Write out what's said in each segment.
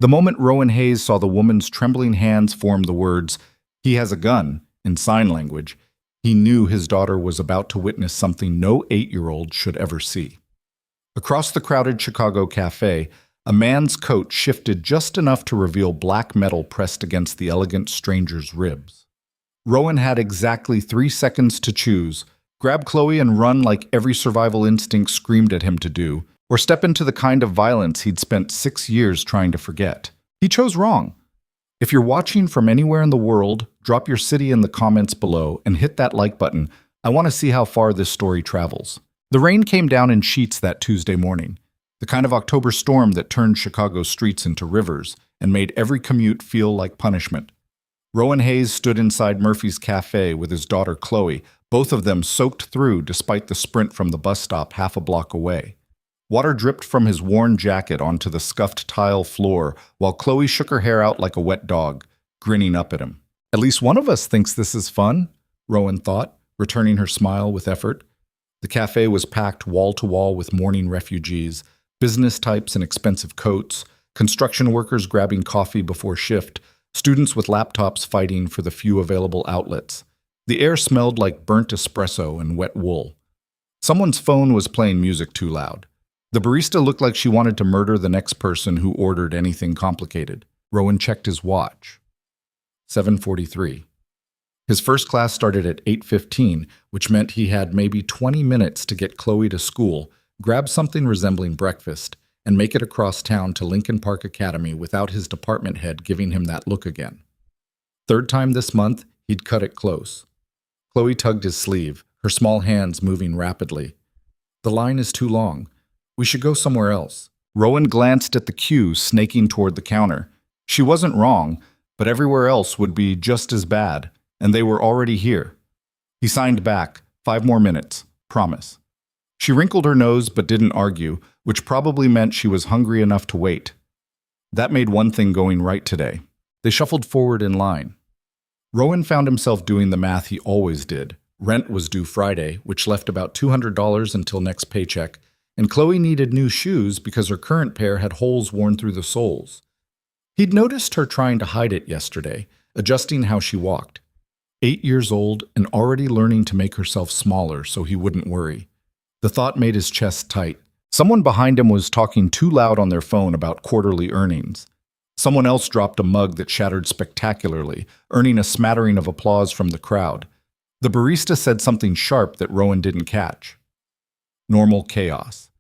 The moment Rowan Hayes saw the woman's trembling hands form the words, "He has a gun," in sign language, he knew his daughter was about to witness something no 8-year-old should ever see. Across the crowded Chicago café, a man's coat shifted just enough to reveal black metal pressed against the elegant stranger's ribs. Rowan had exactly 3 seconds to choose: grab Chloe and run like every survival instinct screamed at him to do, or step into the kind of violence he'd spent 6 years trying to forget. He chose wrong. If you're watching from anywhere in the world, drop your city in the comments below and hit that like button. I want to see how far this story travels. The rain came down in sheets that Tuesday morning, the kind of October storm that turned Chicago's streets into rivers and made every commute feel like punishment. Rowan Hayes stood inside Murphy's Cafe with his daughter Chloe, both of them soaked through despite the sprint from the bus stop half a block away. Water dripped from his worn jacket onto the scuffed tile floor while Chloe shook her hair out like a wet dog, grinning up at him. "At least one of us thinks this is fun," Rowan thought, returning her smile with effort. The cafe was packed wall to wall with mourning refugees, business types in expensive coats, construction workers grabbing coffee before shift, students with laptops fighting for the few available outlets. The air smelled like burnt espresso and wet wool. Someone's phone was playing music too loud. The barista looked like she wanted to murder the next person who ordered anything complicated. Rowan checked his watch. 7:43. His first class started at 8:15, which meant he had maybe 20 minutes to get Chloe to school, grab something resembling breakfast, and make it across town to Lincoln Park Academy without his department head giving him that look again. Third time this month, he'd cut it close. Chloe tugged his sleeve, her small hands moving rapidly. "The line is too long. We should go somewhere else." Rowan glanced at the queue snaking toward the counter. She wasn't wrong, but everywhere else would be just as bad, and they were already here. He signed back, 5 more minutes, promise. She wrinkled her nose but didn't argue, which probably meant she was hungry enough to wait. That made one thing going right today. They shuffled forward in line. Rowan found himself doing the math he always did. Rent was due Friday, which left about $200 until next paycheck, and Chloe needed new shoes because her current pair had holes worn through the soles. He'd noticed her trying to hide it yesterday, adjusting how she walked. 8 years old and already learning to make herself smaller so he wouldn't worry. The thought made his chest tight. Someone behind him was talking too loud on their phone about quarterly earnings. Someone else dropped a mug that shattered spectacularly, earning a smattering of applause from the crowd. The barista said something sharp that Rowan didn't catch. Normal chaos.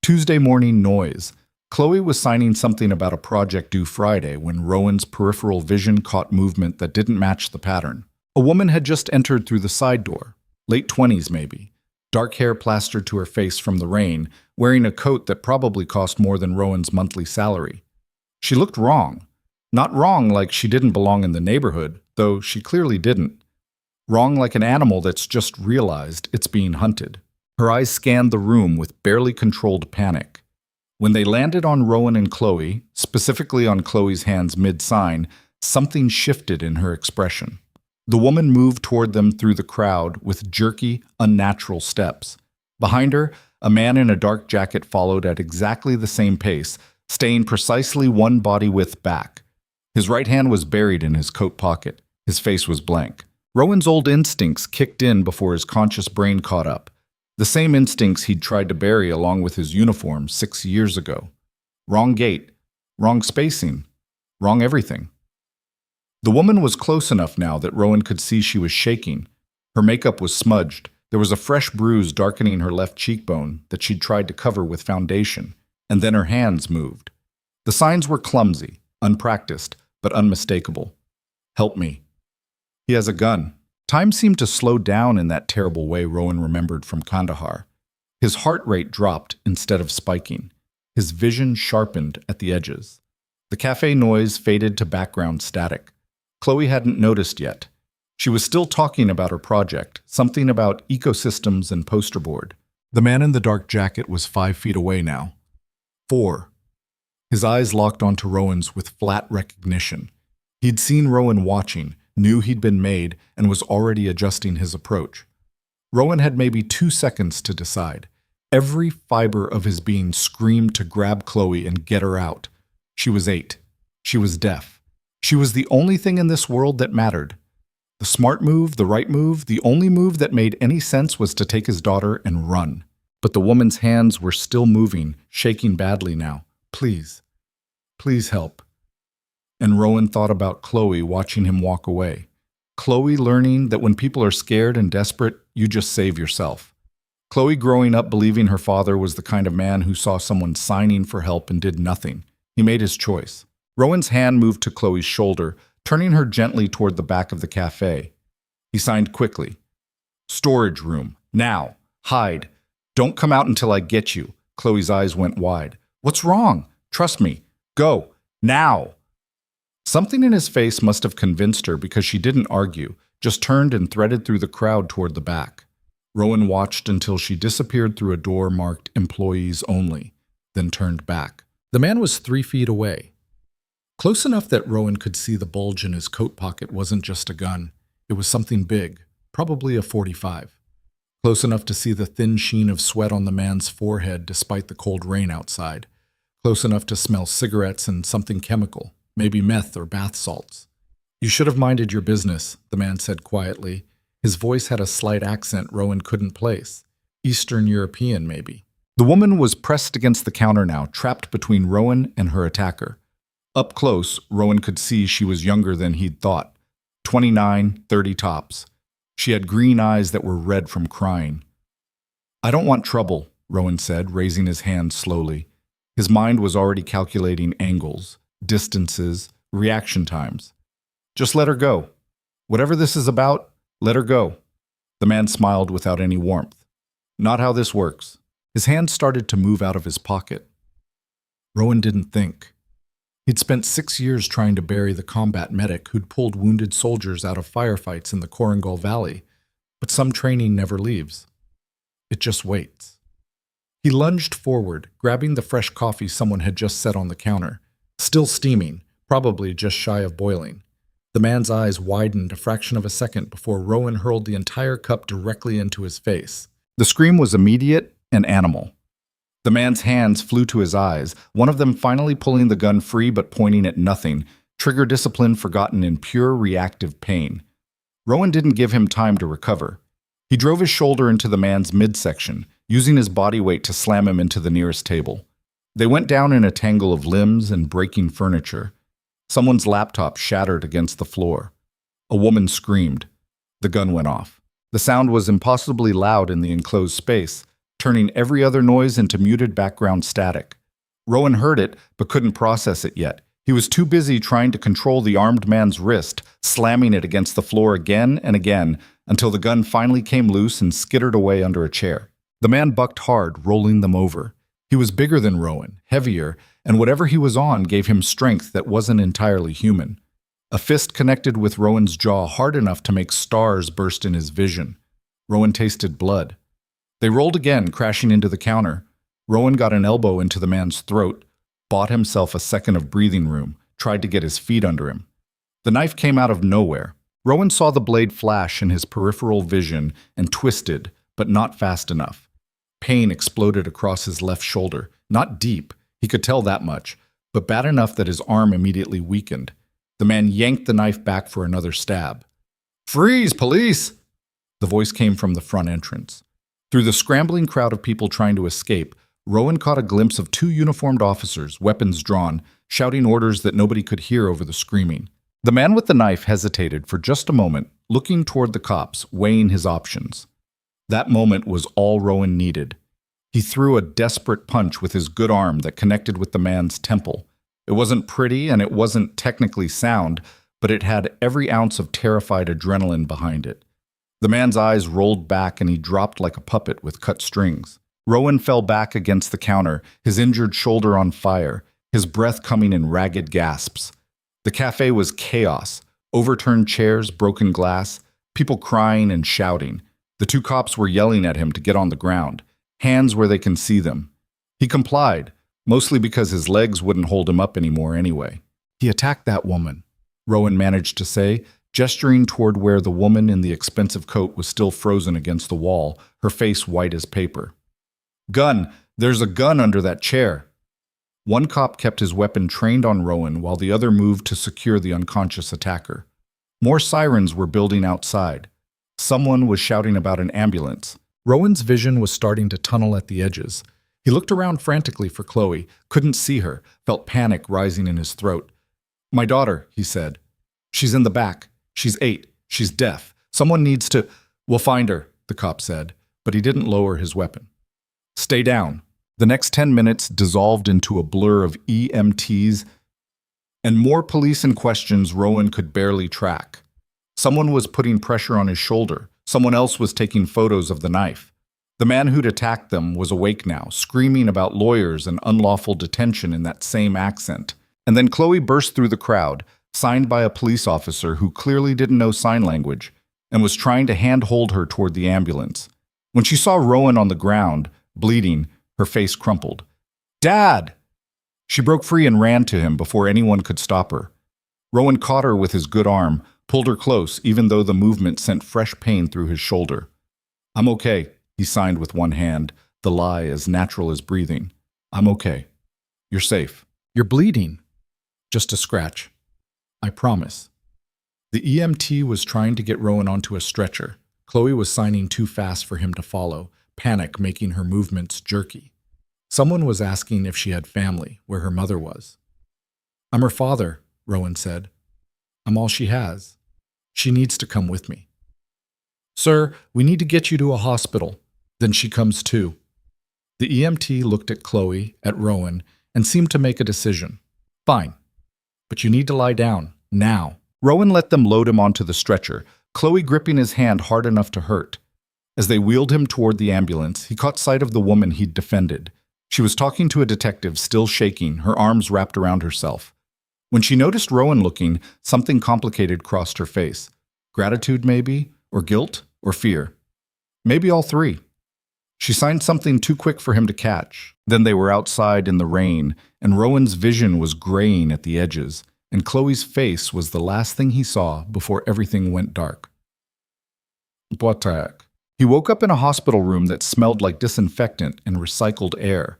Tuesday morning noise. Chloe was signing something about a project due Friday when Rowan's peripheral vision caught movement that didn't match the pattern. A woman had just entered through the side door, late 20s maybe, dark hair plastered to her face from the rain, wearing a coat that probably cost more than Rowan's monthly salary. She looked wrong. Not wrong like she didn't belong in the neighborhood, though she clearly didn't. Wrong like an animal that's just realized it's being hunted. Her eyes scanned the room with barely controlled panic. When they landed on Rowan and Chloe, specifically on Chloe's hands mid-sign, something shifted in her expression. The woman moved toward them through the crowd with jerky, unnatural steps. Behind her, a man in a dark jacket followed at exactly the same pace, staying precisely one body width back. His right hand was buried in his coat pocket. His face was blank. Rowan's old instincts kicked in before his conscious brain caught up. The same instincts he'd tried to bury along with his uniform 6 years ago. Wrong gait, wrong spacing, wrong everything. The woman was close enough now that Rowan could see she was shaking. Her makeup was smudged. There was a fresh bruise darkening her left cheekbone that she'd tried to cover with foundation, and then her hands moved. The signs were clumsy, unpracticed, but unmistakable. "Help me." "He has a gun." Time seemed to slow down in that terrible way Rowan remembered from Kandahar. His heart rate dropped instead of spiking. His vision sharpened at the edges. The cafe noise faded to background static. Chloe hadn't noticed yet. She was still talking about her project, something about ecosystems and poster board. The man in the dark jacket was 5 feet away now. 4. His eyes locked onto Rowan's with flat recognition. He'd seen Rowan watching, knew he'd been made, and was already adjusting his approach. Rowan had maybe 2 seconds to decide. Every fiber of his being screamed to grab Chloe and get her out. She was 8. She was deaf. She was the only thing in this world that mattered. The smart move, the right move, the only move that made any sense was to take his daughter and run. But the woman's hands were still moving, shaking badly now. Please, please help. And Rowan thought about Chloe watching him walk away. Chloe learning that when people are scared and desperate, you just save yourself. Chloe growing up believing her father was the kind of man who saw someone signing for help and did nothing. He made his choice. Rowan's hand moved to Chloe's shoulder, turning her gently toward the back of the cafe. He signed quickly. Storage room. Now. Hide. Don't come out until I get you. Chloe's eyes went wide. What's wrong? Trust me. Go. Now. Something in his face must have convinced her because she didn't argue, just turned and threaded through the crowd toward the back. Rowan watched until she disappeared through a door marked Employees Only, then turned back. The man was 3 feet away. Close enough that Rowan could see the bulge in his coat pocket wasn't just a gun. It was something big, probably a .45. Close enough to see the thin sheen of sweat on the man's forehead despite the cold rain outside. Close enough to smell cigarettes and something chemical, maybe meth or bath salts. You should have minded your business, the man said quietly. His voice had a slight accent Rowan couldn't place. Eastern European, maybe. The woman was pressed against the counter now, trapped between Rowan and her attacker. Up close, Rowan could see she was younger than he'd thought. 29, 30 tops. She had green eyes that were red from crying. I don't want trouble, Rowan said, raising his hand slowly. His mind was already calculating angles, distances, reaction times. Just let her go. Whatever this is about, let her go. The man smiled without any warmth. Not how this works. His hand started to move out of his pocket. Rowan didn't think. He'd spent 6 years trying to bury the combat medic who'd pulled wounded soldiers out of firefights in the Korengal Valley, but some training never leaves. It just waits. He lunged forward, grabbing the fresh coffee someone had just set on the counter. Still steaming, probably just shy of boiling. The man's eyes widened a fraction of a second before Rowan hurled the entire cup directly into his face. The scream was immediate and animal. The man's hands flew to his eyes, one of them finally pulling the gun free but pointing at nothing, trigger discipline forgotten in pure reactive pain. Rowan didn't give him time to recover. He drove his shoulder into the man's midsection, using his body weight to slam him into the nearest table. They went down in a tangle of limbs and breaking furniture. Someone's laptop shattered against the floor. A woman screamed. The gun went off. The sound was impossibly loud in the enclosed space, turning every other noise into muted background static. Rowan heard it, but couldn't process it yet. He was too busy trying to control the armed man's wrist, slamming it against the floor again and again, until the gun finally came loose and skittered away under a chair. The man bucked hard, rolling them over. He was bigger than Rowan, heavier, and whatever he was on gave him strength that wasn't entirely human. A fist connected with Rowan's jaw hard enough to make stars burst in his vision. Rowan tasted blood. They rolled again, crashing into the counter. Rowan got an elbow into the man's throat, bought himself a second of breathing room, tried to get his feet under him. The knife came out of nowhere. Rowan saw the blade flash in his peripheral vision and twisted, but not fast enough. Pain exploded across his left shoulder. Not deep, he could tell that much, but bad enough that his arm immediately weakened. The man yanked the knife back for another stab. "Freeze, police!" The voice came from the front entrance. Through the scrambling crowd of people trying to escape, Rowan caught a glimpse of 2 uniformed officers, weapons drawn, shouting orders that nobody could hear over the screaming. The man with the knife hesitated for just a moment, looking toward the cops, weighing his options. That moment was all Rowan needed. He threw a desperate punch with his good arm that connected with the man's temple. It wasn't pretty and it wasn't technically sound, but it had every ounce of terrified adrenaline behind it. The man's eyes rolled back and he dropped like a puppet with cut strings. Rowan fell back against the counter, his injured shoulder on fire, his breath coming in ragged gasps. The cafe was chaos. Overturned chairs, broken glass, people crying and shouting. The 2 cops were yelling at him to get on the ground, hands where they can see them. He complied, mostly because his legs wouldn't hold him up anymore anyway. He attacked that woman, Rowan managed to say, gesturing toward where the woman in the expensive coat was still frozen against the wall, her face white as paper. "Gun! There's a gun under that chair!" One cop kept his weapon trained on Rowan while the other moved to secure the unconscious attacker. More sirens were building outside. Someone was shouting about an ambulance. Rowan's vision was starting to tunnel at the edges. He looked around frantically for Chloe, couldn't see her, felt panic rising in his throat. "My daughter," he said. "She's in the back. She's 8. She's deaf. Someone needs to—" "We'll find her," the cop said, but he didn't lower his weapon. "Stay down." The next 10 minutes dissolved into a blur of EMTs and more police and questions Rowan could barely track. Someone was putting pressure on his shoulder. Someone else was taking photos of the knife. The man who'd attacked them was awake now, screaming about lawyers and unlawful detention in that same accent. And then Chloe burst through the crowd, signed by a police officer who clearly didn't know sign language and was trying to handhold her toward the ambulance. When she saw Rowan on the ground, bleeding, her face crumpled. "Dad!" She broke free and ran to him before anyone could stop her. Rowan caught her with his good arm, pulled her close even though the movement sent fresh pain through his shoulder. "I'm okay," he signed with one hand, the lie as natural as breathing. "I'm okay. You're safe." "You're bleeding." "Just a scratch. I promise." The EMT was trying to get Rowan onto a stretcher. Chloe was signing too fast for him to follow, panic making her movements jerky. Someone was asking if she had family, where her mother was. "I'm her father," Rowan said. "I'm all she has. She needs to come with me." "Sir, we need to get you to a hospital. Then she comes too." The EMT looked at Chloe, at Rowan, and seemed to make a decision. "Fine. But you need to lie down, now." Rowan let them load him onto the stretcher, Chloe gripping his hand hard enough to hurt. As they wheeled him toward the ambulance, he caught sight of the woman he'd defended. She was talking to a detective, still shaking, her arms wrapped around herself. When she noticed Rowan looking, something complicated crossed her face. Gratitude, maybe? Or guilt? Or fear? Maybe all three. She signed something too quick for him to catch. Then they were outside in the rain, and Rowan's vision was graying at the edges, and Chloe's face was the last thing he saw before everything went dark. Boatak. He woke up in a hospital room that smelled like disinfectant and recycled air.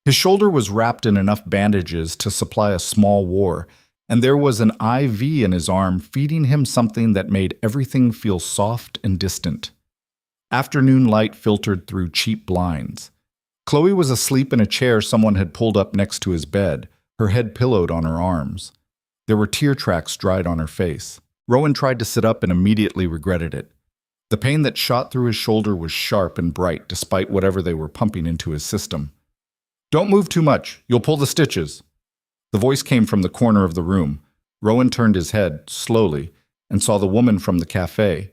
His shoulder was wrapped in enough bandages to supply a small war, and there was an IV in his arm feeding him something that made everything feel soft and distant. Afternoon light filtered through cheap blinds. Chloe was asleep in a chair someone had pulled up next to his bed, her head pillowed on her arms. There were tear tracks dried on her face. Rowan tried to sit up and immediately regretted it. The pain that shot through his shoulder was sharp and bright despite whatever they were pumping into his system. "Don't move too much. You'll pull the stitches." The voice came from the corner of the room. Rowan turned his head, slowly, and saw the woman from the café.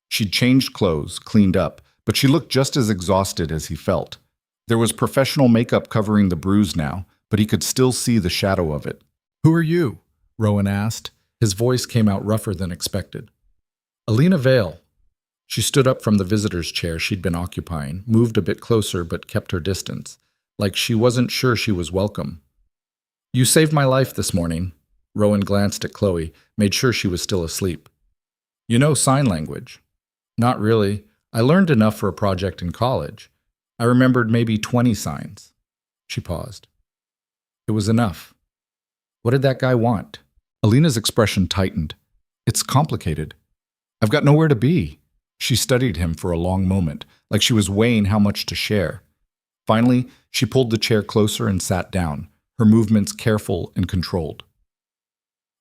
She'd changed clothes, cleaned up, but she looked just as exhausted as he felt. There was professional makeup covering the bruise now, but he could still see the shadow of it. "Who are you?" Rowan asked. His voice came out rougher than expected. "Alina Vale." She stood up from the visitor's chair she'd been occupying, moved a bit closer but kept her distance, like she wasn't sure she was welcome. "You saved my life this morning." Rowan glanced at Chloe, made sure she was still asleep. "You know sign language?" "Not really. I learned enough for a project in college. I remembered maybe 20 signs." She paused. "It was enough. What did that guy want?" Alina's expression tightened. "It's complicated. I've got nowhere to be." She studied him for a long moment, like she was weighing how much to share. Finally, she pulled the chair closer and sat down, her movements careful and controlled.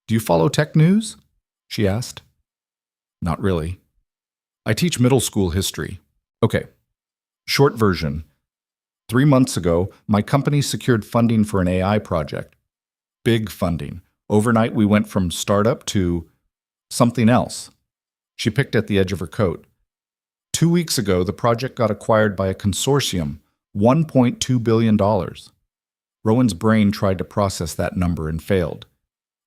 "Do you follow tech news?" she asked. "Not really. I teach middle school history." "Okay. Short version. 3 months ago, my company secured funding for an AI project. Big funding. Overnight, we went from startup to something else." She picked at the edge of her coat. 2 weeks ago, the project got acquired by a consortium, $1.2 billion. Rowan's brain tried to process that number and failed.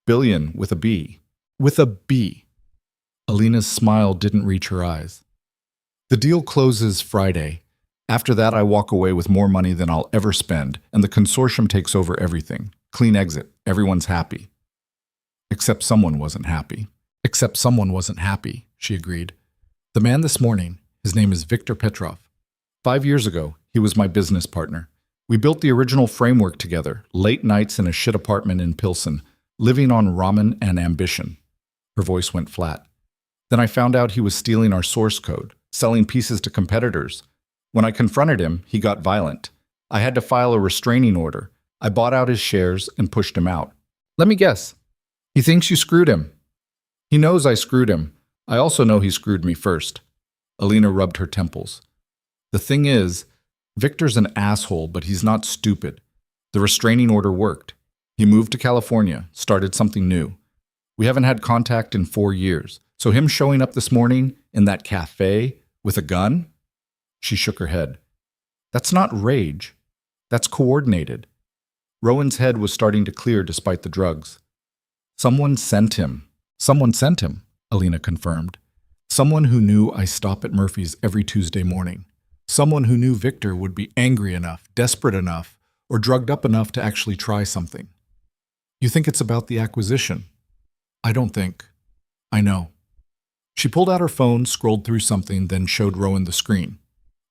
Billion with a B. With a B. Alina's smile didn't reach her eyes. "The deal closes Friday. After that, I walk away with more money than I'll ever spend, and the consortium takes over everything. Clean exit. Everyone's happy." Except someone wasn't happy. "Except someone wasn't happy," she agreed. "The man this morning, his name is Viktor Petrov. 5 years ago, he was my business partner. We built the original framework together, late nights in a shit apartment in Pilsen, living on ramen and ambition. Her voice went flat. Then I found out he was stealing our source code, selling pieces to competitors. When I confronted him, he got violent. I had to file a restraining order. I bought out his shares and pushed him out. Let me guess. He thinks you screwed him. He knows I screwed him. I also know he screwed me first. Alina rubbed her temples. The thing is, Victor's an asshole, but he's not stupid. The restraining order worked. He moved to California, started something new. We haven't had contact in 4 years, so him showing up this morning in that café with a gun? She shook her head. That's not rage. That's coordinated. Rowan's head was starting to clear despite the drugs. Someone sent him. Someone sent him, Alina confirmed. Someone who knew I stop at Murphy's every Tuesday morning. Someone who knew Victor would be angry enough, desperate enough, or drugged up enough to actually try something. You think it's about the acquisition? I don't think. I know. She pulled out her phone, scrolled through something, then showed Rowan the screen.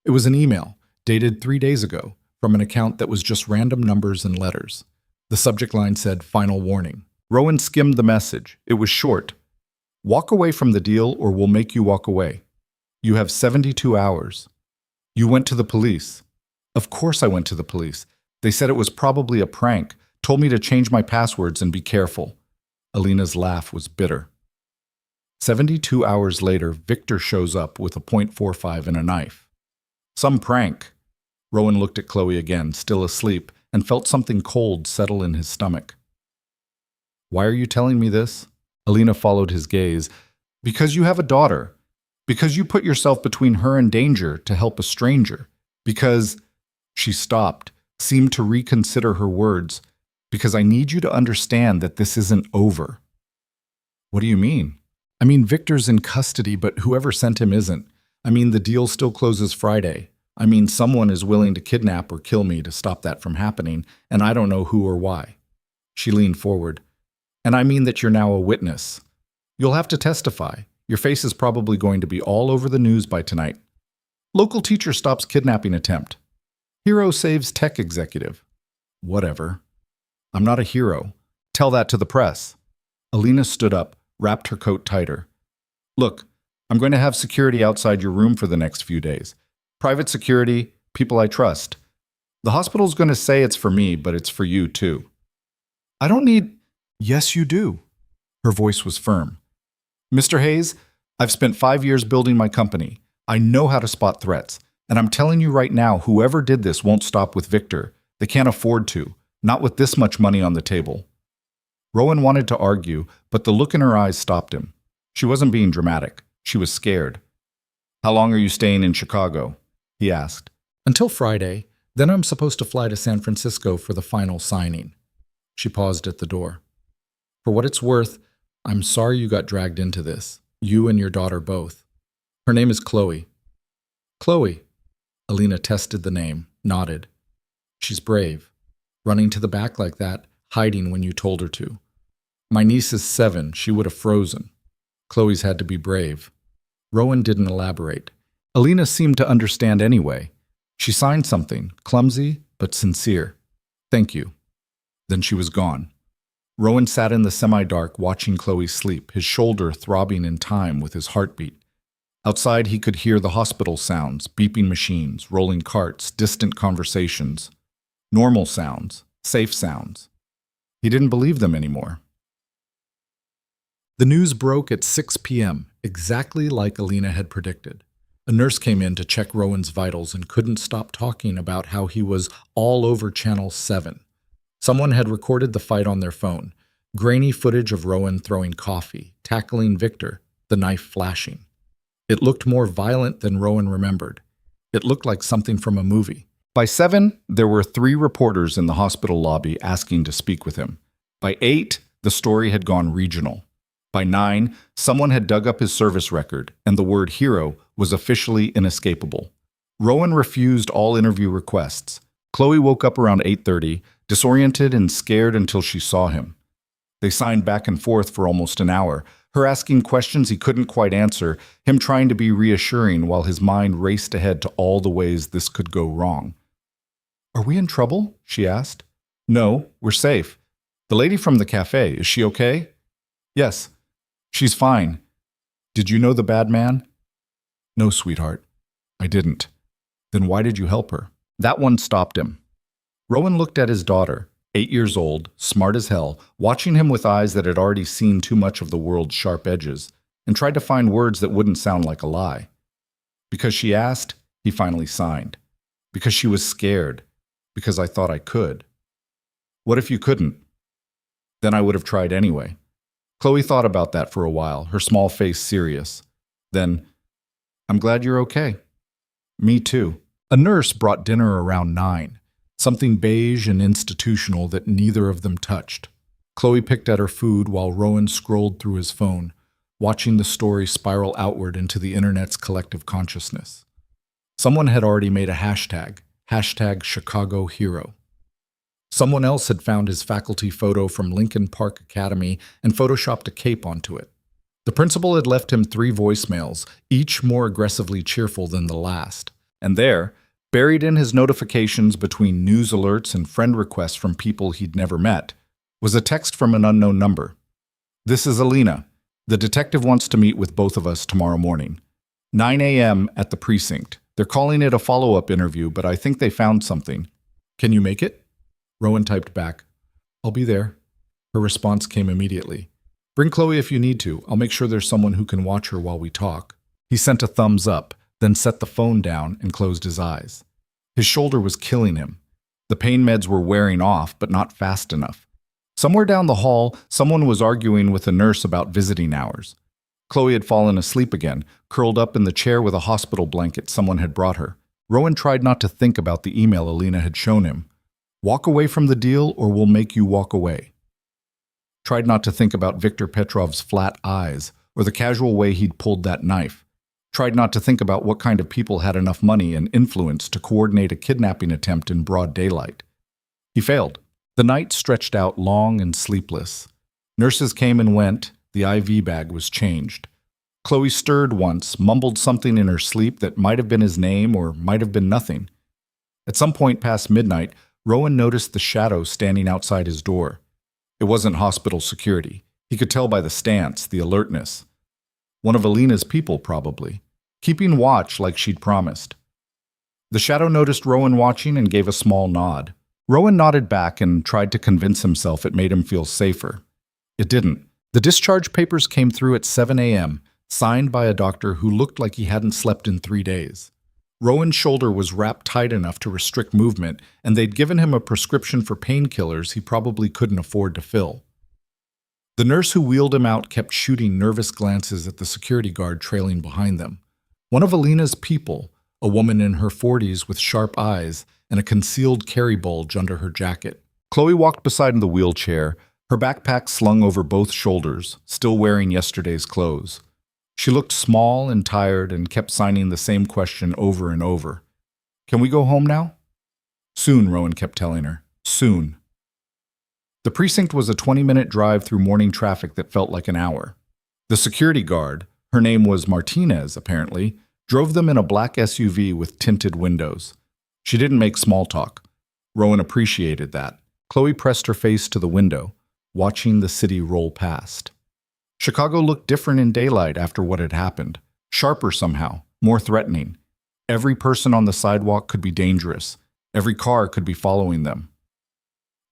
It was an email, dated 3 days ago, from an account that was just random numbers and letters. The subject line said, "Final warning." Rowan skimmed the message. It was short. "Walk away from the deal or we'll make you walk away. You have 72 hours. You went to the police." Of course I went to the police. They said it was probably a prank, told me to change my passwords and be careful. Alina's laugh was bitter. 72 hours later, Victor shows up with a .45 and a knife. Some prank. Rowan looked at Chloe again, still asleep, and felt something cold settle in his stomach. Why are you telling me this? Alina followed his gaze. Because you have a daughter. Because you put yourself between her and danger to help a stranger. Because... She stopped, seemed to reconsider her words. Because I need you to understand that this isn't over. What do you mean? I mean, Victor's in custody, but whoever sent him isn't. I mean, the deal still closes Friday. I mean, someone is willing to kidnap or kill me to stop that from happening, and I don't know who or why. She leaned forward. And I mean that you're now a witness. You'll have to testify. Your face is probably going to be all over the news by tonight. Local teacher stops kidnapping attempt. Hero saves tech executive. Whatever. I'm not a hero. Tell that to the press. Alina stood up, wrapped her coat tighter. Look, I'm going to have security outside your room for the next few days. Private security, people I trust. The hospital's going to say it's for me, but it's for you too. I don't need... Yes, you do. Her voice was firm. Mr. Hayes, I've spent 5 years building my company. I know how to spot threats. And I'm telling you right now, whoever did this won't stop with Victor. They can't afford to. Not with this much money on the table. Rowan wanted to argue, but the look in her eyes stopped him. She wasn't being dramatic. She was scared. How long are you staying in Chicago? He asked. Until Friday. Then I'm supposed to fly to San Francisco for the final signing. She paused at the door. For what it's worth, I'm sorry you got dragged into this. You and your daughter both. Her name is Chloe. Chloe. Alina tested the name, nodded. She's brave. Running to the back like that, hiding when you told her to. My niece is 7. She would have frozen. Chloe's had to be brave. Rowan didn't elaborate. Alina seemed to understand anyway. She signed something, clumsy but sincere. Thank you. Then she was gone. Rowan sat in the semi-dark watching Chloe sleep, his shoulder throbbing in time with his heartbeat. Outside he could hear the hospital sounds, beeping machines, rolling carts, distant conversations. Normal sounds, safe sounds. He didn't believe them anymore. The news broke at 6 p.m., exactly like Alina had predicted. A nurse came in to check Rowan's vitals and couldn't stop talking about how he was all over Channel 7. Someone had recorded the fight on their phone. Grainy footage of Rowan throwing coffee, tackling Victor, the knife flashing. It looked more violent than Rowan remembered. It looked like something from a movie. By 7, there were 3 reporters in the hospital lobby asking to speak with him. By 8, the story had gone regional. By 9, someone had dug up his service record, and the word hero was officially inescapable. Rowan refused all interview requests. Chloe woke up around 8:30, disoriented and scared until she saw him. They signed back and forth for almost an hour, her asking questions he couldn't quite answer, him trying to be reassuring while his mind raced ahead to all the ways this could go wrong. Are we in trouble? She asked. No, we're safe. The lady from the cafe, is she okay? Yes, she's fine. Did you know the bad man? No, sweetheart, I didn't. Then why did you help her? That one stopped him. Rowan looked at his daughter, 8 years old, smart as hell, watching him with eyes that had already seen too much of the world's sharp edges, and tried to find words that wouldn't sound like a lie. Because she asked, he finally signed. Because she was scared. Because I thought I could. What if you couldn't? Then I would have tried anyway. Chloe thought about that for a while, her small face serious. Then, I'm glad you're okay. Me too. A nurse brought dinner around 9, something beige and institutional that neither of them touched. Chloe picked at her food while Rowan scrolled through his phone, watching the story spiral outward into the internet's collective consciousness. Someone had already made a hashtag Chicago Hero. Someone else had found his faculty photo from Lincoln Park Academy and photoshopped a cape onto it. The principal had left him 3 voicemails, each more aggressively cheerful than the last. And there, buried in his notifications between news alerts and friend requests from people he'd never met, was a text from an unknown number. This is Alina. The detective wants to meet with both of us tomorrow morning. 9 a.m. at the precinct. They're calling it a follow-up interview, but I think they found something. Can you make it? Rowan typed back, I'll be there. Her response came immediately. Bring Chloe if you need to. I'll make sure there's someone who can watch her while we talk. He sent a thumbs up, then set the phone down and closed his eyes. His shoulder was killing him. The pain meds were wearing off, but not fast enough. Somewhere down the hall, someone was arguing with a nurse about visiting hours. Chloe had fallen asleep again, curled up in the chair with a hospital blanket someone had brought her. Rowan tried not to think about the email Alina had shown him. Walk away from the deal or we'll make you walk away. Tried not to think about Viktor Petrov's flat eyes or the casual way he'd pulled that knife. Tried not to think about what kind of people had enough money and influence to coordinate a kidnapping attempt in broad daylight. He failed. The night stretched out long and sleepless. Nurses came and went. The IV bag was changed. Chloe stirred once, mumbled something in her sleep that might have been his name or might have been nothing. At some point past midnight, Rowan noticed the shadow standing outside his door. It wasn't hospital security. He could tell by the stance, the alertness. One of Alina's people, probably. Keeping watch like she'd promised. The shadow noticed Rowan watching and gave a small nod. Rowan nodded back and tried to convince himself it made him feel safer. It didn't. The discharge papers came through at 7 a.m., signed by a doctor who looked like he hadn't slept in 3 days. Rowan's shoulder was wrapped tight enough to restrict movement, and they'd given him a prescription for painkillers he probably couldn't afford to fill. The nurse who wheeled him out kept shooting nervous glances at the security guard trailing behind them. One of Alina's people, a woman in her 40s with sharp eyes and a concealed carry bulge under her jacket. Chloe walked beside the wheelchair, her backpack slung over both shoulders, still wearing yesterday's clothes. She looked small and tired and kept signing the same question over and over. Can we go home now? Soon, Rowan kept telling her. Soon. The precinct was a 20-minute drive through morning traffic that felt like an hour. The security guard, her name was Martinez apparently, drove them in a black SUV with tinted windows. She didn't make small talk. Rowan appreciated that. Chloe pressed her face to the window, watching the city roll past. Chicago looked different in daylight after what had happened. Sharper somehow, more threatening. Every person on the sidewalk could be dangerous. Every car could be following them.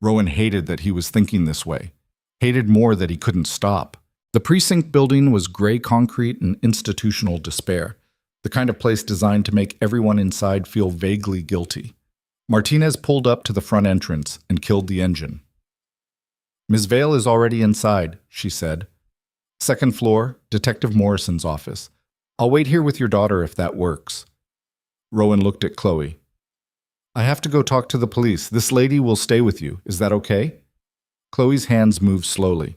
Rowan hated that he was thinking this way. Hated more that he couldn't stop. The precinct building was gray concrete and institutional despair, the kind of place designed to make everyone inside feel vaguely guilty. Martinez pulled up to the front entrance and killed the engine. Ms. Vale is already inside, she said. Second floor, Detective Morrison's office. I'll wait here with your daughter if that works. Rowan looked at Chloe. I have to go talk to the police. This lady will stay with you. Is that okay? Chloe's hands moved slowly.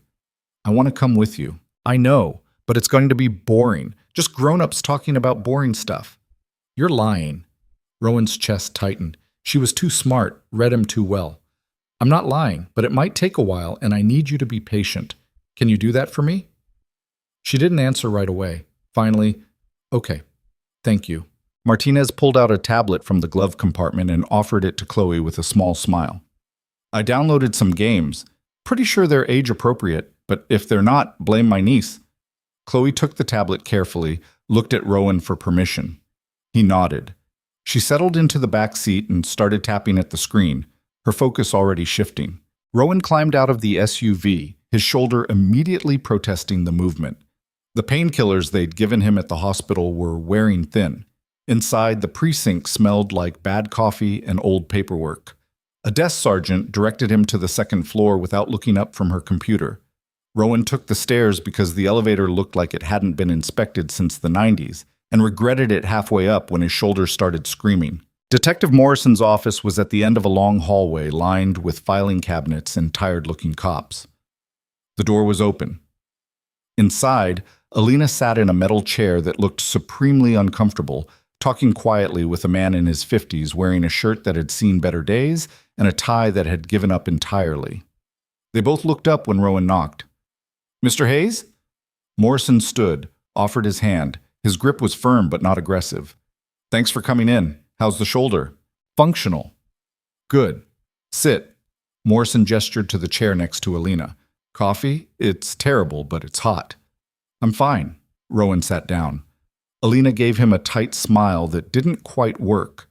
I want to come with you. I know, but it's going to be boring. Just grown-ups talking about boring stuff. You're lying. Rowan's chest tightened. She was too smart, read him too well. I'm not lying, but it might take a while, and I need you to be patient. Can you do that for me? She didn't answer right away. Finally, okay, thank you. Martinez pulled out a tablet from the glove compartment and offered it to Chloe with a small smile. I downloaded some games. Pretty sure they're age appropriate, but if they're not, blame my niece. Chloe took the tablet carefully, looked at Rowan for permission. He nodded. She settled into the back seat and started tapping at the screen, her focus already shifting. Rowan climbed out of the SUV, his shoulder immediately protesting the movement. The painkillers they'd given him at the hospital were wearing thin. Inside, the precinct smelled like bad coffee and old paperwork. A desk sergeant directed him to the second floor without looking up from her computer. Rowan took the stairs because the elevator looked like it hadn't been inspected since the 90s, and regretted it halfway up when his shoulders started screaming. Detective Morrison's office was at the end of a long hallway lined with filing cabinets and tired-looking cops. The door was open. Inside, Alina sat in a metal chair that looked supremely uncomfortable, talking quietly with a man in his 50s wearing a shirt that had seen better days and a tie that had given up entirely. They both looked up when Rowan knocked. "Mr. Hayes?" Morrison stood, offered his hand. His grip was firm but not aggressive. "Thanks for coming in. How's the shoulder?" "Functional." "Good. Sit." Morrison gestured to the chair next to Alina. "Coffee? It's terrible, but it's hot." "I'm fine." Rowan sat down. Alina gave him a tight smile that didn't quite work.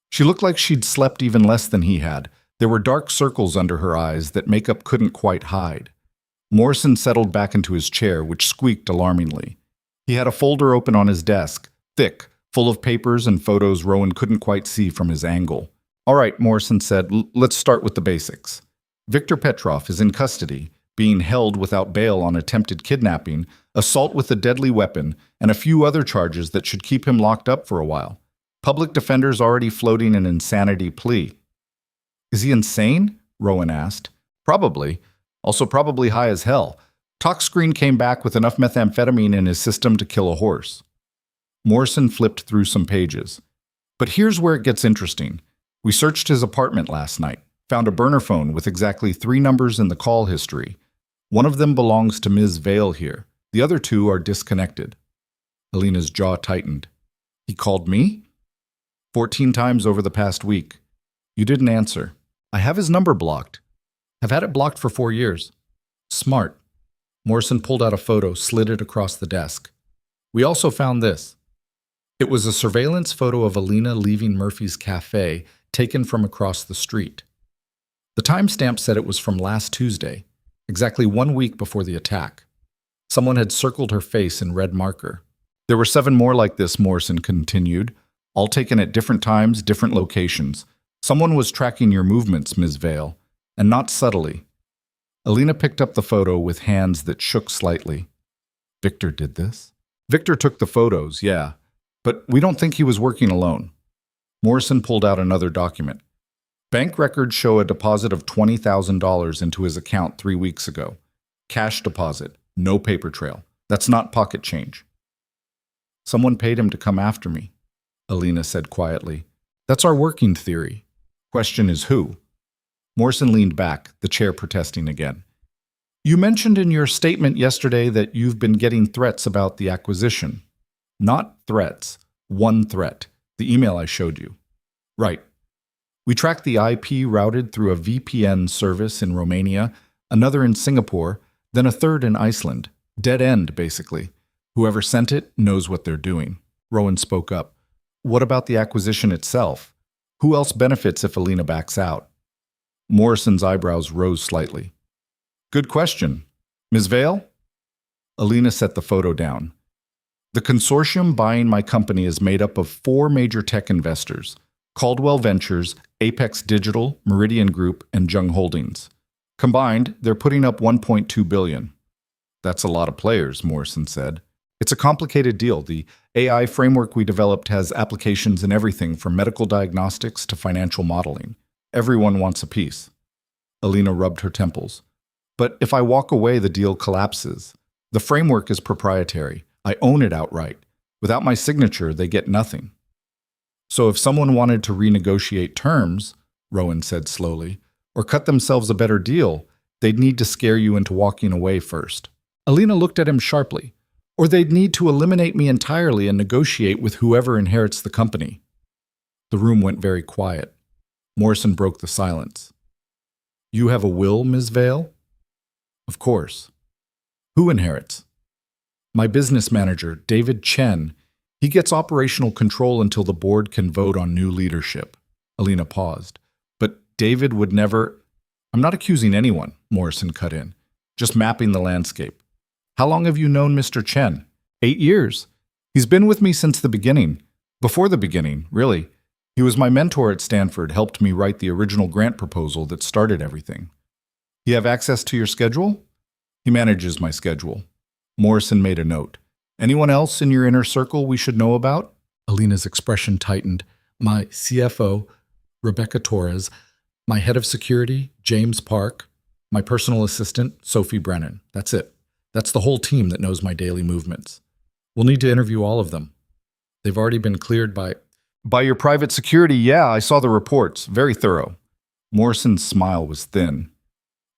She looked like she'd slept even less than he had. There were dark circles under her eyes that makeup couldn't quite hide. Morrison settled back into his chair, which squeaked alarmingly. He had a folder open on his desk, thick, full of papers and photos Rowan couldn't quite see from his angle. "All right," Morrison said, "let's start with the basics. Viktor Petrov is in custody, being held without bail on attempted kidnapping, assault with a deadly weapon, and a few other charges that should keep him locked up for a while. Public defender's already floating an insanity plea." "Is he insane?" Rowan asked. "Probably. Also probably high as hell. Talk screen came back with enough methamphetamine in his system to kill a horse." Morrison flipped through some pages. "But here's where it gets interesting. We searched his apartment last night, found a burner phone with exactly 3 numbers in the call history. One of them belongs to Ms. Vale here. The other 2 are disconnected." Alina's jaw tightened. "He called me?" 14 times over the past week. You didn't answer. I have his number blocked. Have had it blocked for 4 years. Smart." Morrison pulled out a photo, slid it across the desk. "We also found this." It was a surveillance photo of Alina leaving Murphy's Café, taken from across the street. The timestamp said it was from last Tuesday, exactly 1 week before the attack. Someone had circled her face in red marker. "There were 7 more like this," Morrison continued, "all taken at different times, different locations. Someone was tracking your movements, Ms. Vale, and not subtly." Alina picked up the photo with hands that shook slightly. "Victor did this?" "Victor took the photos, yeah. But we don't think he was working alone." Morrison pulled out another document. "Bank records show a deposit of $20,000 into his account 3 weeks ago. Cash deposit, no paper trail. That's not pocket change." "Someone paid him to come after me," Alina said quietly. "That's our working theory. Question is who?" Morrison leaned back, the chair protesting again. "You mentioned in your statement yesterday that you've been getting threats about the acquisition." "Not threats. One threat. The email I showed you." "Right. We tracked the IP routed through a VPN service in Romania, another in Singapore, then a third in Iceland. Dead end, basically. Whoever sent it knows what they're doing." Rowan spoke up. "What about the acquisition itself? Who else benefits if Alina backs out?" Morrison's eyebrows rose slightly. "Good question. Ms. Vale?" Alina set the photo down. "The consortium buying my company is made up of 4 major tech investors: Caldwell Ventures, Apex Digital, Meridian Group, and Jung Holdings. Combined, they're putting up $1.2 billion. "That's a lot of players," Morrison said. "It's a complicated deal. The AI framework we developed has applications in everything from medical diagnostics to financial modeling. Everyone wants a piece." Alina rubbed her temples. "But if I walk away, the deal collapses. The framework is proprietary. I own it outright. Without my signature, they get nothing." "So if someone wanted to renegotiate terms," Rowan said slowly, "or cut themselves a better deal, they'd need to scare you into walking away first." Alina looked at him sharply. Or they'd need to eliminate me entirely and negotiate with whoever inherits the company. The room went very quiet. Morrison broke the silence. You have a will, Ms. Vale? Of course. Who inherits? My business manager, David Chen. He gets operational control until the board can vote on new leadership. Alina paused. But David would never... I'm not accusing anyone, Morrison cut in. Just mapping the landscape. How long have you known Mr. Chen? 8 years. He's been with me since the beginning. Before the beginning, really. He was my mentor at Stanford, helped me write the original grant proposal that started everything. You have access to your schedule? He manages my schedule. Morrison made a note. Anyone else in your inner circle we should know about? Alina's expression tightened. My CFO, Rebecca Torres, my head of security, James Park, my personal assistant, Sophie Brennan. That's it. That's the whole team that knows my daily movements. We'll need to interview all of them. They've already been cleared by your private security, yeah, I saw the reports. Very thorough. Morrison's smile was thin.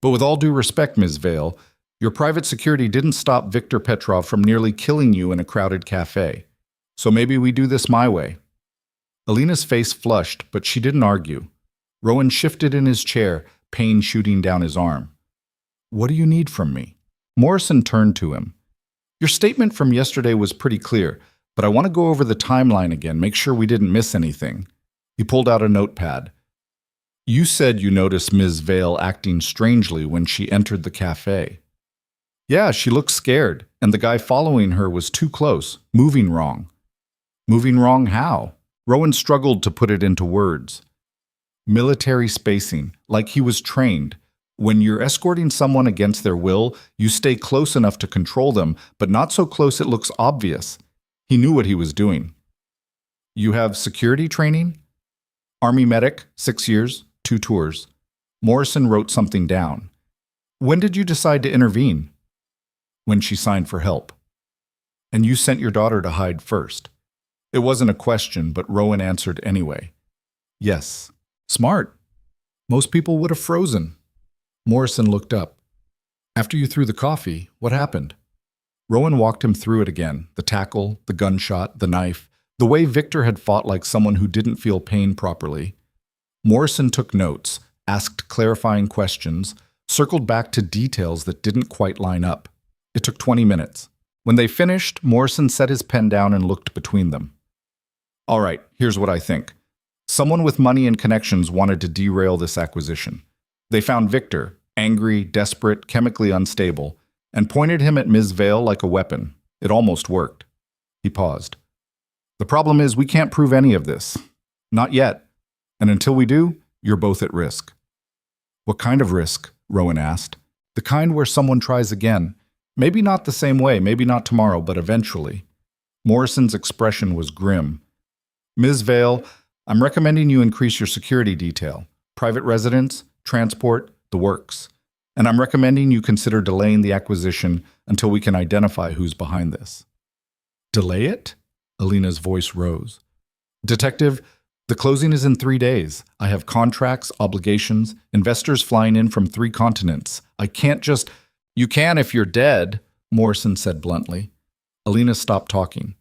But with all due respect, Ms. Vale, your private security didn't stop Viktor Petrov from nearly killing you in a crowded cafe. So maybe we do this my way. Alina's face flushed, but she didn't argue. Rowan shifted in his chair, pain shooting down his arm. What do you need from me? Morrison turned to him. Your statement from yesterday was pretty clear, but I want to go over the timeline again, make sure we didn't miss anything. He pulled out a notepad. You said you noticed Ms. Vale acting strangely when she entered the cafe. Yeah, she looked scared, and the guy following her was too close, moving wrong. Moving wrong how? Rowan struggled to put it into words. Military spacing, like he was trained. When you're escorting someone against their will, you stay close enough to control them, but not so close it looks obvious. He knew what he was doing. You have security training? Army medic, 6 years, 2 tours. Morrison wrote something down. When did you decide to intervene? When she signed for help. And you sent your daughter to hide first. It wasn't a question, but Rowan answered anyway. Yes. Smart. Most people would have frozen. Morrison looked up. After you threw the coffee, what happened? Rowan walked him through it again, the tackle, the gunshot, the knife, the way Viktor had fought like someone who didn't feel pain properly. Morrison took notes, asked clarifying questions, circled back to details that didn't quite line up. It took 20 minutes. When they finished, Morrison set his pen down and looked between them. All right, here's what I think. Someone with money and connections wanted to derail this acquisition. They found Viktor, angry, desperate, chemically unstable, and pointed him at Ms. Vale like a weapon. It almost worked. He paused. The problem is we can't prove any of this. Not yet. And until we do, you're both at risk. What kind of risk? Rowan asked. The kind where someone tries again. Maybe not the same way, maybe not tomorrow, but eventually. Morrison's expression was grim. Ms. Vale, I'm recommending you increase your security detail. Private residence, transport, the works. And I'm recommending you consider delaying the acquisition until we can identify who's behind this. Delay it? Alina's voice rose. Detective, the closing is in 3 days. I have contracts, obligations, investors flying in from 3 continents. I can't just... You can if you're dead, Morrison said bluntly. Alina stopped talking.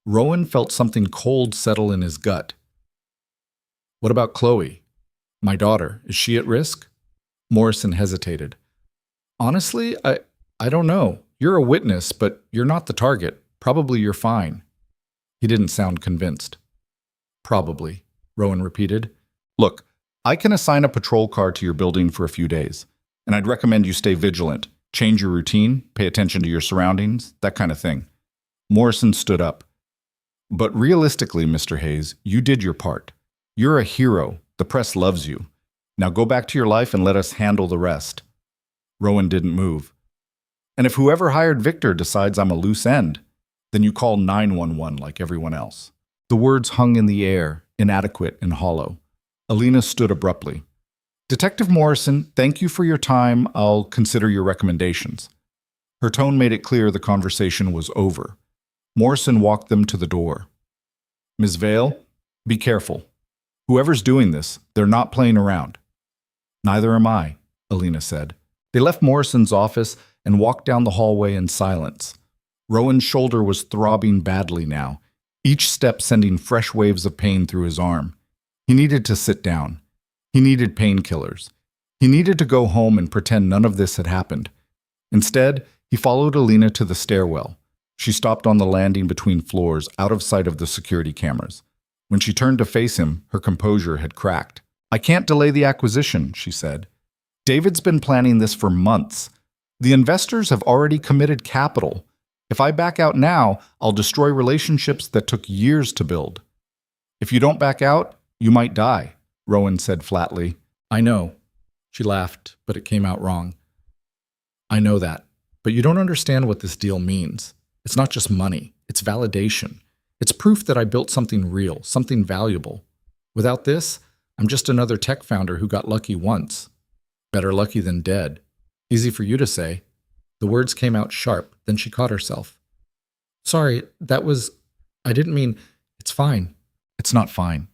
Rowan felt something cold settle in his gut. What about Chloe? My daughter, is she at risk? Morrison hesitated. Honestly, I don't know. You're a witness, but you're not the target. Probably you're fine. He didn't sound convinced. Probably, Rowan repeated. Look, I can assign a patrol car to your building for a few days, and I'd recommend you stay vigilant, change your routine, pay attention to your surroundings, that kind of thing. Morrison stood up. But realistically, Mr. Hayes, you did your part. You're a hero. The press loves you. Now go back to your life and let us handle the rest. Rowan didn't move. And if whoever hired Viktor decides I'm a loose end, then you call 911 like everyone else. The words hung in the air, inadequate and hollow. Alina stood abruptly. Detective Morrison, thank you for your time. I'll consider your recommendations. Her tone made it clear the conversation was over. Morrison walked them to the door. Ms. Vale, be careful. Whoever's doing this, they're not playing around. Neither am I, Alina said. They left Morrison's office and walked down the hallway in silence. Rowan's shoulder was throbbing badly now, each step sending fresh waves of pain through his arm. He needed to sit down. He needed painkillers. He needed to go home and pretend none of this had happened. Instead, he followed Alina to the stairwell. She stopped on the landing between floors, out of sight of the security cameras. When she turned to face him, her composure had cracked. "I can't delay the acquisition," she said. "David's been planning this for months. The investors have already committed capital. If I back out now, I'll destroy relationships that took years to build." "If you don't back out, you might die," Rowan said flatly. "I know." She laughed, but it came out wrong. "I know that, but you don't understand what this deal means. It's not just money, it's validation. It's proof that I built something real, something valuable. Without this, I'm just another tech founder who got lucky once. Better lucky than dead. Easy for you to say." The words came out sharp, then she caught herself. "Sorry, I didn't mean, it's fine." "It's not fine.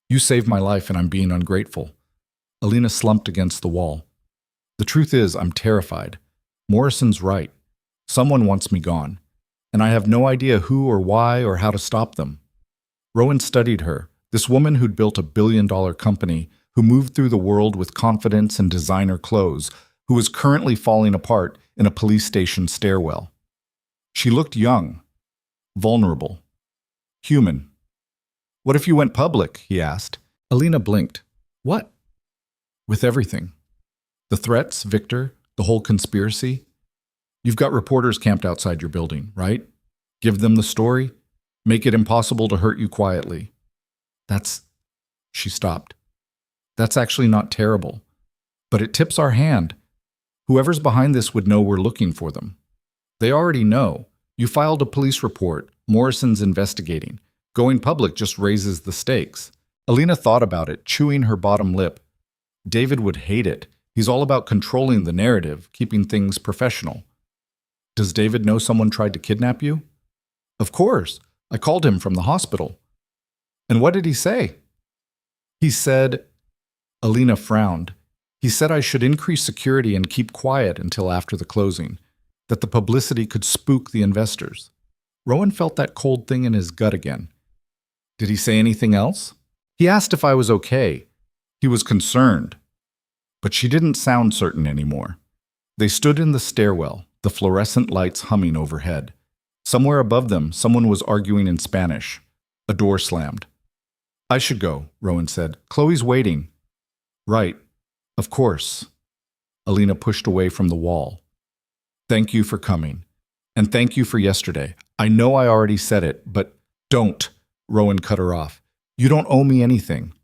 You saved my life and I'm being ungrateful." Alina slumped against the wall. "The truth is, I'm terrified. Morrison's right. Someone wants me gone, and I have no idea who or why or how to stop them." Rowan studied her, this woman who'd built a billion-dollar company, who moved through the world with confidence and designer clothes, who was currently falling apart in a police station stairwell. She looked young, vulnerable, human. "What if you went public?" he asked. Alina blinked. "What?" "With everything. The threats, Victor, the whole conspiracy. You've got reporters camped outside your building, right? Give them the story. Make it impossible to hurt you quietly." She stopped. "That's actually not terrible. But it tips our hand. Whoever's behind this would know we're looking for them. They already know. You filed a police report. Morrison's investigating. Going public just raises the stakes." Alina thought about it, chewing her bottom lip. David would hate it. He's all about controlling the narrative, keeping things professional. "Does David know someone tried to kidnap you?" "Of course. I called him from the hospital." "And what did he say?" "He said..." Alina frowned. "He said I should increase security and keep quiet until after the closing, that the publicity could spook the investors." Rowan felt that cold thing in his gut again. "Did he say anything else?" "He asked if I was okay. He was concerned." But she didn't sound certain anymore. They stood in the stairwell, the fluorescent lights humming overhead. Somewhere above them, someone was arguing in Spanish. A door slammed. "I should go," Rowan said. "Chloe's waiting." "Right. Of course." Alina pushed away from the wall. "Thank you for coming. And thank you for yesterday. I know I already said it, but..." "Don't," Rowan cut her off. "You don't owe me anything."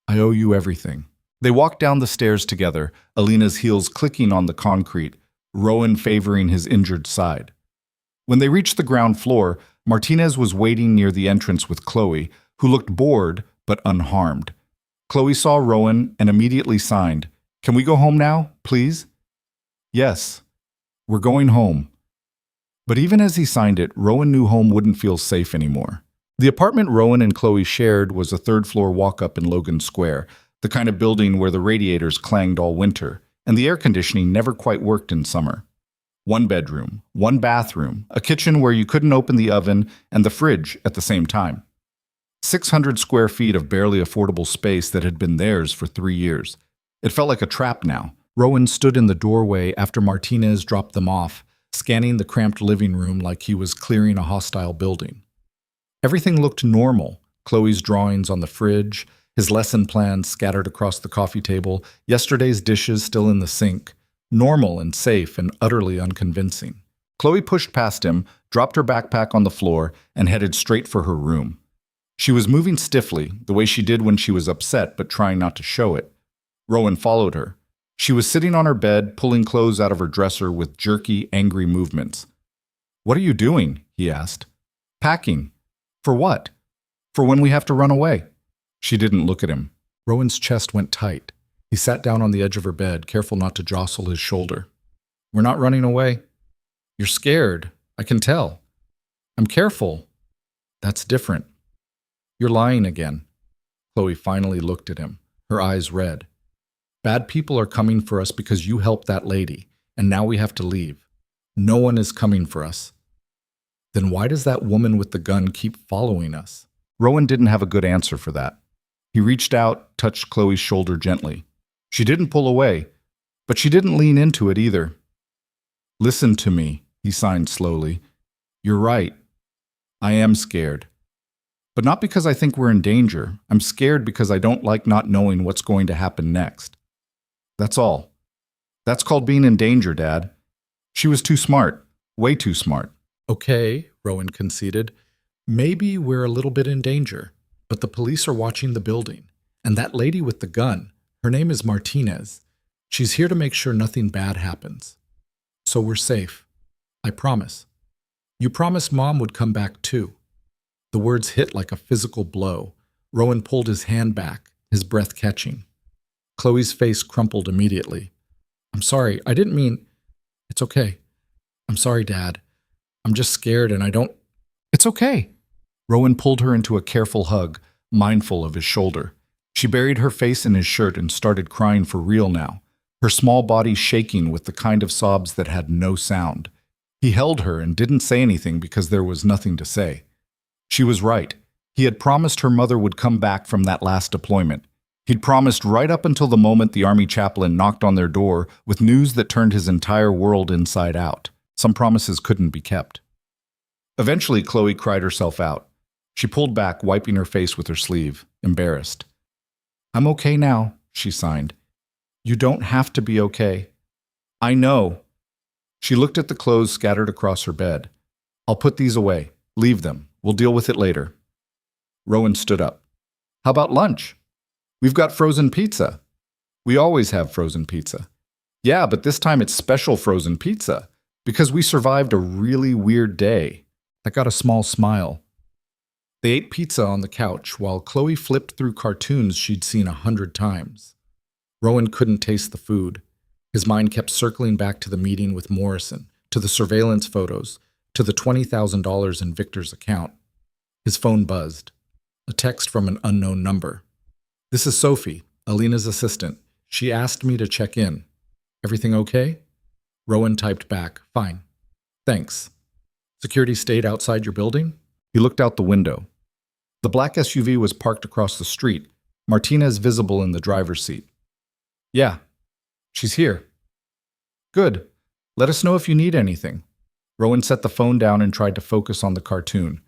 "I owe you everything." They walked down the stairs together, Alina's heels clicking on the concrete, Rowan favoring his injured side. When they reached the ground floor, Martinez was waiting near the entrance with Chloe, who looked bored but unharmed. Chloe saw Rowan and immediately signed. "Can we go home now, please?" "Yes, we're going home." But even as he signed it, Rowan knew home wouldn't feel safe anymore. The apartment Rowan and Chloe shared was a third-floor walk-up in Logan Square, the kind of building where the radiators clanged all winter, and the air conditioning never quite worked in summer. One bedroom, one bathroom, a kitchen where you couldn't open the oven, and the fridge at the same time. 600 square feet of barely affordable space that had been theirs for 3 years. It felt like a trap now. Rowan stood in the doorway after Martinez dropped them off, scanning the cramped living room like he was clearing a hostile building. Everything looked normal. Chloe's drawings on the fridge, his lesson plans scattered across the coffee table, yesterday's dishes still in the sink. Normal and safe and utterly unconvincing. Chloe pushed past him, dropped her backpack on the floor, and headed straight for her room. She was moving stiffly, the way she did when she was upset but trying not to show it. Rowan followed her. She was sitting on her bed, pulling clothes out of her dresser with jerky, angry movements. "What are you doing?" he asked. "Packing." "For what?" "For when we have to run away." She didn't look at him. Rowan's chest went tight. He sat down on the edge of her bed, careful not to jostle his shoulder. "We're not running away." "You're scared. I can tell." "I'm careful." "That's different." "You're lying again." Chloe finally looked at him, her eyes red. "Bad people are coming for us because you helped that lady, and now we have to leave. No one is coming for us." Then why does that woman with the gun keep following us? Rowan didn't have a good answer for that. He reached out, touched Chloe's shoulder gently. She didn't pull away, but she didn't lean into it either. Listen to me, he signed slowly. You're right. I am scared. But not because I think we're in danger. I'm scared because I don't like not knowing what's going to happen next. That's all. That's called being in danger, Dad. She was too smart. Way too smart. Okay, Rowan conceded. Maybe we're a little bit in danger, but the police are watching the building. And that lady with the gun, her name is Martinez. She's here to make sure nothing bad happens. So we're safe. I promise. You promised Mom would come back too. The words hit like a physical blow. Rowan pulled his hand back, his breath catching. Chloe's face crumpled immediately. I'm sorry, I didn't mean... It's okay. I'm sorry, Dad. I'm just scared and I don't... It's okay. Rowan pulled her into a careful hug, mindful of his shoulder. She buried her face in his shirt and started crying for real now, her small body shaking with the kind of sobs that had no sound. He held her and didn't say anything because there was nothing to say. She was right. He had promised her mother would come back from that last deployment. He'd promised right up until the moment the army chaplain knocked on their door with news that turned his entire world inside out. Some promises couldn't be kept. Eventually, Chloe cried herself out. She pulled back, wiping her face with her sleeve, embarrassed. I'm okay now, she signed. You don't have to be okay. I know. She looked at the clothes scattered across her bed. I'll put these away. Leave them. We'll deal with it later. Rowan stood up. How about lunch? We've got frozen pizza. We always have frozen pizza. Yeah, but this time it's special frozen pizza because we survived a really weird day. I got a small smile. They ate pizza on the couch while Chloe flipped through cartoons she'd seen 100 times. Rowan couldn't taste the food. His mind kept circling back to the meeting with Morrison, to the surveillance photos, to the $20,000 in Victor's account. His phone buzzed. A text from an unknown number. This is Sophie, Alina's assistant. She asked me to check in. Everything okay? Rowan typed back, fine. Thanks. Security stayed outside your building? He looked out the window. The black SUV was parked across the street, Martinez visible in the driver's seat. Yeah, she's here. Good. Let us know if you need anything. Rowan set the phone down and tried to focus on the cartoon.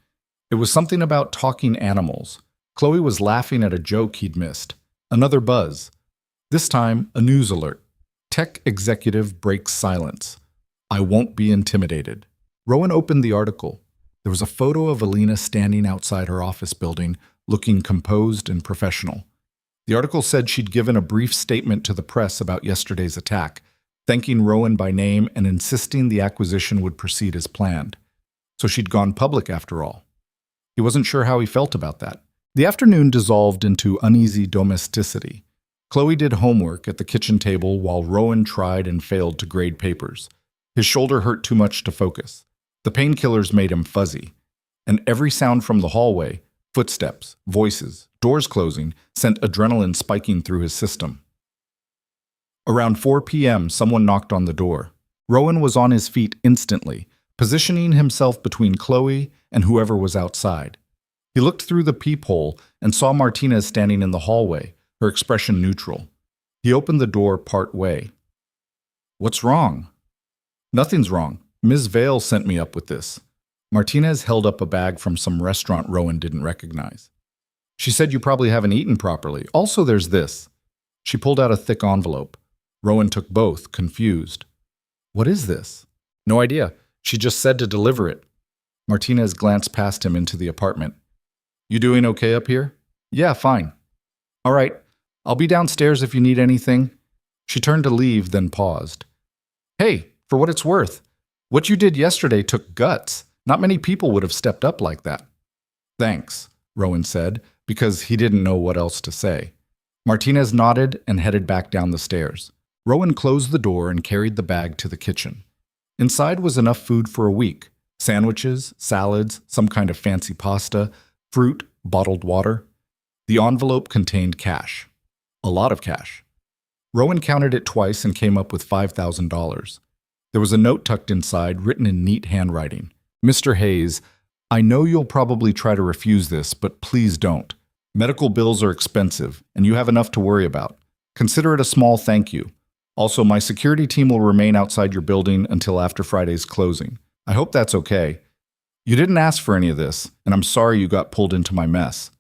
It was something about talking animals. Chloe was laughing at a joke he'd missed. Another buzz. This time, a news alert. Tech executive breaks silence. I won't be intimidated. Rowan opened the article. There was a photo of Alina standing outside her office building, looking composed and professional. The article said she'd given a brief statement to the press about yesterday's attack, thanking Rowan by name and insisting the acquisition would proceed as planned. So she'd gone public after all. He wasn't sure how he felt about that. The afternoon dissolved into uneasy domesticity. Chloe did homework at the kitchen table while Rowan tried and failed to grade papers. His shoulder hurt too much to focus. The painkillers made him fuzzy. And every sound from the hallway, footsteps, voices, doors closing, sent adrenaline spiking through his system. Around 4 p.m., someone knocked on the door. Rowan was on his feet instantly, positioning himself between Chloe and whoever was outside. He looked through the peephole and saw Martinez standing in the hallway, her expression neutral. He opened the door part way. What's wrong? Nothing's wrong. Ms. Vale sent me up with this. Martinez held up a bag from some restaurant Rowan didn't recognize. She said you probably haven't eaten properly. Also, there's this. She pulled out a thick envelope. Rowan took both, confused. What is this? No idea. She just said to deliver it. Martinez glanced past him into the apartment. You doing okay up here? Yeah, fine. All right, I'll be downstairs if you need anything. She turned to leave, then paused. Hey, for what it's worth, what you did yesterday took guts. Not many people would have stepped up like that. Thanks, Rowan said, because he didn't know what else to say. Martinez nodded and headed back down the stairs. Rowan closed the door and carried the bag to the kitchen. Inside was enough food for a week. Sandwiches, salads, some kind of fancy pasta, fruit, bottled water. The envelope contained cash. A lot of cash. Rowan counted it twice and came up with $5,000. There was a note tucked inside, written in neat handwriting. Mr. Hayes, I know you'll probably try to refuse this, but please don't. Medical bills are expensive, and you have enough to worry about. Consider it a small thank you. Also, my security team will remain outside your building until after Friday's closing. I hope that's okay. You didn't ask for any of this, and I'm sorry you got pulled into my mess.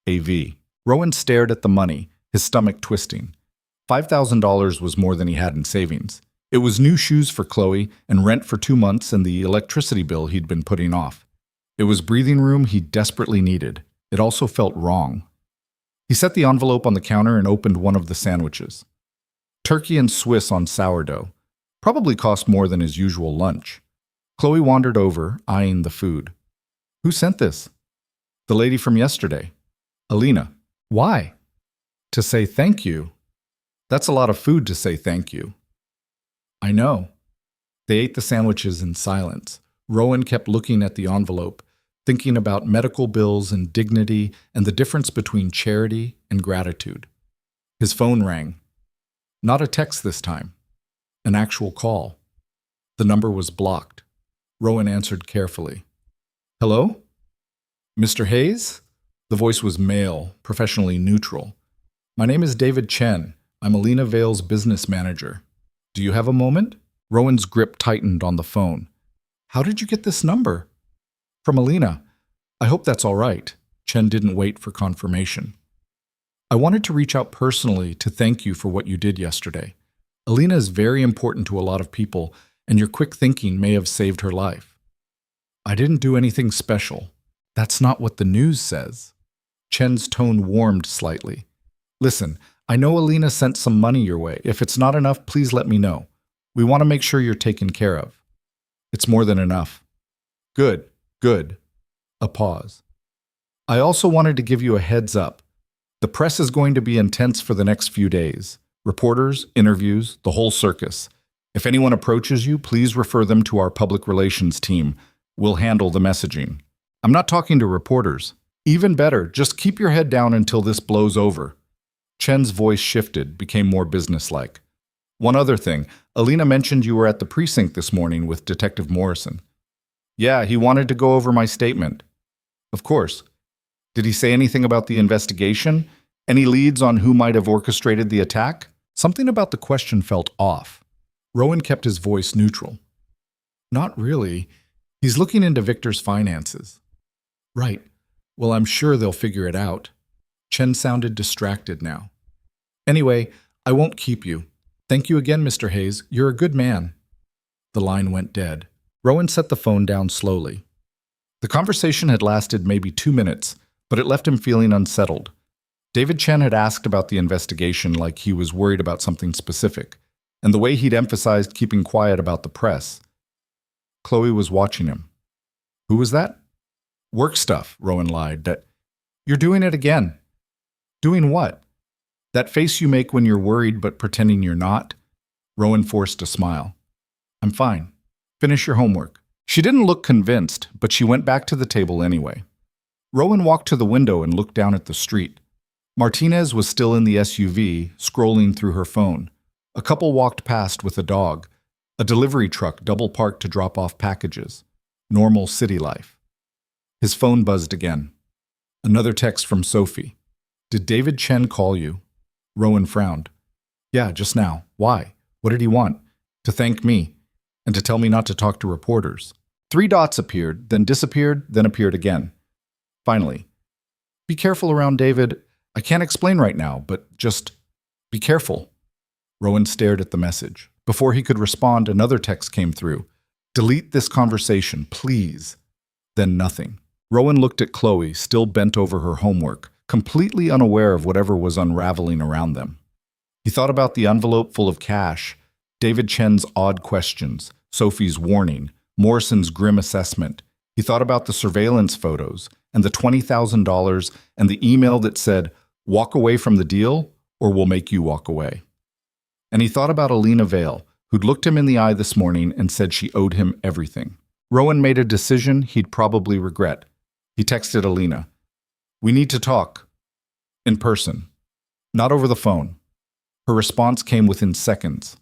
AV. Rowan stared at the money, his stomach twisting. $5,000 was more than he had in savings. It was new shoes for Chloe and rent for 2 months and the electricity bill he'd been putting off. It was breathing room he desperately needed. It also felt wrong. He set the envelope on the counter and opened one of the sandwiches. Turkey and Swiss on sourdough. Probably cost more than his usual lunch. Chloe wandered over, eyeing the food. Who sent this? The lady from yesterday. Alina. Why? To say thank you. That's a lot of food to say thank you. I know. They ate the sandwiches in silence. Rowan kept looking at the envelope, thinking about medical bills and dignity and the difference between charity and gratitude. His phone rang. Not a text this time. An actual call. The number was blocked. Rowan answered carefully. Hello? Mr. Hayes? The voice was male, professionally neutral. My name is David Chen. I'm Alina Vale's business manager. Do you have a moment? Rowan's grip tightened on the phone. How did you get this number? From Alina. I hope that's all right. Chen didn't wait for confirmation. I wanted to reach out personally to thank you for what you did yesterday. Alina is very important to a lot of people, and your quick thinking may have saved her life. I didn't do anything special. That's not what the news says. Chen's tone warmed slightly. Listen, I know Alina sent some money your way. If it's not enough, please let me know. We want to make sure you're taken care of. It's more than enough. Good, good. A pause. I also wanted to give you a heads up. The press is going to be intense for the next few days. Reporters, interviews, the whole circus. If anyone approaches you, please refer them to our public relations team. We'll handle the messaging. I'm not talking to reporters. Even better, just keep your head down until this blows over. Chen's voice shifted, became more businesslike. One other thing, Alina mentioned you were at the precinct this morning with Detective Morrison. Yeah, he wanted to go over my statement. Of course. Did he say anything about the investigation? Any leads on who might have orchestrated the attack? Something about the question felt off. Rowan kept his voice neutral. Not really. He's looking into Victor's finances. Right. Well, I'm sure they'll figure it out. Chen sounded distracted now. Anyway, I won't keep you. Thank you again, Mr. Hayes. You're a good man. The line went dead. Rowan set the phone down slowly. The conversation had lasted maybe 2 minutes, but it left him feeling unsettled. David Chen had asked about the investigation like he was worried about something specific, and the way he'd emphasized keeping quiet about the press. Chloe was watching him. Who was that? Work stuff, Rowan lied. You're doing it again. Doing what? That face you make when you're worried but pretending you're not? Rowan forced a smile. I'm fine. Finish your homework. She didn't look convinced, but she went back to the table anyway. Rowan walked to the window and looked down at the street. Martinez was still in the SUV, scrolling through her phone. A couple walked past with a dog. A delivery truck double-parked to drop off packages. Normal city life. His phone buzzed again. Another text from Sophie. Did David Chen call you? Rowan frowned. Yeah, just now. Why? What did he want? To thank me. And to tell me not to talk to reporters. 3 dots appeared, then disappeared, then appeared again. Finally. Be careful around David. I can't explain right now, but just be careful. Rowan stared at the message. Before he could respond, another text came through. Delete this conversation, please. Then nothing. Rowan looked at Chloe, still bent over her homework, completely unaware of whatever was unraveling around them. He thought about the envelope full of cash, David Chen's odd questions, Sophie's warning, Morrison's grim assessment. He thought about the surveillance photos and the $20,000 and the email that said, walk away from the deal or we'll make you walk away. And he thought about Alina Vale, who'd looked him in the eye this morning and said she owed him everything. Rowan made a decision he'd probably regret. He texted Alina. We need to talk. In person. Not over the phone. Her response came within seconds.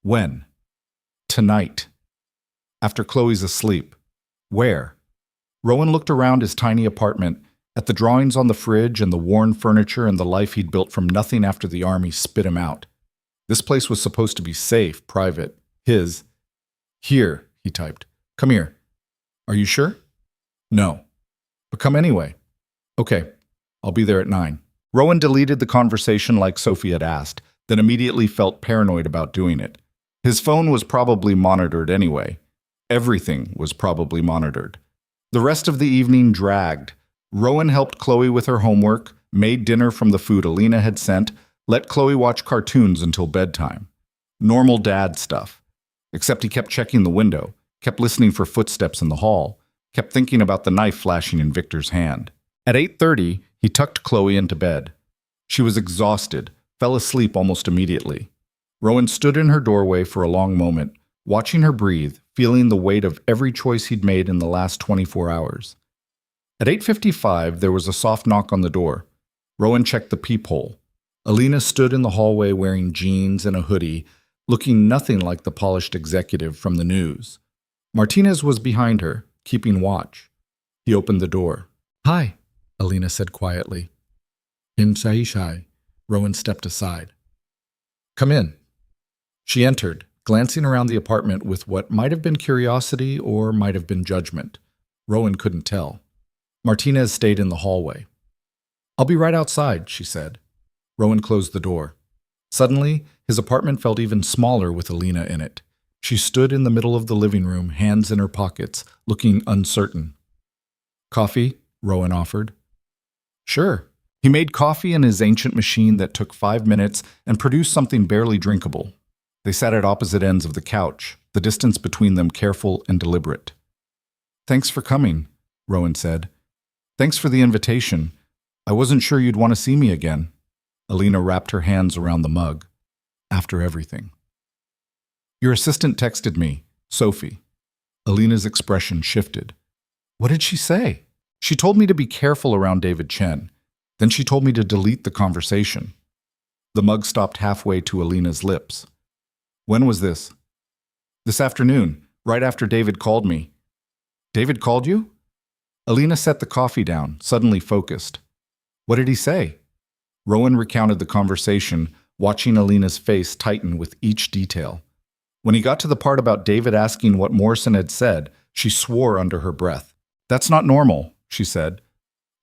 When? Tonight. After Chloe's asleep. Where? Rowan looked around his tiny apartment, at the drawings on the fridge and the worn furniture and the life he'd built from nothing after the army spit him out. This place was supposed to be safe, private, his. Here, he typed. Come here. Are you sure? No. But come anyway. Okay, I'll be there at 9. Rowan deleted the conversation like Sophie had asked, then immediately felt paranoid about doing it. His phone was probably monitored anyway. Everything was probably monitored. The rest of the evening dragged. Rowan helped Chloe with her homework, made dinner from the food Alina had sent, let Chloe watch cartoons until bedtime. Normal dad stuff. Except he kept checking the window, kept listening for footsteps in the hall, kept thinking about the knife flashing in Victor's hand. At 8:30, he tucked Chloe into bed. She was exhausted, fell asleep almost immediately. Rowan stood in her doorway for a long moment, watching her breathe, feeling the weight of every choice he'd made in the last 24 hours. At 8:55, there was a soft knock on the door. Rowan checked the peephole. Alina stood in the hallway wearing jeans and a hoodie, looking nothing like the polished executive from the news. Martinez was behind her, keeping watch. He opened the door. Hi, Alina said quietly. Insai. Rowan stepped aside. Come in. She entered, glancing around the apartment with what might have been curiosity or might have been judgment. Rowan couldn't tell. Martinez stayed in the hallway. I'll be right outside, she said. Rowan closed the door. Suddenly, his apartment felt even smaller with Alina in it. She stood in the middle of the living room, hands in her pockets, looking uncertain. Coffee? Rowan offered. Sure. He made coffee in his ancient machine that took 5 minutes and produced something barely drinkable. They sat at opposite ends of the couch, the distance between them careful and deliberate. Thanks for coming, Rowan said. Thanks for the invitation. I wasn't sure you'd want to see me again. Alina wrapped her hands around the mug. After everything. Your assistant texted me, Sophie. Alina's expression shifted. What did she say? She told me to be careful around David Chen. Then she told me to delete the conversation. The mug stopped halfway to Alina's lips. When was this? This afternoon, right after David called me. David called you? Alina set the coffee down, suddenly focused. What did he say? Rowan recounted the conversation, watching Alina's face tighten with each detail. When he got to the part about David asking what Morrison had said, she swore under her breath. That's not normal, she said.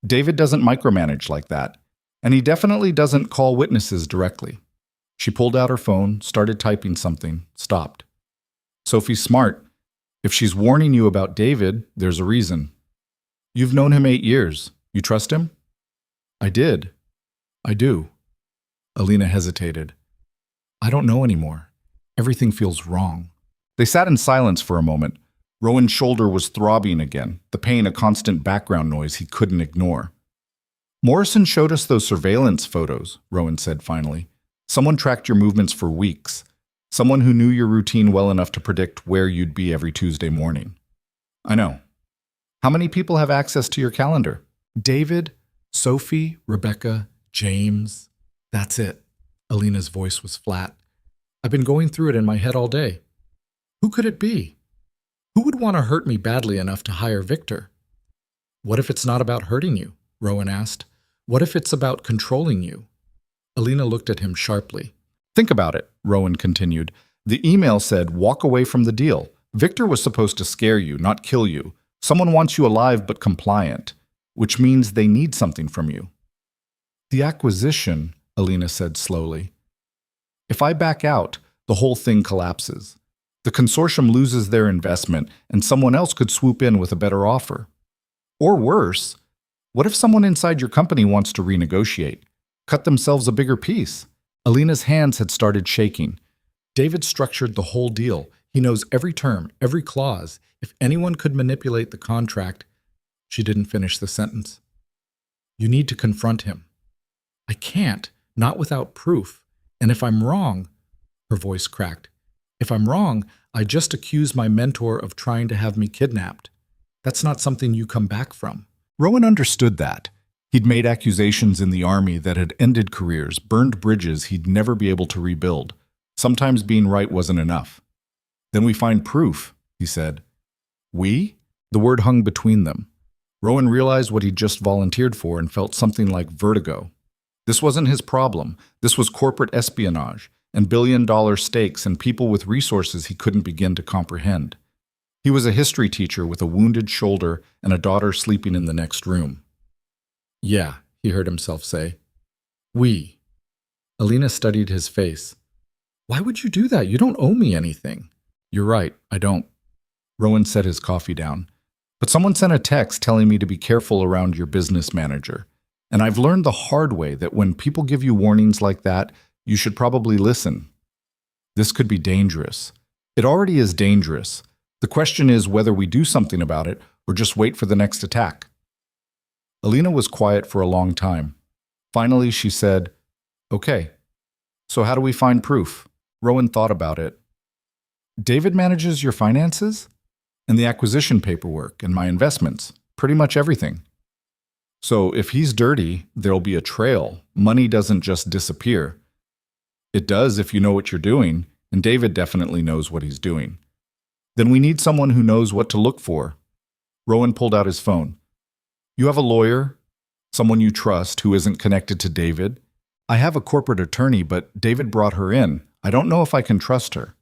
David doesn't micromanage like that, and he definitely doesn't call witnesses directly. She pulled out her phone, started typing something, stopped. Sophie's smart. If she's warning you about David, there's a reason. You've known him 8 years. You trust him? I did. I do. Alina hesitated. I don't know anymore. Everything feels wrong. They sat in silence for a moment. Rowan's shoulder was throbbing again, the pain a constant background noise he couldn't ignore. Morrison showed us those surveillance photos, Rowan said finally. Someone tracked your movements for weeks. Someone who knew your routine well enough to predict where you'd be every Tuesday morning. I know. How many people have access to your calendar? David, Sophie, Rebecca, James. That's it. Alina's voice was flat. I've been going through it in my head all day. Who could it be? Who would want to hurt me badly enough to hire Victor? What if it's not about hurting you? Rowan asked. What if it's about controlling you? Alina looked at him sharply. Think about it, Rowan continued. The email said, walk away from the deal. Victor was supposed to scare you, not kill you. Someone wants you alive but compliant, which means they need something from you. The acquisition, Alina said slowly. If I back out, the whole thing collapses. The consortium loses their investment, and someone else could swoop in with a better offer. Or worse, what if someone inside your company wants to renegotiate, cut themselves a bigger piece? Alina's hands had started shaking. David structured the whole deal. He knows every term, every clause. If anyone could manipulate the contract, she didn't finish the sentence. You need to confront him. I can't, not without proof. And if I'm wrong, her voice cracked. If I'm wrong, I just accuse my mentor of trying to have me kidnapped. That's not something you come back from. Rowan understood that. He'd made accusations in the army that had ended careers, burned bridges he'd never be able to rebuild. Sometimes being right wasn't enough. Then we find proof, he said. We? The word hung between them. Rowan realized what he'd just volunteered for and felt something like vertigo. This wasn't his problem. This was corporate espionage and billion-dollar stakes and people with resources he couldn't begin to comprehend. He was a history teacher with a wounded shoulder and a daughter sleeping in the next room. Yeah, he heard himself say. We. Alina studied his face. Why would you do that? You don't owe me anything. You're right, I don't. Rowan set his coffee down. But someone sent a text telling me to be careful around your business manager. And I've learned the hard way that when people give you warnings like that, you should probably listen. This could be dangerous. It already is dangerous. The question is whether we do something about it or just wait for the next attack. Alina was quiet for a long time. Finally, she said, Okay, so how do we find proof? Rowan thought about it. David manages your finances? And the acquisition paperwork and my investments. Pretty much everything. So if he's dirty, there'll be a trail. Money doesn't just disappear. It does if you know what you're doing, and David definitely knows what he's doing. Then we need someone who knows what to look for. Rowan pulled out his phone. You have a lawyer? Someone you trust who isn't connected to David? I have a corporate attorney, but David brought her in. I don't know if I can trust her.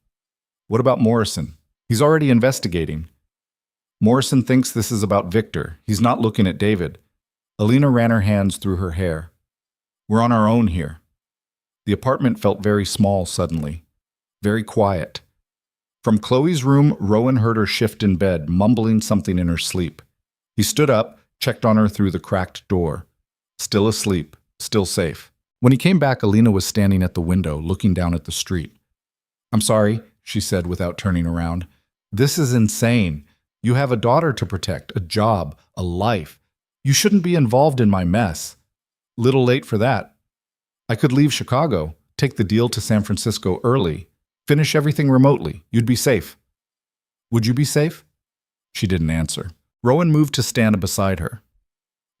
What about Morrison? He's already investigating. Morrison thinks this is about Victor. He's not looking at David. Alina ran her hands through her hair. We're on our own here. The apartment felt very small suddenly. Very quiet. From Chloe's room, Rowan heard her shift in bed, mumbling something in her sleep. He stood up, checked on her through the cracked door. Still asleep, still safe. When he came back, Alina was standing at the window, looking down at the street. I'm sorry, she said without turning around. This is insane. You have a daughter to protect, a job, a life. You shouldn't be involved in my mess. Little late for that. I could leave Chicago, take the deal to San Francisco early, finish everything remotely. You'd be safe. Would you be safe? She didn't answer. Rowan moved to stand beside her.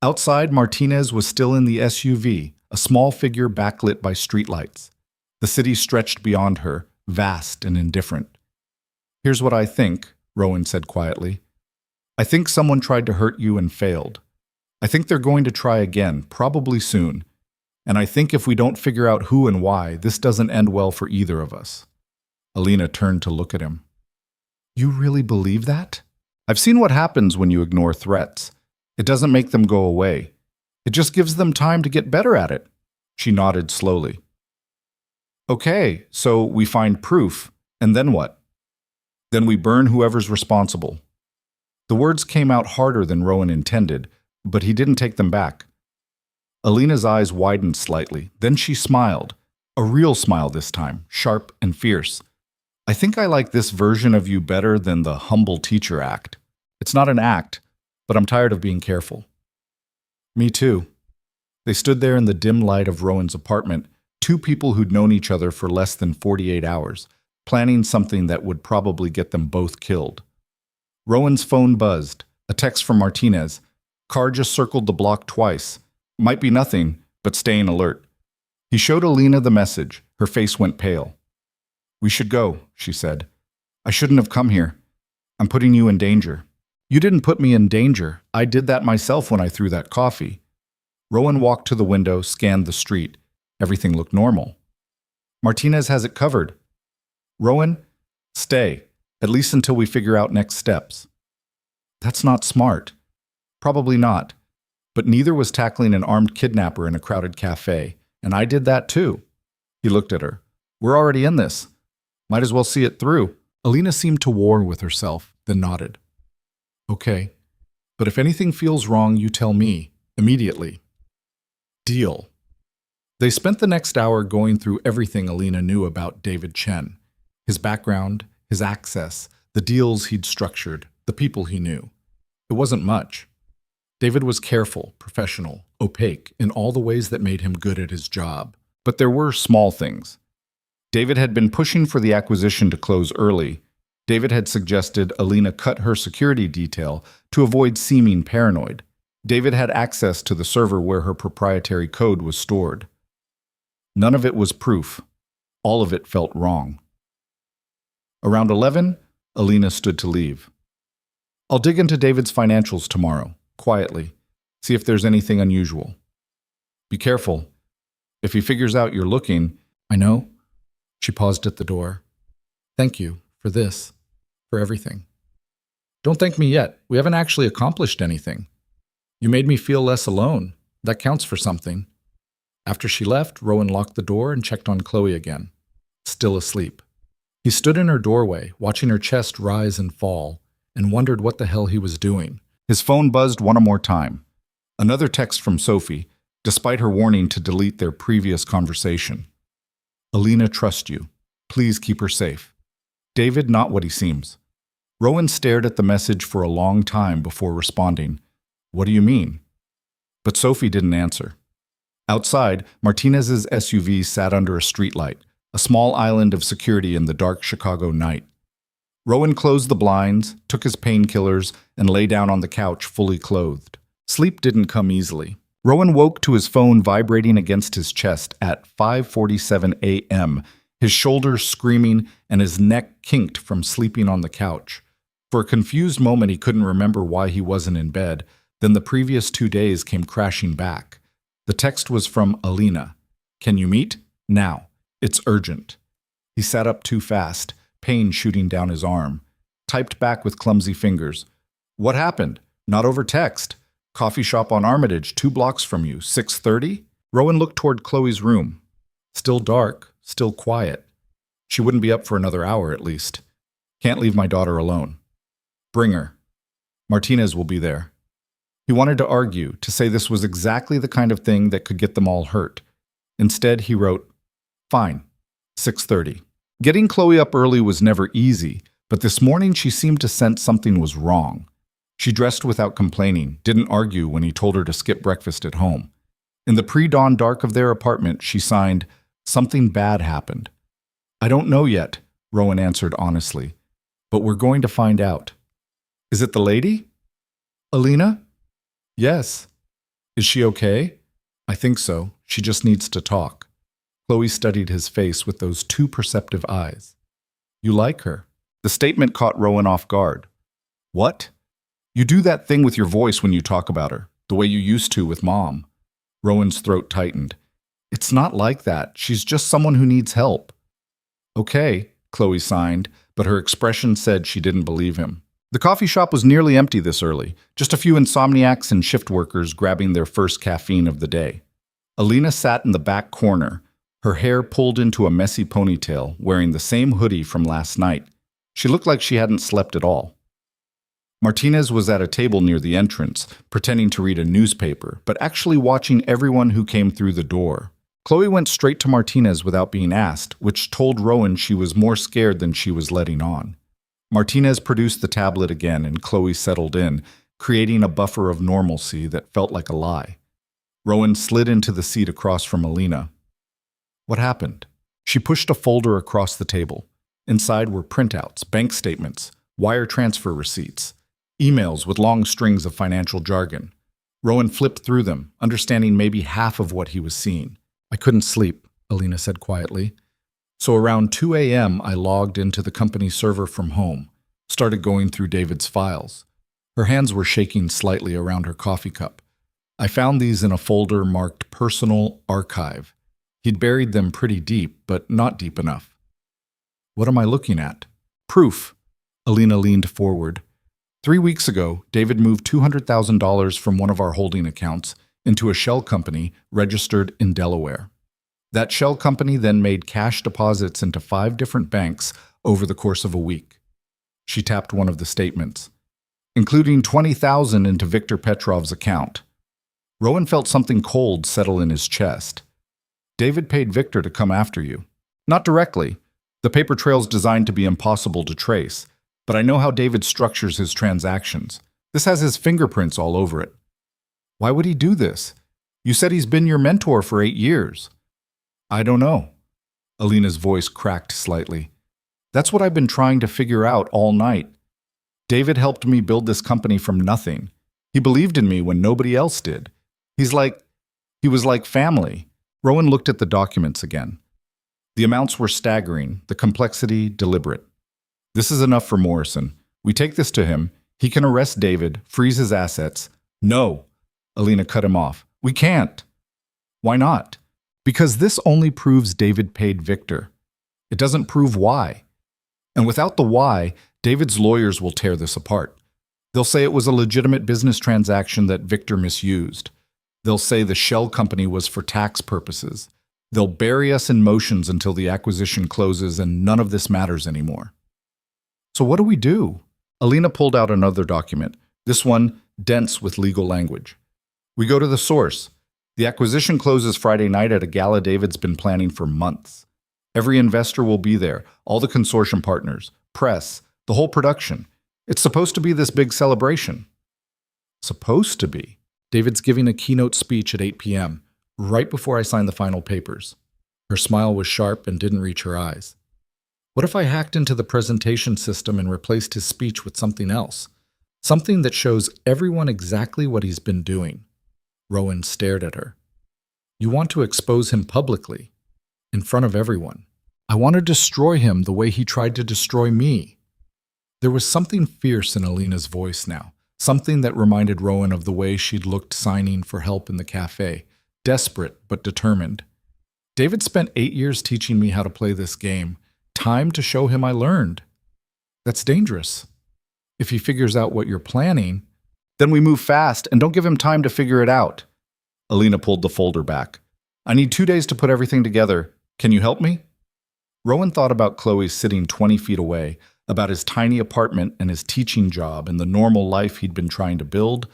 Outside, Martinez was still in the SUV, a small figure backlit by streetlights. The city stretched beyond her, vast and indifferent. Here's what I think, Rowan said quietly. I think someone tried to hurt you and failed. I think they're going to try again, probably soon. And I think if we don't figure out who and why, this doesn't end well for either of us. Alina turned to look at him. You really believe that? I've seen what happens when you ignore threats. It doesn't make them go away. It just gives them time to get better at it. She nodded slowly. Okay, so we find proof, and then what? Then we burn whoever's responsible. The words came out harder than Rowan intended, but he didn't take them back. Alina's eyes widened slightly. Then she smiled. A real smile this time, sharp and fierce. I think I like this version of you better than the humble teacher act. It's not an act, but I'm tired of being careful. Me too. They stood there in the dim light of Rowan's apartment, two people who'd known each other for less than 48 hours, planning something that would probably get them both killed. Rowan's phone buzzed. A text from Martinez. Car just circled the block twice. Might be nothing, but staying alert. He showed Alina the message. Her face went pale. We should go, she said. I shouldn't have come here. I'm putting you in danger. You didn't put me in danger. I did that myself when I threw that coffee. Rowan walked to the window, scanned the street. Everything looked normal. Martinez has it covered. Rowan, stay, at least until we figure out next steps. That's not smart. Probably not. But neither was tackling an armed kidnapper in a crowded cafe, and I did that too. He looked at her. We're already in this. Might as well see it through. Alina seemed to war with herself, then nodded. Okay, but if anything feels wrong, you tell me, immediately. Deal. They spent the next hour going through everything Alina knew about David Chen. His background, his access, the deals he'd structured, the people he knew. It wasn't much. David was careful, professional, opaque in all the ways that made him good at his job. But there were small things. David had been pushing for the acquisition to close early. David had suggested Alina cut her security detail to avoid seeming paranoid. David had access to the server where her proprietary code was stored. None of it was proof. All of it felt wrong. Around 11, Alina stood to leave. I'll dig into David's financials tomorrow, quietly, see if there's anything unusual. Be careful. If he figures out you're looking, I know. She paused at the door. Thank you for this, for everything. Don't thank me yet. We haven't actually accomplished anything. You made me feel less alone. That counts for something. After she left, Rowan locked the door and checked on Chloe again. Still asleep. He stood in her doorway, watching her chest rise and fall, and wondered what the hell he was doing. His phone buzzed one more time. Another text from Sophie, despite her warning to delete their previous conversation. Alina trusts you. Please keep her safe. David, not what he seems. Rowan stared at the message for a long time before responding. What do you mean? But Sophie didn't answer. Outside, Martinez's SUV sat under a streetlight, a small island of security in the dark Chicago night. Rowan closed the blinds, took his painkillers, and lay down on the couch fully clothed. Sleep didn't come easily. Rowan woke to his phone vibrating against his chest at 5:47 a.m., his shoulders screaming and his neck kinked from sleeping on the couch. For a confused moment, he couldn't remember why he wasn't in bed. Then the previous 2 days came crashing back. The text was from Alina. Can you meet? Now. It's urgent. He sat up too fast, pain shooting down his arm. Typed back with clumsy fingers. What happened? Not over text. Coffee shop on Armitage, 2 blocks from you, 6:30? Rowan looked toward Chloe's room. Still dark, still quiet. She wouldn't be up for another hour at least. Can't leave my daughter alone. Bring her. Martinez will be there. He wanted to argue, to say this was exactly the kind of thing that could get them all hurt. Instead, he wrote, Fine, 6:30. Getting Chloe up early was never easy, but this morning she seemed to sense something was wrong. She dressed without complaining, didn't argue when he told her to skip breakfast at home. In the pre-dawn dark of their apartment, she signed, Something bad happened. I don't know yet, Rowan answered honestly, but we're going to find out. Is it the lady? Alina? Yes. Is she okay? I think so. She just needs to talk. Chloe studied his face with those 2 perceptive eyes. You like her? The statement caught Rowan off guard. What? You do that thing with your voice when you talk about her, the way you used to with Mom. Rowan's throat tightened. It's not like that. She's just someone who needs help. Okay, Chloe signed, but her expression said she didn't believe him. The coffee shop was nearly empty this early, just a few insomniacs and shift workers grabbing their first caffeine of the day. Alina sat in the back corner, her hair pulled into a messy ponytail, wearing the same hoodie from last night. She looked like she hadn't slept at all. Martinez was at a table near the entrance, pretending to read a newspaper, but actually watching everyone who came through the door. Chloe went straight to Martinez without being asked, which told Rowan she was more scared than she was letting on. Martinez produced the tablet again and Chloe settled in, creating a buffer of normalcy that felt like a lie. Rowan slid into the seat across from Alina. What happened? She pushed a folder across the table. Inside were printouts, bank statements, wire transfer receipts, emails with long strings of financial jargon. Rowan flipped through them, understanding maybe half of what he was seeing. I couldn't sleep, Alina said quietly. So around 2 a.m., I logged into the company server from home, started going through David's files. Her hands were shaking slightly around her coffee cup. I found these in a folder marked Personal Archive. He'd buried them pretty deep, but not deep enough. What am I looking at? Proof. Alina leaned forward. 3 weeks ago, David moved $200,000 from one of our holding accounts into a shell company registered in Delaware. That shell company then made cash deposits into 5 different banks over the course of a week. She tapped one of the statements, including $20,000 into Viktor Petrov's account. Rowan felt something cold settle in his chest. David paid Viktor to come after you. Not directly. The paper trail's designed to be impossible to trace, but I know how David structures his transactions. This has his fingerprints all over it. Why would he do this? You said he's been your mentor for 8 years. I don't know. Alina's voice cracked slightly. That's what I've been trying to figure out all night. David helped me build this company from nothing. He believed in me when nobody else did. He was like family. Rowan looked at the documents again. The amounts were staggering, the complexity deliberate. This is enough for Morrison. We take this to him. He can arrest David, freeze his assets. No, Alina cut him off. We can't. Why not? Because this only proves David paid Victor. It doesn't prove why. And without the why, David's lawyers will tear this apart. They'll say it was a legitimate business transaction that Victor misused. They'll say the shell company was for tax purposes. They'll bury us in motions until the acquisition closes and none of this matters anymore. So what do we do? Alina pulled out another document, this one dense with legal language. We go to the source. The acquisition closes Friday night at a gala David's been planning for months. Every investor will be there, all the consortium partners, press, the whole production. It's supposed to be this big celebration. Supposed to be. David's giving a keynote speech at 8 p.m., right before I sign the final papers. Her smile was sharp and didn't reach her eyes. What if I hacked into the presentation system and replaced his speech with something else? Something that shows everyone exactly what he's been doing. Rowan stared at her. You want to expose him publicly, in front of everyone. I want to destroy him the way he tried to destroy me. There was something fierce in Alina's voice now, something that reminded Rowan of the way she'd looked signing for help in the café, desperate but determined. David spent 8 years teaching me how to play this game. Time to show him I learned. That's dangerous. If he figures out what you're planning, then we move fast and don't give him time to figure it out. Alina pulled the folder back. I need 2 days to put everything together. Can you help me? Rowan thought about Chloe sitting 20 feet away, about his tiny apartment and his teaching job and the normal life he'd been trying to build,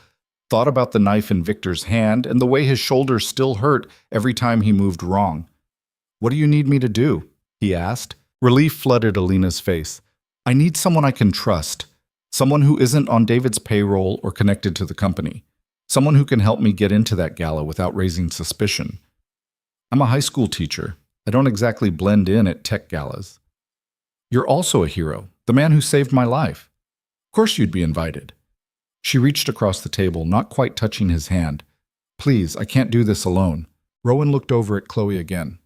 thought about the knife in Victor's hand and the way his shoulders still hurt every time he moved wrong. What do you need me to do? He asked. Relief flooded Alina's face. I need someone I can trust. Someone who isn't on David's payroll or connected to the company. Someone who can help me get into that gala without raising suspicion. I'm a high school teacher. I don't exactly blend in at tech galas. You're also a hero, the man who saved my life. Of course you'd be invited. She reached across the table, not quite touching his hand. Please, I can't do this alone. Rowan looked over at Chloe again.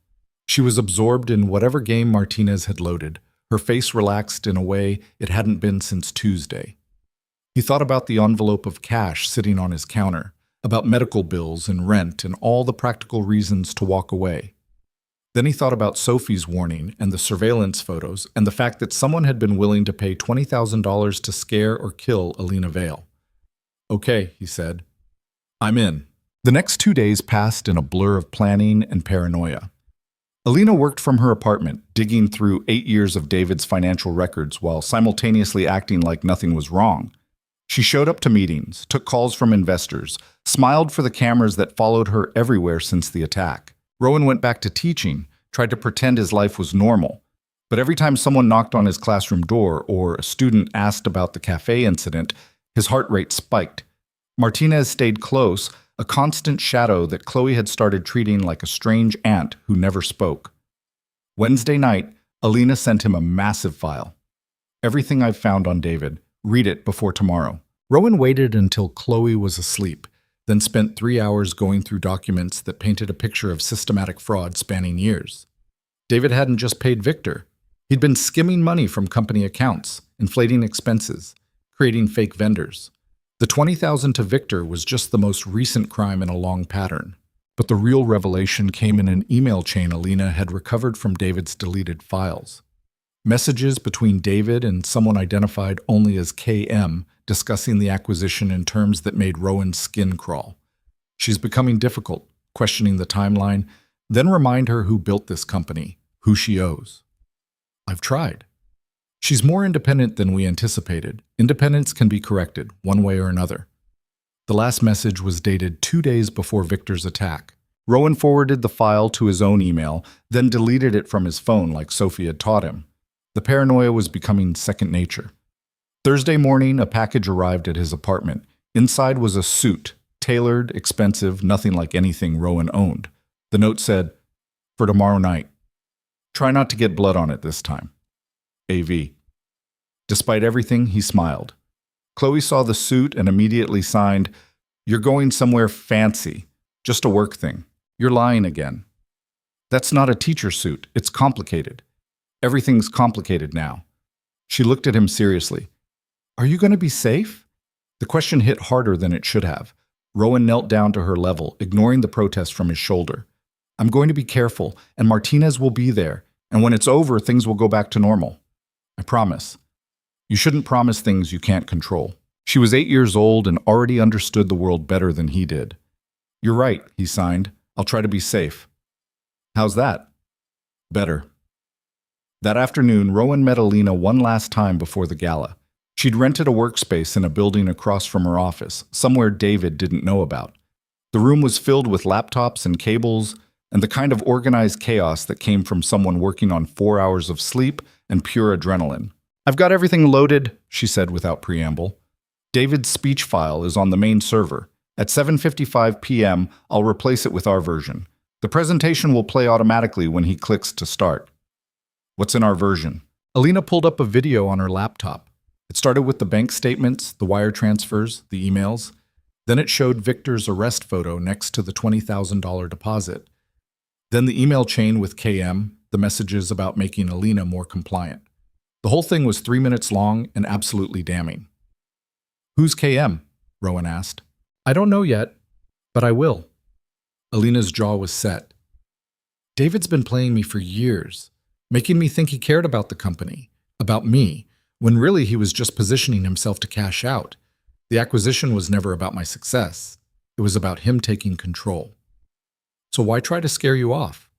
She was absorbed in whatever game Martinez had loaded, her face relaxed in a way it hadn't been since Tuesday. He thought about the envelope of cash sitting on his counter, about medical bills and rent and all the practical reasons to walk away. Then he thought about Sophie's warning and the surveillance photos and the fact that someone had been willing to pay $20,000 to scare or kill Alina Vale. Okay, he said. I'm in. The next 2 days passed in a blur of planning and paranoia. Alina worked from her apartment, digging through 8 years of David's financial records while simultaneously acting like nothing was wrong. She showed up to meetings, took calls from investors, smiled for the cameras that followed her everywhere since the attack. Rowan went back to teaching, tried to pretend his life was normal. But every time someone knocked on his classroom door or a student asked about the cafe incident, his heart rate spiked. Martinez stayed close, a constant shadow that Chloe had started treating like a strange aunt who never spoke. Wednesday night, Alina sent him a massive file. Everything I've found on David. Read it before tomorrow. Rowan waited until Chloe was asleep, then spent 3 hours going through documents that painted a picture of systematic fraud spanning years. David hadn't just paid Victor. He'd been skimming money from company accounts, inflating expenses, creating fake vendors. The $20,000 to Victor was just the most recent crime in a long pattern. But the real revelation came in an email chain Alina had recovered from David's deleted files. Messages between David and someone identified only as KM discussing the acquisition in terms that made Rowan's skin crawl. She's becoming difficult, questioning the timeline, then remind her who built this company, who she owes. I've tried. She's more independent than we anticipated. Independence can be corrected, one way or another. The last message was dated 2 days before Victor's attack. Rowan forwarded the file to his own email, then deleted it from his phone like Sophie had taught him. The paranoia was becoming second nature. Thursday morning, a package arrived at his apartment. Inside was a suit, tailored, expensive, nothing like anything Rowan owned. The note said, "For tomorrow night. Try not to get blood on it this time. AV." Despite everything, he smiled. Chloe saw the suit and immediately signed, "You're going somewhere fancy. Just a work thing. You're lying again. That's not a teacher suit. It's complicated. Everything's complicated now." She looked at him seriously. "Are you going to be safe? The question hit harder than it should have. Rowan knelt down to her level, ignoring the protest from his shoulder. I'm going to be careful, and Martinez will be there, and when it's over, things will go back to normal. I promise. You shouldn't promise things you can't control. She was 8 years old and already understood the world better than he did. You're right, he signed. I'll try to be safe. How's that? Better. That afternoon, Rowan met Alina one last time before the gala. She'd rented a workspace in a building across from her office, somewhere David didn't know about. The room was filled with laptops and cables, and the kind of organized chaos that came from someone working on 4 hours of sleep and pure adrenaline. I've got everything loaded, she said without preamble. David's speech file is on the main server. At 7:55 p.m., I'll replace it with our version. The presentation will play automatically when he clicks to start. What's in our version? Alina pulled up a video on her laptop. It started with the bank statements, the wire transfers, the emails. Then it showed Victor's arrest photo next to the $20,000 deposit. Then the email chain with KM, the messages about making Alina more compliant. The whole thing was 3 minutes long and absolutely damning. Who's KM? Rowan asked. I don't know yet, but I will. Alina's jaw was set. David's been playing me for years, making me think he cared about the company, about me, when really he was just positioning himself to cash out. The acquisition was never about my success. It was about him taking control. So why try to scare you off?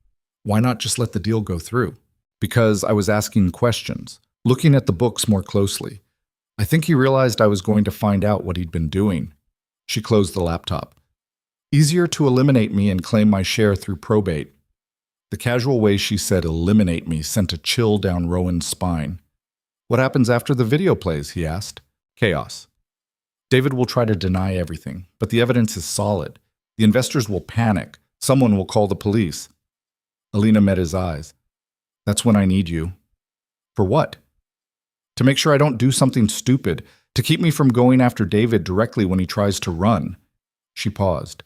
Why not just let the deal go through? Because I was asking questions, looking at the books more closely. I think he realized I was going to find out what he'd been doing. She closed the laptop. Easier to eliminate me and claim my share through probate. The casual way she said eliminate me sent a chill down Rowan's spine. What happens after the video plays, he asked. Chaos. David will try to deny everything, but the evidence is solid. The investors will panic. Someone will call the police. Alina met his eyes. That's when I need you. For what? To make sure I don't do something stupid, to keep me from going after David directly when he tries to run. She paused.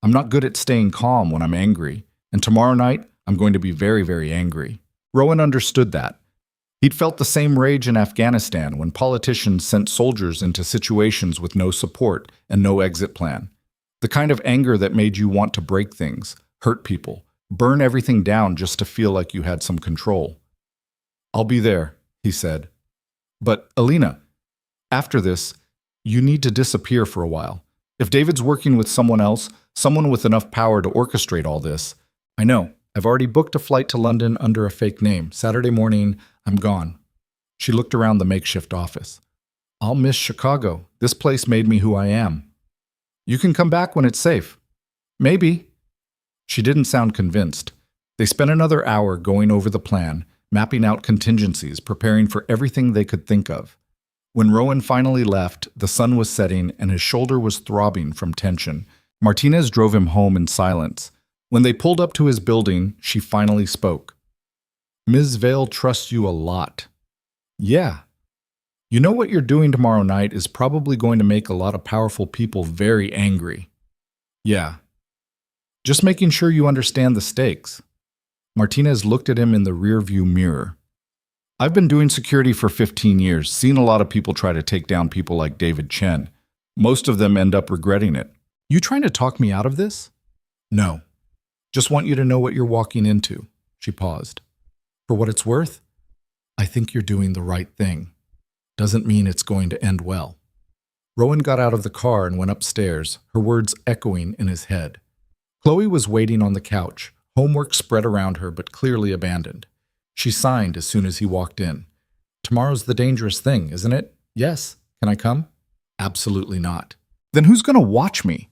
I'm not good at staying calm when I'm angry, and tomorrow night I'm going to be very, very angry. Rowan understood that. He'd felt the same rage in Afghanistan when politicians sent soldiers into situations with no support and no exit plan. The kind of anger that made you want to break things, hurt people, burn everything down just to feel like you had some control. I'll be there, he said. But, Alina, after this, you need to disappear for a while. If David's working with someone else, someone with enough power to orchestrate all this, I know, I've already booked a flight to London under a fake name. Saturday morning, I'm gone. She looked around the makeshift office. I'll miss Chicago. This place made me who I am. You can come back when it's safe. Maybe. She didn't sound convinced. They spent another hour going over the plan, mapping out contingencies, preparing for everything they could think of. When Rowan finally left, the sun was setting and his shoulder was throbbing from tension. Martinez drove him home in silence. When they pulled up to his building, she finally spoke. Ms. Vale trusts you a lot. Yeah. You know what you're doing tomorrow night is probably going to make a lot of powerful people very angry. Yeah. Just making sure you understand the stakes. Martinez looked at him in the rearview mirror. I've been doing security for 15 years, seen a lot of people try to take down people like David Chen. Most of them end up regretting it. You trying to talk me out of this? No. Just want you to know what you're walking into. She paused. For what it's worth, I think you're doing the right thing. Doesn't mean it's going to end well. Rowan got out of the car and went upstairs, her words echoing in his head. Chloe was waiting on the couch, homework spread around her but clearly abandoned. She signed as soon as he walked in. Tomorrow's the dangerous thing, isn't it? Yes. Can I come? Absolutely not. Then who's going to watch me?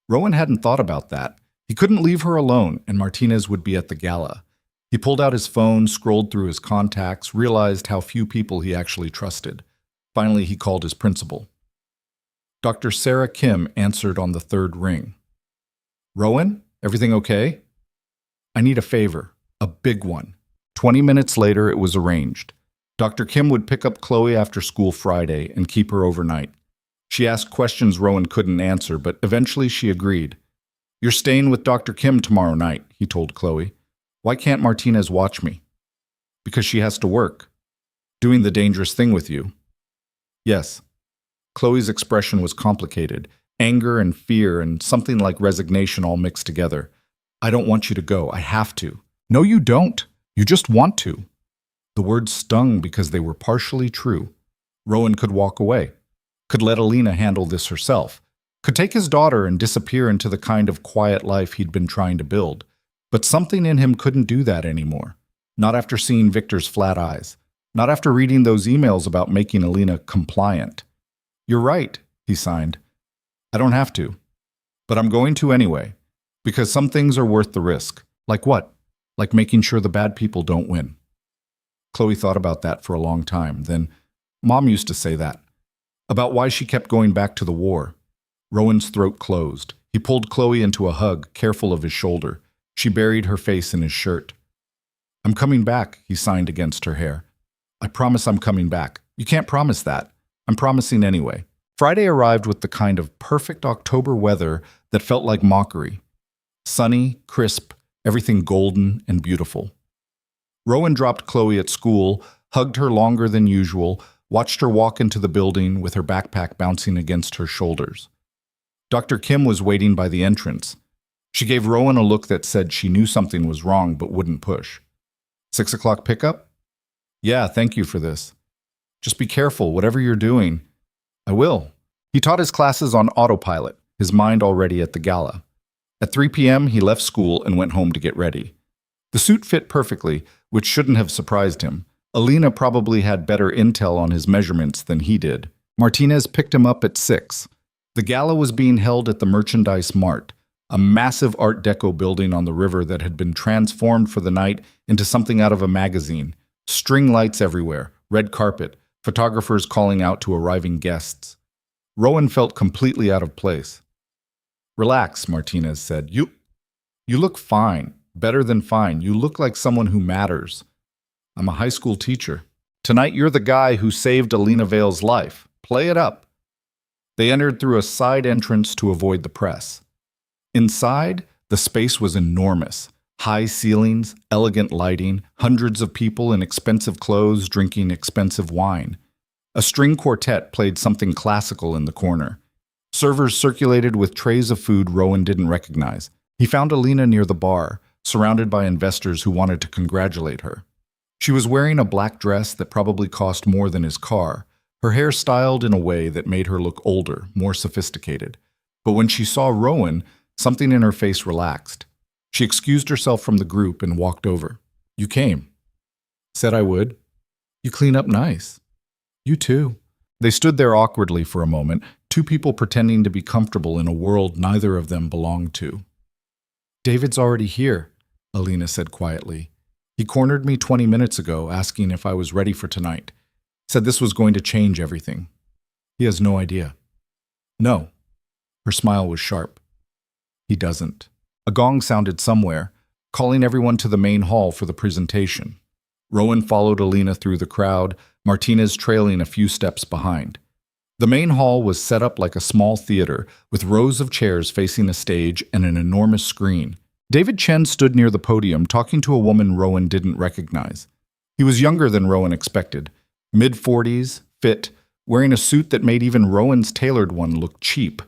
Rowan hadn't thought about that. He couldn't leave her alone, and Martinez would be at the gala. He pulled out his phone, scrolled through his contacts, realized how few people he actually trusted. Finally, he called his principal. Dr. Sarah Kim answered on the third ring. Rowan, everything okay? I need a favor, a big one. 20 minutes later, it was arranged. Dr. Kim would pick up Chloe after school Friday and keep her overnight. She asked questions Rowan couldn't answer, but eventually she agreed. You're staying with Dr. Kim tomorrow night, he told Chloe. Why can't Martinez watch me? Because she has to work. Doing the dangerous thing with you. Yes. Chloe's expression was complicated, anger and fear and something like resignation all mixed together. I don't want you to go. I have to. No, you don't. You just want to. The words stung because they were partially true. Rowan could walk away, could let Alina handle this herself, could take his daughter and disappear into the kind of quiet life he'd been trying to build. But something in him couldn't do that anymore. Not after seeing Victor's flat eyes. Not after reading those emails about making Alina compliant. You're right, he signed. I don't have to. But I'm going to anyway, because some things are worth the risk. Like what? Like making sure the bad people don't win. Chloe thought about that for a long time. Then, Mom used to say that. About why she kept going back to the war. Rowan's throat closed. He pulled Chloe into a hug, careful of his shoulder. She buried her face in his shirt. I'm coming back, he signed against her hair. I promise I'm coming back. You can't promise that. I'm promising anyway. Friday arrived with the kind of perfect October weather that felt like mockery. Sunny, crisp, everything golden and beautiful. Rowan dropped Chloe at school, hugged her longer than usual, watched her walk into the building with her backpack bouncing against her shoulders. Dr. Kim was waiting by the entrance. She gave Rowan a look that said she knew something was wrong but wouldn't push. 6 o'clock pickup? Yeah, thank you for this. Just be careful, whatever you're doing. I will. He taught his classes on autopilot, his mind already at the gala. At 3 p.m., he left school and went home to get ready. The suit fit perfectly, which shouldn't have surprised him. Alina probably had better intel on his measurements than he did. Martinez picked him up at 6. The gala was being held at the Merchandise Mart, a massive Art Deco building on the river that had been transformed for the night into something out of a magazine. String lights everywhere, red carpet, photographers calling out to arriving guests. Rowan felt completely out of place. Relax, Martinez said. You look fine, better than fine. You look like someone who matters. I'm a high school teacher. Tonight you're the guy who saved Alina Vale's life. Play it up. They entered through a side entrance to avoid the press. Inside, the space was enormous. High ceilings, elegant lighting, hundreds of people in expensive clothes drinking expensive wine. A string quartet played something classical in the corner. Servers circulated with trays of food Rowan didn't recognize. He found Alina near the bar, surrounded by investors who wanted to congratulate her. She was wearing a black dress that probably cost more than his car, her hair styled in a way that made her look older, more sophisticated. But when she saw Rowan, something in her face relaxed. She excused herself from the group and walked over. You came. Said I would. You clean up nice. You too. They stood there awkwardly for a moment, two people pretending to be comfortable in a world neither of them belonged to. David's already here, Alina said quietly. He cornered me 20 minutes ago, asking if I was ready for tonight. Said this was going to change everything. He has no idea. No. Her smile was sharp. He doesn't. A gong sounded somewhere, calling everyone to the main hall for the presentation. Rowan followed Alina through the crowd, Martinez trailing a few steps behind. The main hall was set up like a small theater, with rows of chairs facing a stage and an enormous screen. David Chen stood near the podium talking to a woman Rowan didn't recognize. He was younger than Rowan expected, mid-40s, fit, wearing a suit that made even Rowan's tailored one look cheap.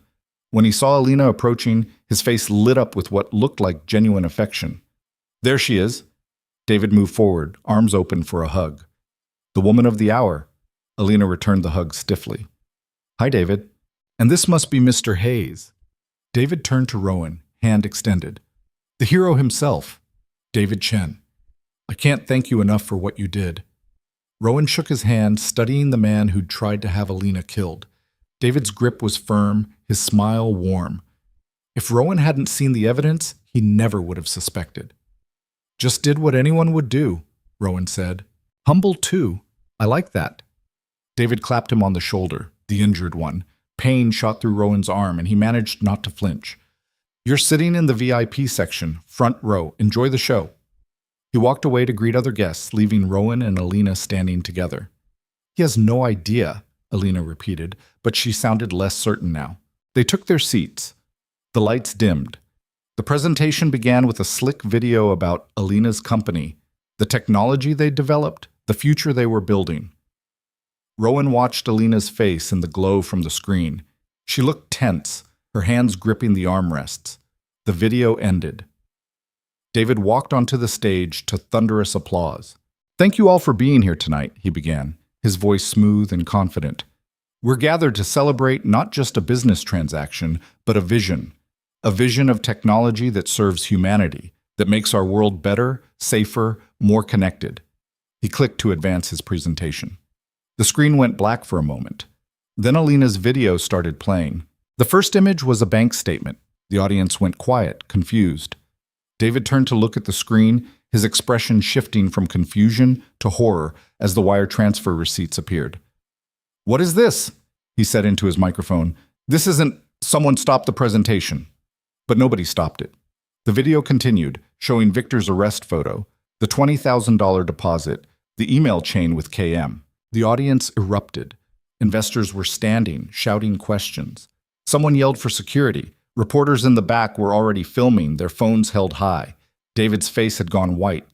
When he saw Alina approaching, his face lit up with what looked like genuine affection. There she is. David moved forward, arms open for a hug. The woman of the hour. Alina returned the hug stiffly. Hi, David. And this must be Mr. Hayes. David turned to Rowan, hand extended. The hero himself, David Chen. I can't thank you enough for what you did. Rowan shook his hand, studying the man who'd tried to have Alina killed. David's grip was firm, his smile warm. If Rowan hadn't seen the evidence, he never would have suspected. Just did what anyone would do, Rowan said. Humble too. I like that. David clapped him on the shoulder, the injured one. Pain shot through Rowan's arm, and he managed not to flinch. You're sitting in the VIP section, front row. Enjoy the show. He walked away to greet other guests, leaving Rowan and Alina standing together. He has no idea, Alina repeated, but she sounded less certain now. They took their seats. The lights dimmed. The presentation began with a slick video about Alina's company, the technology they developed, the future they were building. Rowan watched Alina's face in the glow from the screen. She looked tense, her hands gripping the armrests. The video ended. David walked onto the stage to thunderous applause. "Thank you all for being here tonight," he began, his voice smooth and confident. "We're gathered to celebrate not just a business transaction, but a vision of technology that serves humanity, that makes our world better, safer, more connected." He clicked to advance his presentation. The screen went black for a moment. Then Alina's video started playing. The first image was a bank statement. The audience went quiet, confused. David turned to look at the screen, his expression shifting from confusion to horror as the wire transfer receipts appeared. "What is this?" he said into his microphone. "This isn't—" Someone stopped the presentation. But nobody stopped it. The video continued, showing Victor's arrest photo, the $20,000 deposit, the email chain with KM. The audience erupted. Investors were standing, shouting questions. Someone yelled for security. Reporters in the back were already filming, their phones held high. David's face had gone white.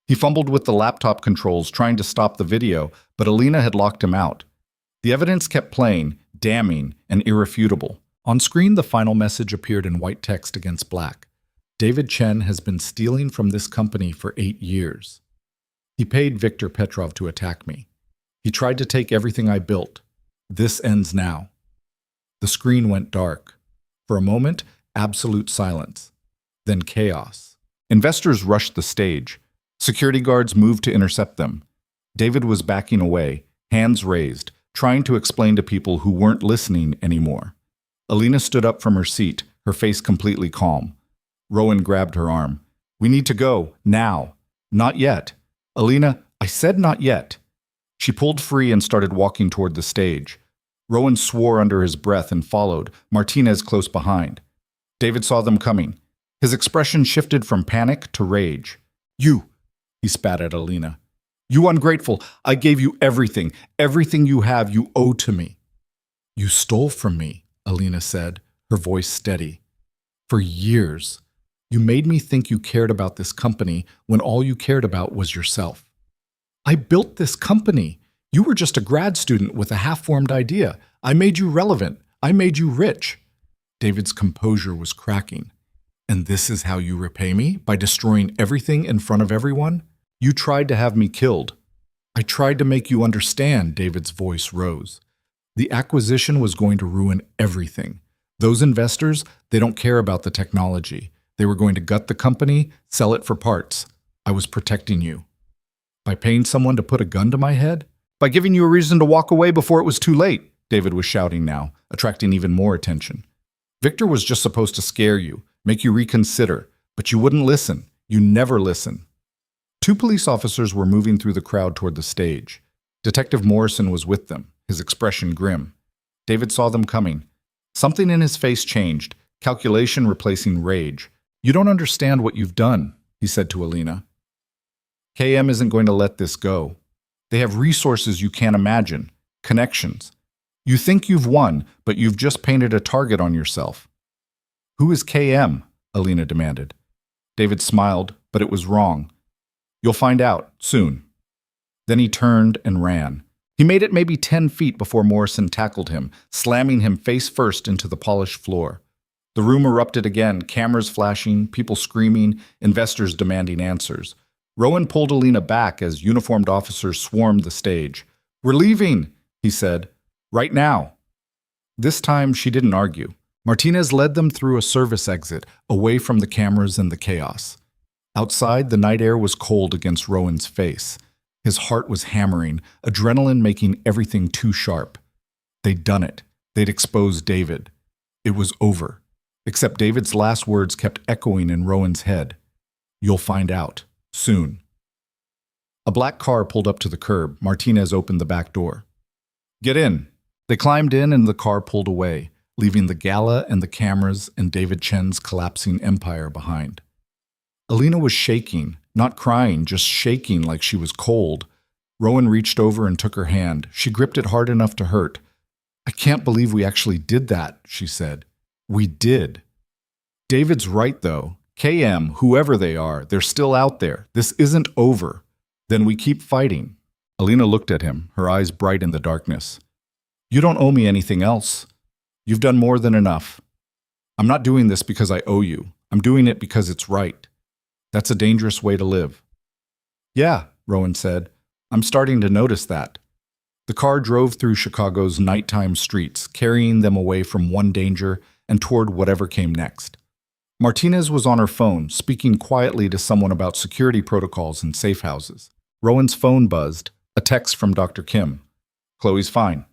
He fumbled with the laptop controls, trying to stop the video, but Alina had locked him out. The evidence kept playing, damning and irrefutable. On screen, the final message appeared in white text against black. "David Chen has been stealing from this company for 8 years. He paid Viktor Petrov to attack me. He tried to take everything I built. This ends now." The screen went dark. For a moment, absolute silence. Then chaos. Investors rushed the stage. Security guards moved to intercept them. David was backing away, hands raised, trying to explain to people who weren't listening anymore. Alina stood up from her seat, her face completely calm. Rowan grabbed her arm. "We need to go, now." "Not yet." "Alina, I said not yet." She pulled free and started walking toward the stage. Rowan swore under his breath and followed, Martinez close behind. David saw them coming. His expression shifted from panic to rage. "You," he spat at Alina. "You ungrateful. I gave you everything. Everything you have, you owe to me." "You stole from me," Alina said, her voice steady. "For years. You made me think you cared about this company when all you cared about was yourself. I built this company. You were just a grad student with a half-formed idea. I made you relevant. I made you rich." David's composure was cracking. "And this is how you repay me? By destroying everything in front of everyone? You tried to have me killed." "I tried to make you understand," David's voice rose. "The acquisition was going to ruin everything. Those investors, they don't care about the technology. They were going to gut the company, sell it for parts. I was protecting you." "By paying someone to put a gun to my head? By giving you a reason to walk away before it was too late," David was shouting now, attracting even more attention. "Victor was just supposed to scare you, make you reconsider, but you wouldn't listen. You never listen." 2 police officers were moving through the crowd toward the stage. Detective Morrison was with them, his expression grim. David saw them coming. Something in his face changed, calculation replacing rage. "You don't understand what you've done," he said to Alina. "KM isn't going to let this go. They have resources you can't imagine, connections. You think you've won, but you've just painted a target on yourself." "Who is KM?" Alina demanded. David smiled, but it was wrong. "You'll find out, soon." Then he turned and ran. He made it maybe 10 feet before Morrison tackled him, slamming him face first into the polished floor. The room erupted again, cameras flashing, people screaming, investors demanding answers. Rowan pulled Alina back as uniformed officers swarmed the stage. "We're leaving," he said. "Right now." This time, she didn't argue. Martinez led them through a service exit, away from the cameras and the chaos. Outside, the night air was cold against Rowan's face. His heart was hammering, adrenaline making everything too sharp. They'd done it. They'd exposed David. It was over. Except David's last words kept echoing in Rowan's head. "You'll find out. Soon." A black car pulled up to the curb. Martinez opened the back door. "Get in." They climbed in and the car pulled away, leaving the gala and the cameras and David Chen's collapsing empire behind. Alina was shaking, not crying, just shaking like she was cold. Rowan reached over and took her hand. She gripped it hard enough to hurt. "I can't believe we actually did that," she said. "We did." "David's right, though. KM, whoever they are, they're still out there. This isn't over. Then we keep fighting." Alina looked at him, her eyes bright in the darkness. You don't owe me anything else. You've done more than enough. I'm not doing this because I owe you. I'm doing it because it's right. That's a dangerous way to live. Yeah, Rowan said. I'm starting to notice that. The car drove through Chicago's nighttime streets, carrying them away from one danger and toward whatever came next. Martinez was on her phone, speaking quietly to someone about security protocols and safe houses. Rowan's phone buzzed, a text from Dr. Kim. Chloe's fine.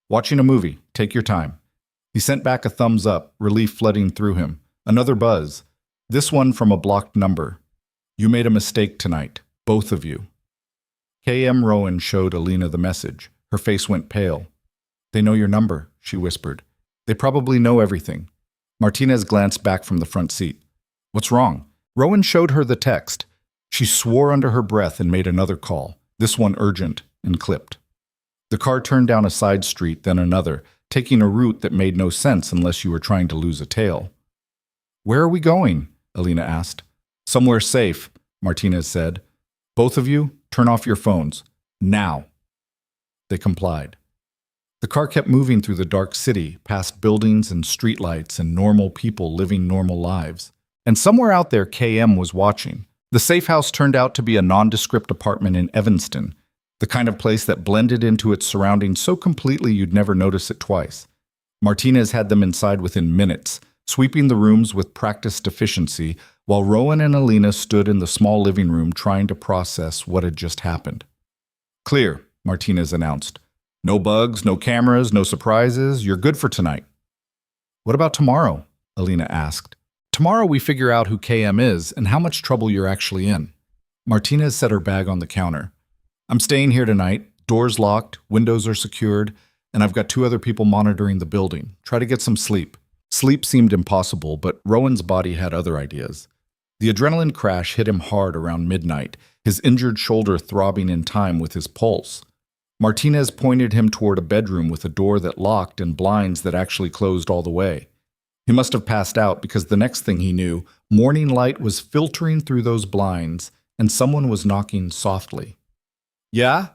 Watching a movie. Take your time. He sent back a thumbs up, relief flooding through him. Another buzz. This one from a blocked number. You made a mistake tonight, both of you. K.M. Rowan showed Alina the message. Her face went pale. They know your number, she whispered. They probably know everything. Martinez glanced back from the front seat. What's wrong? Rowan showed her the text. She swore under her breath and made another call, this one urgent, and clipped. The car turned down a side street, then another, taking a route that made no sense unless you were trying to lose a tail. Where are we going? Alina asked. Somewhere safe, Martinez said. Both of you, turn off your phones. Now. They complied. The car kept moving through the dark city, past buildings and streetlights and normal people living normal lives. And somewhere out there, KM was watching. The safe house turned out to be a nondescript apartment in Evanston, the kind of place that blended into its surroundings so completely you'd never notice it twice. Martinez had them inside within minutes, sweeping the rooms with practiced efficiency, while Rowan and Alina stood in the small living room trying to process what had just happened. Clear, Martinez announced. No bugs, no cameras, no surprises. You're good for tonight. What about tomorrow? Alina asked. Tomorrow we figure out who KM is and how much trouble you're actually in. Martinez set her bag on the counter. I'm staying here tonight. Doors locked, windows are secured, and I've got 2 other people monitoring the building. Try to get some sleep. Sleep seemed impossible, but Rowan's body had other ideas. The adrenaline crash hit him hard around midnight, his injured shoulder throbbing in time with his pulse. Martinez pointed him toward a bedroom with a door that locked and blinds that actually closed all the way. He must have passed out because the next thing he knew, morning light was filtering through those blinds and someone was knocking softly. Yeah?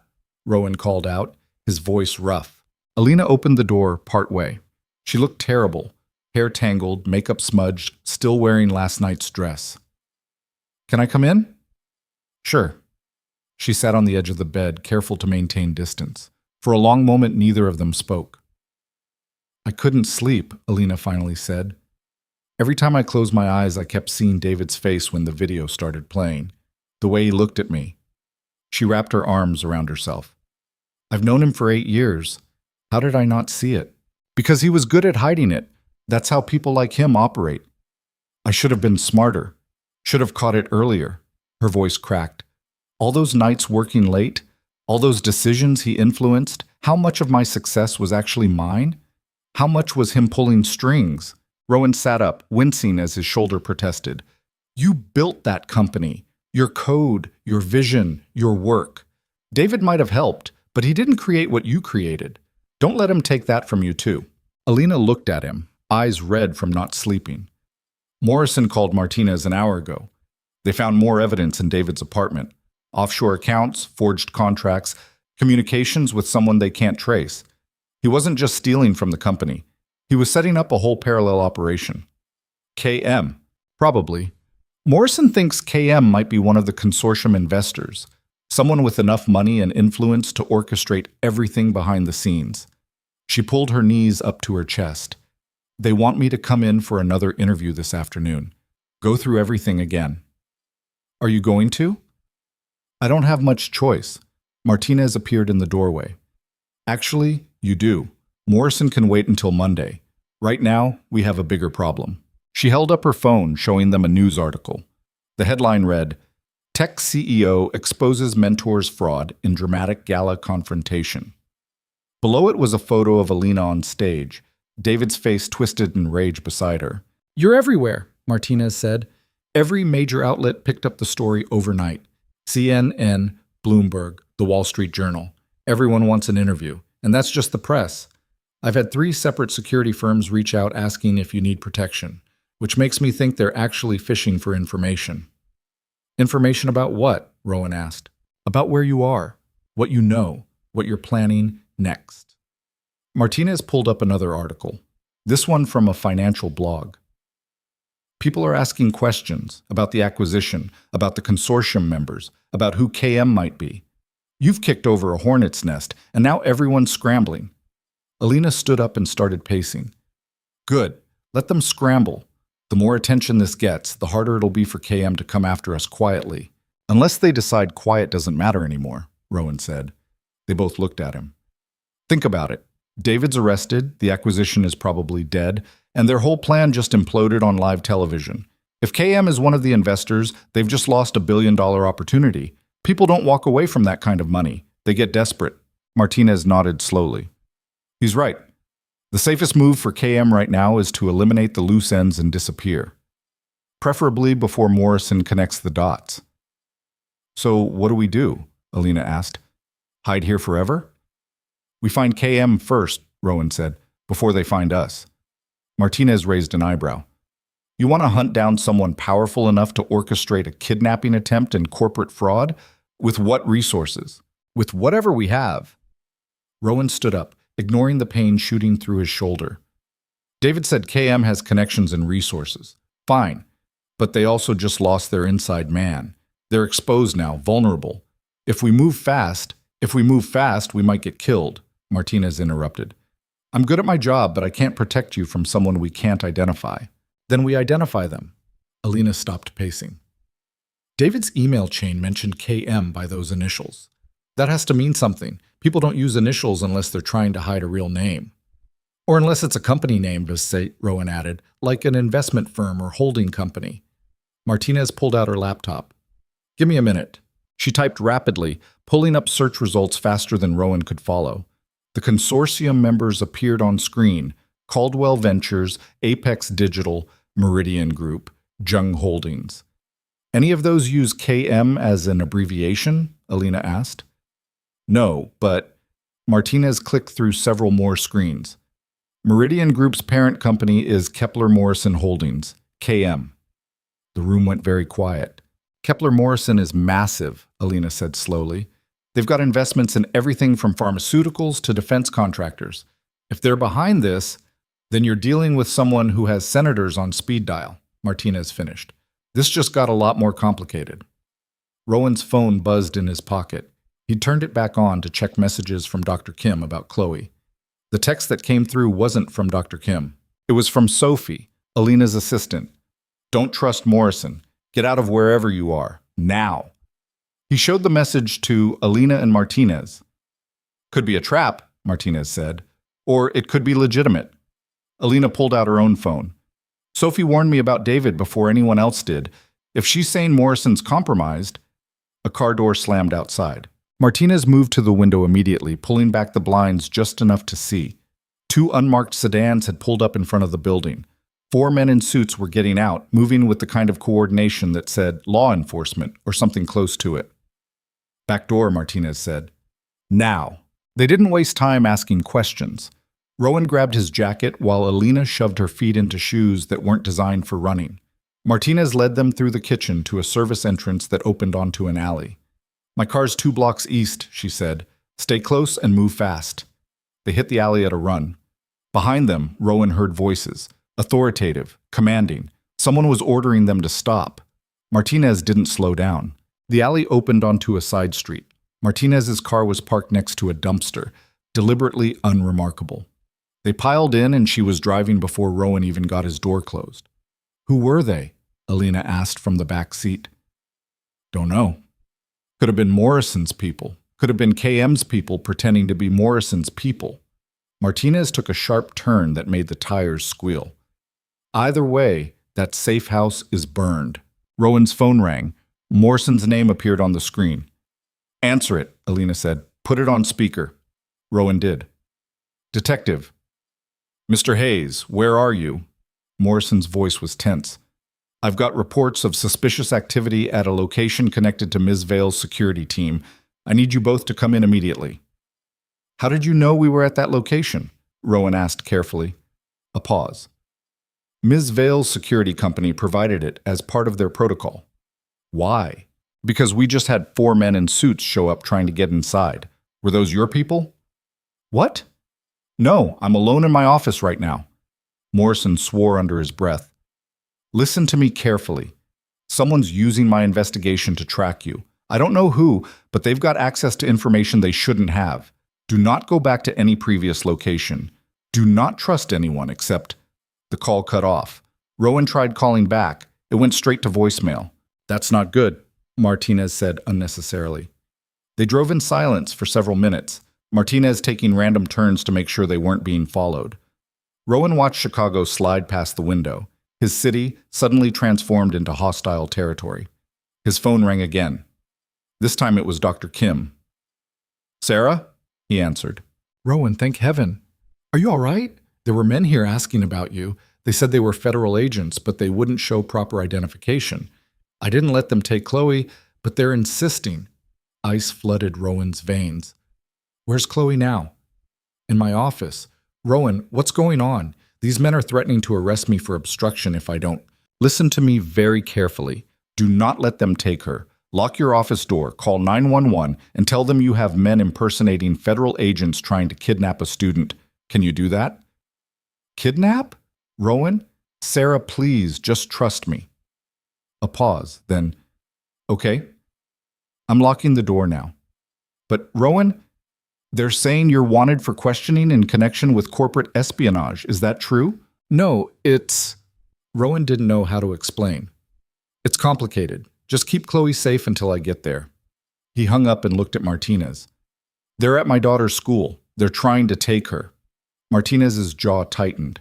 Rowan called out, his voice rough. Alina opened the door partway. She looked terrible, hair tangled, makeup smudged, still wearing last night's dress. Can I come in? Sure. She sat on the edge of the bed, careful to maintain distance. For a long moment, neither of them spoke. I couldn't sleep, Alina finally said. Every time I closed my eyes, I kept seeing David's face when the video started playing, the way he looked at me. She wrapped her arms around herself. I've known him for 8 years. How did I not see it? Because he was good at hiding it. That's how people like him operate. I should have been smarter. Should have caught it earlier. Her voice cracked. All those nights working late, all those decisions he influenced, how much of my success was actually mine? How much was him pulling strings? Rowan sat up, wincing as his shoulder protested. You built that company. Your code, your vision, your work. David might have helped, but he didn't create what you created. Don't let him take that from you too. Alina looked at him, eyes red from not sleeping. Morrison called Martinez an hour ago. They found more evidence in David's apartment. Offshore accounts, forged contracts, communications with someone they can't trace. He wasn't just stealing from the company. He was setting up a whole parallel operation. KM, probably. Morrison thinks KM might be one of the consortium investors, someone with enough money and influence to orchestrate everything behind the scenes. She pulled her knees up to her chest. They want me to come in for another interview this afternoon. Go through everything again. Are you going to? I don't have much choice. Martinez appeared in the doorway. Actually, you do. Morrison can wait until Monday. Right now, we have a bigger problem. She held up her phone, showing them a news article. The headline read, Tech CEO exposes mentor's fraud in dramatic gala confrontation. Below it was a photo of Alina on stage, David's face twisted in rage beside her. You're everywhere, Martinez said. Every major outlet picked up the story overnight. CNN, Bloomberg, The Wall Street Journal. Everyone wants an interview, and that's just the press. I've had 3 separate security firms reach out asking if you need protection, which makes me think they're actually fishing for information. Information about what? Rowan asked. About where you are. what you know, what you're planning next. Martinez pulled up another article, this one from a financial blog. People are asking questions about the acquisition, about the consortium members, about who KM might be. You've kicked over a hornet's nest, and now everyone's scrambling. Alina stood up and started pacing. Good. Let them scramble. The more attention this gets, the harder it'll be for KM to come after us quietly. Unless they decide quiet doesn't matter anymore, Rowan said. They both looked at him. Think about it. David's arrested, the acquisition is probably dead, and their whole plan just imploded on live television. If KM is one of the investors, they've just lost $1 billion opportunity. People don't walk away from that kind of money. They get desperate. Martinez nodded slowly. He's right. The safest move for KM right now is to eliminate the loose ends and disappear. Preferably before Morrison connects the dots. So what do we do? Alina asked. Hide here forever? We find KM first, Rowan said, before they find us. Martinez raised an eyebrow. You want to hunt down someone powerful enough to orchestrate a kidnapping attempt and corporate fraud? With what resources? With whatever we have. Rowan stood up, ignoring the pain shooting through his shoulder. David said KM has connections and resources. Fine, but they also just lost their inside man. They're exposed now, vulnerable. If we move fast, we might get killed, Martinez interrupted. I'm good at my job, but I can't protect you from someone we can't identify. Then we identify them. Alina stopped pacing. David's email chain mentioned KM by those initials. That has to mean something. People don't use initials unless they're trying to hide a real name. Or unless it's a company name, Rowan added, like an investment firm or holding company. Martinez pulled out her laptop. Give me a minute. She typed rapidly, pulling up search results faster than Rowan could follow. The consortium members appeared on screen: Caldwell Ventures, Apex Digital, Meridian Group, Jung Holdings. Any of those use KM as an abbreviation? Alina asked. No, but Martinez clicked through several more screens. Meridian Group's parent company is Kepler Morrison Holdings, KM. The room went very quiet. Kepler Morrison is massive, Alina said slowly. They've got investments in everything from pharmaceuticals to defense contractors. If they're behind this, then you're dealing with someone who has senators on speed dial, Martinez finished. This just got a lot more complicated. Rowan's phone buzzed in his pocket. He turned it back on to check messages from Dr. Kim about Chloe. The text that came through wasn't from Dr. Kim. It was from Sophie, Alina's assistant. Don't trust Morrison. Get out of wherever you are. Now. He showed the message to Alina and Martinez. Could be a trap, Martinez said. Or it could be legitimate. Alina pulled out her own phone. Sophie warned me about David before anyone else did. If she's saying Morrison's compromised... A car door slammed outside. Martinez moved to the window immediately, pulling back the blinds just enough to see. 2 unmarked sedans had pulled up in front of the building. 4 men in suits were getting out, moving with the kind of coordination that said law enforcement or something close to it. Back door, Martinez said. Now. They didn't waste time asking questions. Rowan grabbed his jacket while Alina shoved her feet into shoes that weren't designed for running. Martinez led them through the kitchen to a service entrance that opened onto an alley. My car's 2 blocks east, she said. Stay close and move fast. They hit the alley at a run. Behind them, Rowan heard voices. Authoritative, commanding. Someone was ordering them to stop. Martinez didn't slow down. The alley opened onto a side street. Martinez's car was parked next to a dumpster, deliberately unremarkable. They piled in and she was driving before Rowan even got his door closed. Who were they? Alina asked from the back seat. Don't know. Could have been Morrison's people. Could have been KM's people pretending to be Morrison's people. Martinez took a sharp turn that made the tires squeal. Either way, that safe house is burned. Rowan's phone rang. Morrison's name appeared on the screen. Answer it, Alina said. Put it on speaker. Rowan did. Detective. Mr. Hayes, where are you? Morrison's voice was tense. I've got reports of suspicious activity at a location connected to Ms. Vale's security team. I need you both to come in immediately. How did you know we were at that location? Rowan asked carefully. A pause. Ms. Vale's security company provided it as part of their protocol. Why? Because we just had 4 men in suits show up trying to get inside. Were those your people? What? No, I'm alone in my office right now. Morrison swore under his breath. Listen to me carefully. Someone's using my investigation to track you. I don't know who, but they've got access to information they shouldn't have. Do not go back to any previous location. Do not trust anyone except... The call cut off. Rowan tried calling back. It went straight to voicemail. That's not good, Martinez said unnecessarily. They drove in silence for several minutes, Martinez taking random turns to make sure they weren't being followed. Rowan watched Chicago slide past the window, his city suddenly transformed into hostile territory. His phone rang again. This time it was Dr. Kim. Sarah? He answered. Rowan, thank heaven. Are you all right? There were men here asking about you. They said they were federal agents, but they wouldn't show proper identification. I didn't let them take Chloe, but they're insisting. Ice flooded Rowan's veins. Where's Chloe now? In my office. Rowan, what's going on? These men are threatening to arrest me for obstruction if I don't. Listen to me very carefully. Do not let them take her. Lock your office door, call 911, and tell them you have men impersonating federal agents trying to kidnap a student. Can you do that? Kidnap? Rowan? Sarah, please, just trust me. A pause, then, okay. I'm locking the door now. But Rowan, they're saying you're wanted for questioning in connection with corporate espionage. Is that true? No, it's... Rowan didn't know how to explain. It's complicated. Just keep Chloe safe until I get there. He hung up and looked at Martinez. They're at my daughter's school. They're trying to take her. Martinez's jaw tightened.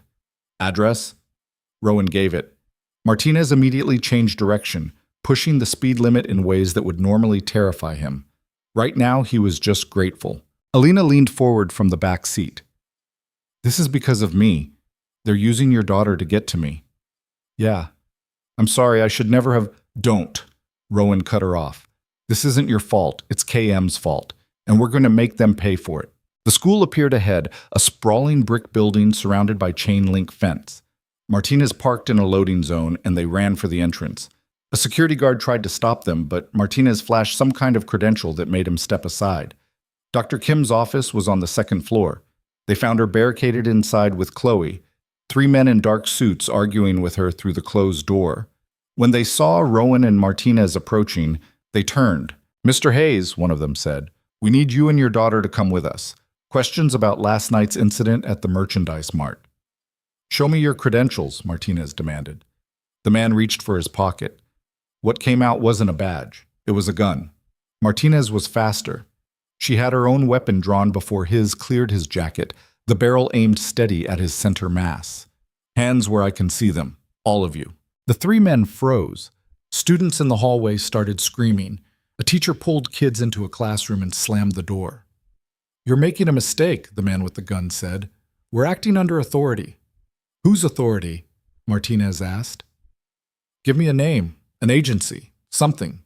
Address? Rowan gave it. Martinez immediately changed direction, pushing the speed limit in ways that would normally terrify him. Right now, he was just grateful. Alina leaned forward from the back seat. This is because of me. They're using your daughter to get to me. Yeah. I'm sorry, I should never have... Don't. Rowan cut her off. This isn't your fault. It's KM's fault. And we're going to make them pay for it. The school appeared ahead, a sprawling brick building surrounded by chain-link fence. Martinez parked in a loading zone, and they ran for the entrance. A security guard tried to stop them, but Martinez flashed some kind of credential that made him step aside. Dr. Kim's office was on the second floor. They found her barricaded inside with Chloe, 3 men in dark suits arguing with her through the closed door. When they saw Rowan and Martinez approaching, they turned. Mr. Hayes, one of them said, we need you and your daughter to come with us. Questions about last night's incident at the merchandise mart. Show me your credentials, Martinez demanded. The man reached for his pocket. What came out wasn't a badge. It was a gun. Martinez was faster. She had her own weapon drawn before his cleared his jacket, the barrel aimed steady at his center mass. Hands where I can see them, all of you. The 3 men froze. Students in the hallway started screaming. A teacher pulled kids into a classroom and slammed the door. You're making a mistake, the man with the gun said. We're acting under authority. Whose authority? Martinez asked. Give me a name, an agency, something.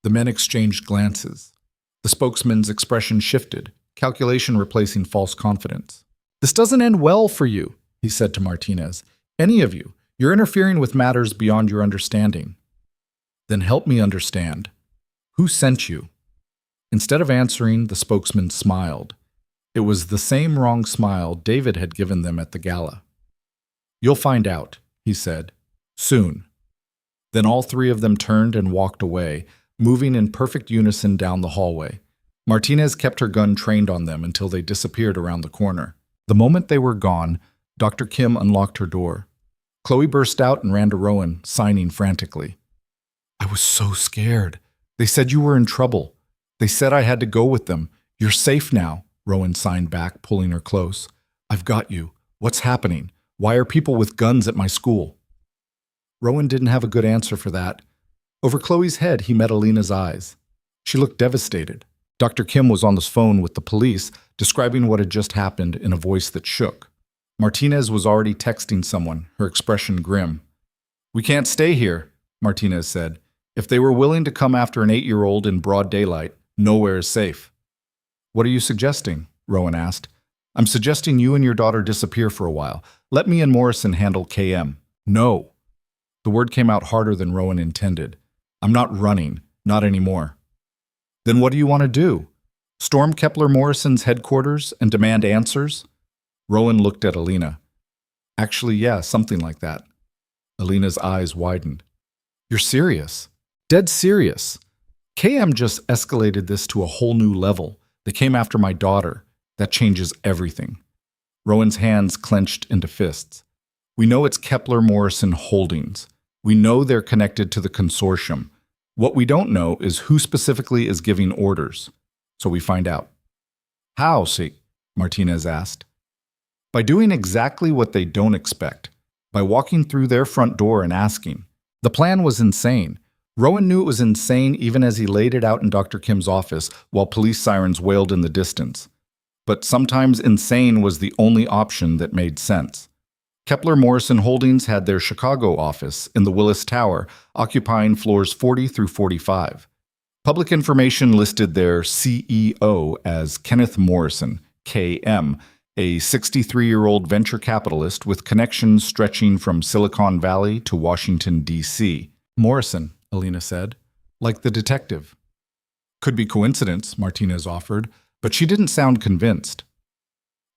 The men exchanged glances. The spokesman's expression shifted, calculation replacing false confidence. This doesn't end well for you, he said to Martinez. Any of you. You're interfering with matters beyond your understanding. Then help me understand. Who sent you? Instead of answering, the spokesman smiled. It was the same wrong smile David had given them at the gala. You'll find out, he said. Soon. Then all 3 of them turned and walked away, moving in perfect unison down the hallway. Martinez kept her gun trained on them until they disappeared around the corner. The moment they were gone, Dr. Kim unlocked her door. Chloe burst out and ran to Rowan, signing frantically. I was so scared. They said you were in trouble. They said I had to go with them. You're safe now, Rowan signed back, pulling her close. I've got you. What's happening? Why are people with guns at my school? Rowan didn't have a good answer for that. Over Chloe's head, he met Alina's eyes. She looked devastated. Dr. Kim was on the phone with the police, describing what had just happened in a voice that shook. Martinez was already texting someone, her expression grim. We can't stay here, Martinez said. If they were willing to come after an 8-year-old in broad daylight, nowhere is safe. What are you suggesting? Rowan asked. I'm suggesting you and your daughter disappear for a while. Let me and Morrison handle KM. No. The word came out harder than Rowan intended. I'm not running. Not anymore. Then what do you want to do? Storm Kepler Morrison's headquarters and demand answers? Rowan looked at Alina. Actually, yeah, something like that. Alina's eyes widened. You're serious? Dead serious. KM just escalated this to a whole new level. They came after my daughter. That changes everything. Rowan's hands clenched into fists. We know it's Kepler Morrison Holdings. We know they're connected to the consortium. What we don't know is who specifically is giving orders. So we find out. How, see? Martinez asked. By doing exactly what they don't expect. By walking through their front door and asking. The plan was insane. Rowan knew it was insane even as he laid it out in Dr. Kim's office while police sirens wailed in the distance. But sometimes insane was the only option that made sense. Kepler Morrison Holdings had their Chicago office in the Willis Tower, occupying floors 40 through 45. Public information listed their CEO as Kenneth Morrison, KM, a 63-year-old venture capitalist with connections stretching from Silicon Valley to Washington, D.C. Morrison, Alina said, like the detective. Could be coincidence, Martinez offered, but she didn't sound convinced.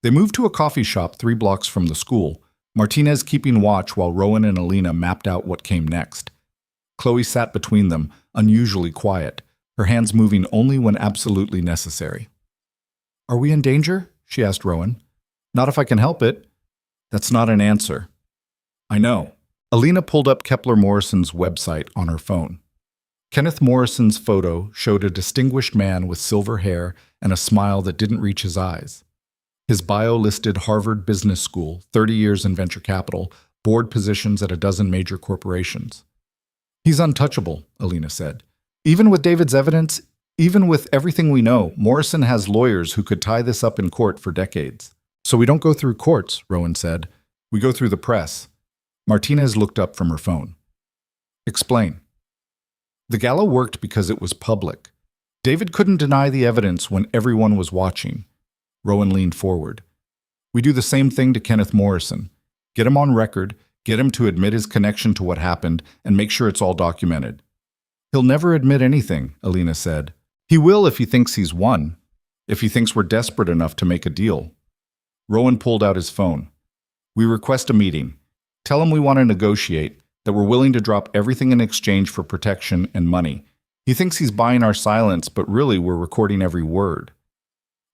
They moved to a coffee shop 3 blocks from the school, Martinez keeping watch while Rowan and Alina mapped out what came next. Chloe sat between them, unusually quiet, her hands moving only when absolutely necessary. Are we in danger? She asked Rowan. Not if I can help it. That's not an answer. I know. Alina pulled up Kepler Morrison's website on her phone. Kenneth Morrison's photo showed a distinguished man with silver hair and a smile that didn't reach his eyes. His bio listed Harvard Business School, 30 years in venture capital, board positions at a dozen major corporations. He's untouchable, Alina said. Even with David's evidence, even with everything we know, Morrison has lawyers who could tie this up in court for decades. So we don't go through courts, Rowan said. We go through the press. Martinez looked up from her phone. Explain. The gala worked because it was public. David couldn't deny the evidence when everyone was watching. Rowan leaned forward. We do the same thing to Kenneth Morrison. Get him on record, get him to admit his connection to what happened, and make sure it's all documented. He'll never admit anything, Alina said. He will if he thinks he's won, if he thinks we're desperate enough to make a deal. Rowan pulled out his phone. We request a meeting. Tell him we want to negotiate, that we're willing to drop everything in exchange for protection and money. He thinks he's buying our silence, but really we're recording every word.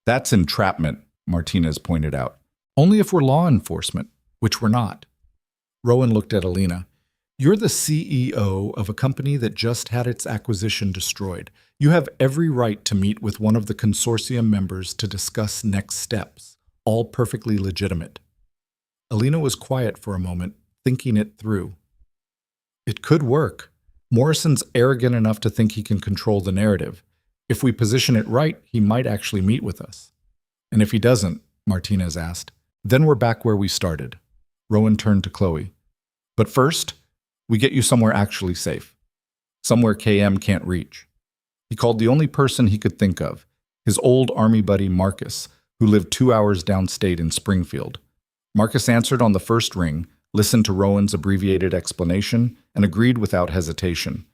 That's entrapment, Martinez pointed out. Only if we're law enforcement, which we're not. Rowan looked at Alina. You're the CEO of a company that just had its acquisition destroyed. You have every right to meet with one of the consortium members to discuss next steps, all perfectly legitimate. Alina was quiet for a moment, thinking it through. It could work. Morrison's arrogant enough to think he can control the narrative. If we position it right, he might actually meet with us. And if he doesn't, Martinez asked, then we're back where we started. Rowan turned to Chloe. But first, we get you somewhere actually safe. Somewhere KM can't reach. He called the only person he could think of, his old army buddy Marcus, who lived 2 hours downstate in Springfield. Marcus answered on the first ring, listened to Rowan's abbreviated explanation, and agreed without hesitation.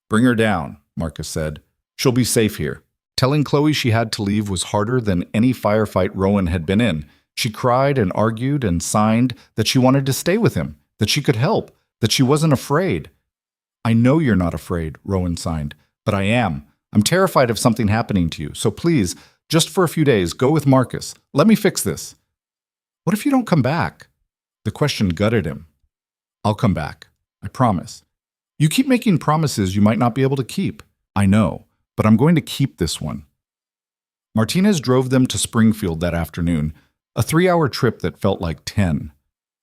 Bring her down, Marcus said. She'll be safe here. Telling Chloe she had to leave was harder than any firefight Rowan had been in. She cried and argued and signed that she wanted to stay with him, that she could help, that she wasn't afraid. I know you're not afraid, Rowan signed, but I am. I'm terrified of something happening to you, so please, just for a few days, go with Marcus. Let me fix this. What if you don't come back? The question gutted him. I'll come back. I promise. You keep making promises you might not be able to keep. I know, but I'm going to keep this one. Martinez drove them to Springfield that afternoon, a 3-hour trip that felt like 10.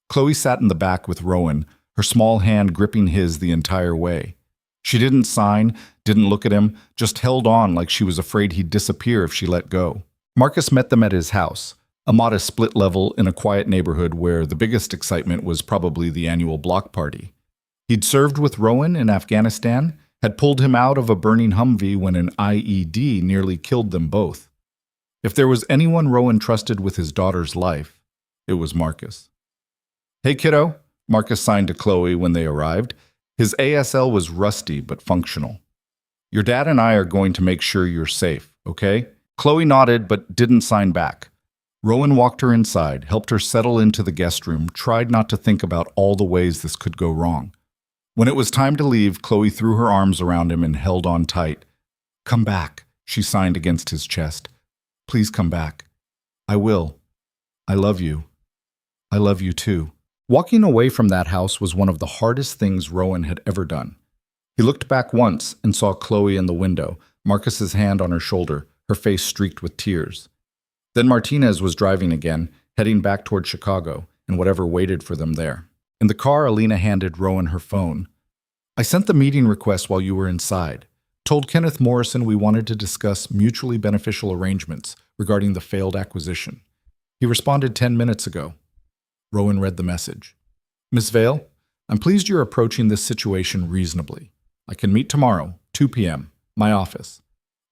Chloe sat in the back with Rowan, her small hand gripping his the entire way. She didn't sign, didn't look at him, just held on like she was afraid he'd disappear if she let go. Marcus met them at his house, a modest split level in a quiet neighborhood where the biggest excitement was probably the annual block party. He'd served with Rowan in Afghanistan, had pulled him out of a burning Humvee when an IED nearly killed them both. If there was anyone Rowan trusted with his daughter's life, it was Marcus. Hey, kiddo, Marcus signed to Chloe when they arrived. His ASL was rusty but functional. Your dad and I are going to make sure you're safe, okay? Chloe nodded but didn't sign back. Rowan walked her inside, helped her settle into the guest room, tried not to think about all the ways this could go wrong. When it was time to leave, Chloe threw her arms around him and held on tight. "Come back," she signed against his chest. "Please come back. I will. I love you. I love you too." Walking away from that house was one of the hardest things Rowan had ever done. He looked back once and saw Chloe in the window, Marcus's hand on her shoulder, her face streaked with tears. Then Martinez was driving again, heading back toward Chicago and whatever waited for them there. In the car, Alina handed Rowan her phone. "I sent the meeting request while you were inside. Told Kenneth Morrison we wanted to discuss mutually beneficial arrangements regarding the failed acquisition. He responded 10 minutes ago." Rowan read the message. "Miss Vale, I'm pleased you're approaching this situation reasonably. I can meet tomorrow, 2 p.m., my office.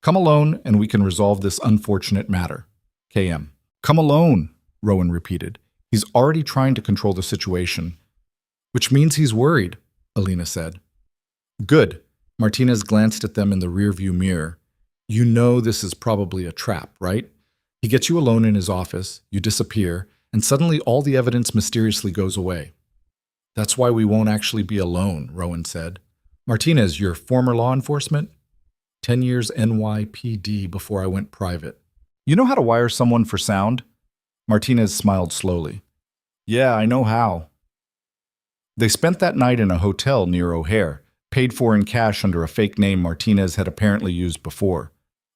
Come alone and we can resolve this unfortunate matter. KM." "Come alone," Rowan repeated. "He's already trying to control the situation." "Which means he's worried," Alina said. "Good." Martinez glanced at them in the rearview mirror. "You know this is probably a trap, right? He gets you alone in his office, you disappear, and suddenly all the evidence mysteriously goes away." "That's why we won't actually be alone," Rowan said. "Martinez, your former law enforcement?" 10 years NYPD before I went private. "You know how to wire someone for sound?" Martinez smiled slowly. "Yeah, I know how." They spent that night in a hotel near O'Hare, paid for in cash under a fake name Martinez had apparently used before.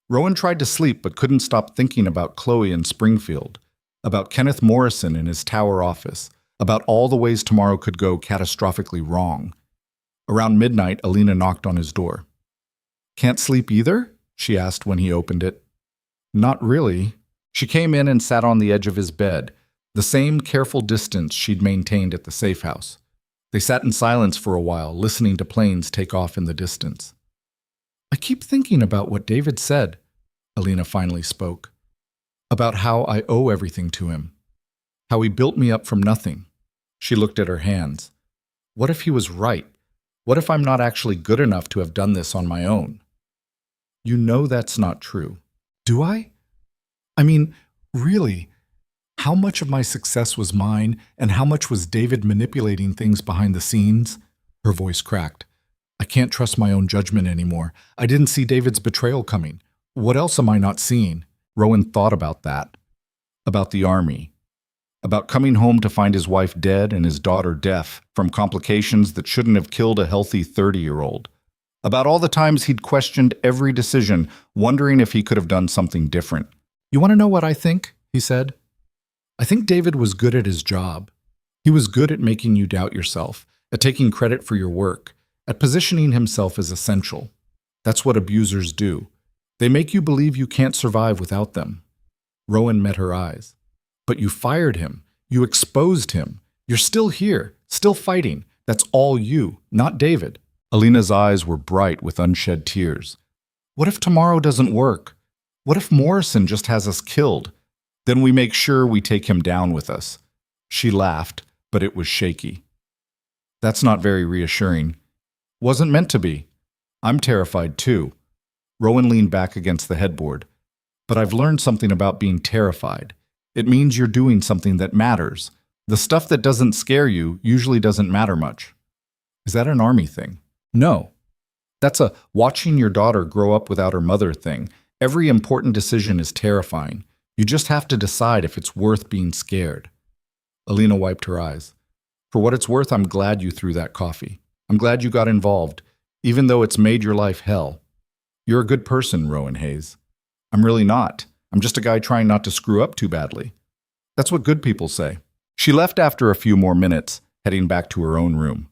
Rowan tried to sleep but couldn't stop thinking about Chloe in Springfield, about Kenneth Morrison in his tower office, about all the ways tomorrow could go catastrophically wrong. Around midnight, Alina knocked on his door. "Can't sleep either?" she asked when he opened it. "Not really." She came in and sat on the edge of his bed, the same careful distance she'd maintained at the safe house. They sat in silence for a while, listening to planes take off in the distance. "I keep thinking about what David said," Alina finally spoke. "About how I owe everything to him. How he built me up from nothing." She looked at her hands. "What if he was right? What if I'm not actually good enough to have done this on my own?" "You know that's not true." "Do I? I mean, really, how much of my success was mine and how much was David manipulating things behind the scenes?" Her voice cracked. "I can't trust my own judgment anymore. I didn't see David's betrayal coming. What else am I not seeing?" Rowan thought about that. About the army. About coming home to find his wife dead and his daughter deaf from complications that shouldn't have killed a healthy 30-year-old. About all the times he'd questioned every decision, wondering if he could have done something different. "You want to know what I think?" he said. "I think David was good at his job. He was good at making you doubt yourself, at taking credit for your work, at positioning himself as essential. That's what abusers do. They make you believe you can't survive without them." Rowan met her eyes. "But you fired him. You exposed him. You're still here, still fighting. That's all you, not David." Alina's eyes were bright with unshed tears. "What if tomorrow doesn't work? What if Morrison just has us killed? Then we make sure we take him down with us." She laughed, but it was shaky. "That's not very reassuring." "Wasn't meant to be. I'm terrified too." Rowan leaned back against the headboard. "But I've learned something about being terrified. It means you're doing something that matters. The stuff that doesn't scare you usually doesn't matter much." "Is that an army thing?" "No. That's a watching your daughter grow up without her mother thing. Every important decision is terrifying. You just have to decide if it's worth being scared." Alina wiped her eyes. "For what it's worth, I'm glad you threw that coffee. I'm glad you got involved, even though it's made your life hell. You're a good person, Rowan Hayes." "I'm really not. I'm just a guy trying not to screw up too badly." "That's what good people say." She left after a few more minutes, heading back to her own room.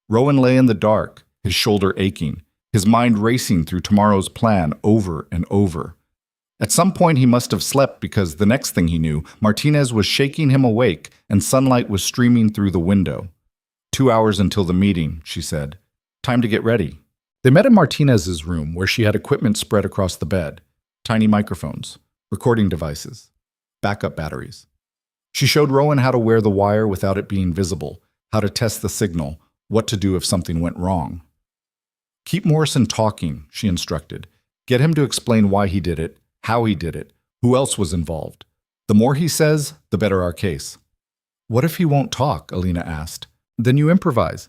Rowan lay in the dark, his shoulder aching, his mind racing through tomorrow's plan over and over. At some point he must have slept because the next thing he knew, Martinez was shaking him awake and sunlight was streaming through the window. 2 hours until the meeting, she said. Time to get ready. They met in Martinez's room where she had equipment spread across the bed. Tiny microphones, recording devices, backup batteries. She showed Rowan how to wear the wire without it being visible, how to test the signal, what to do if something went wrong. Keep Morrison talking, she instructed. Get him to explain why he did it, how he did it, who else was involved. The more he says, the better our case. What if he won't talk? Alina asked. Then you improvise.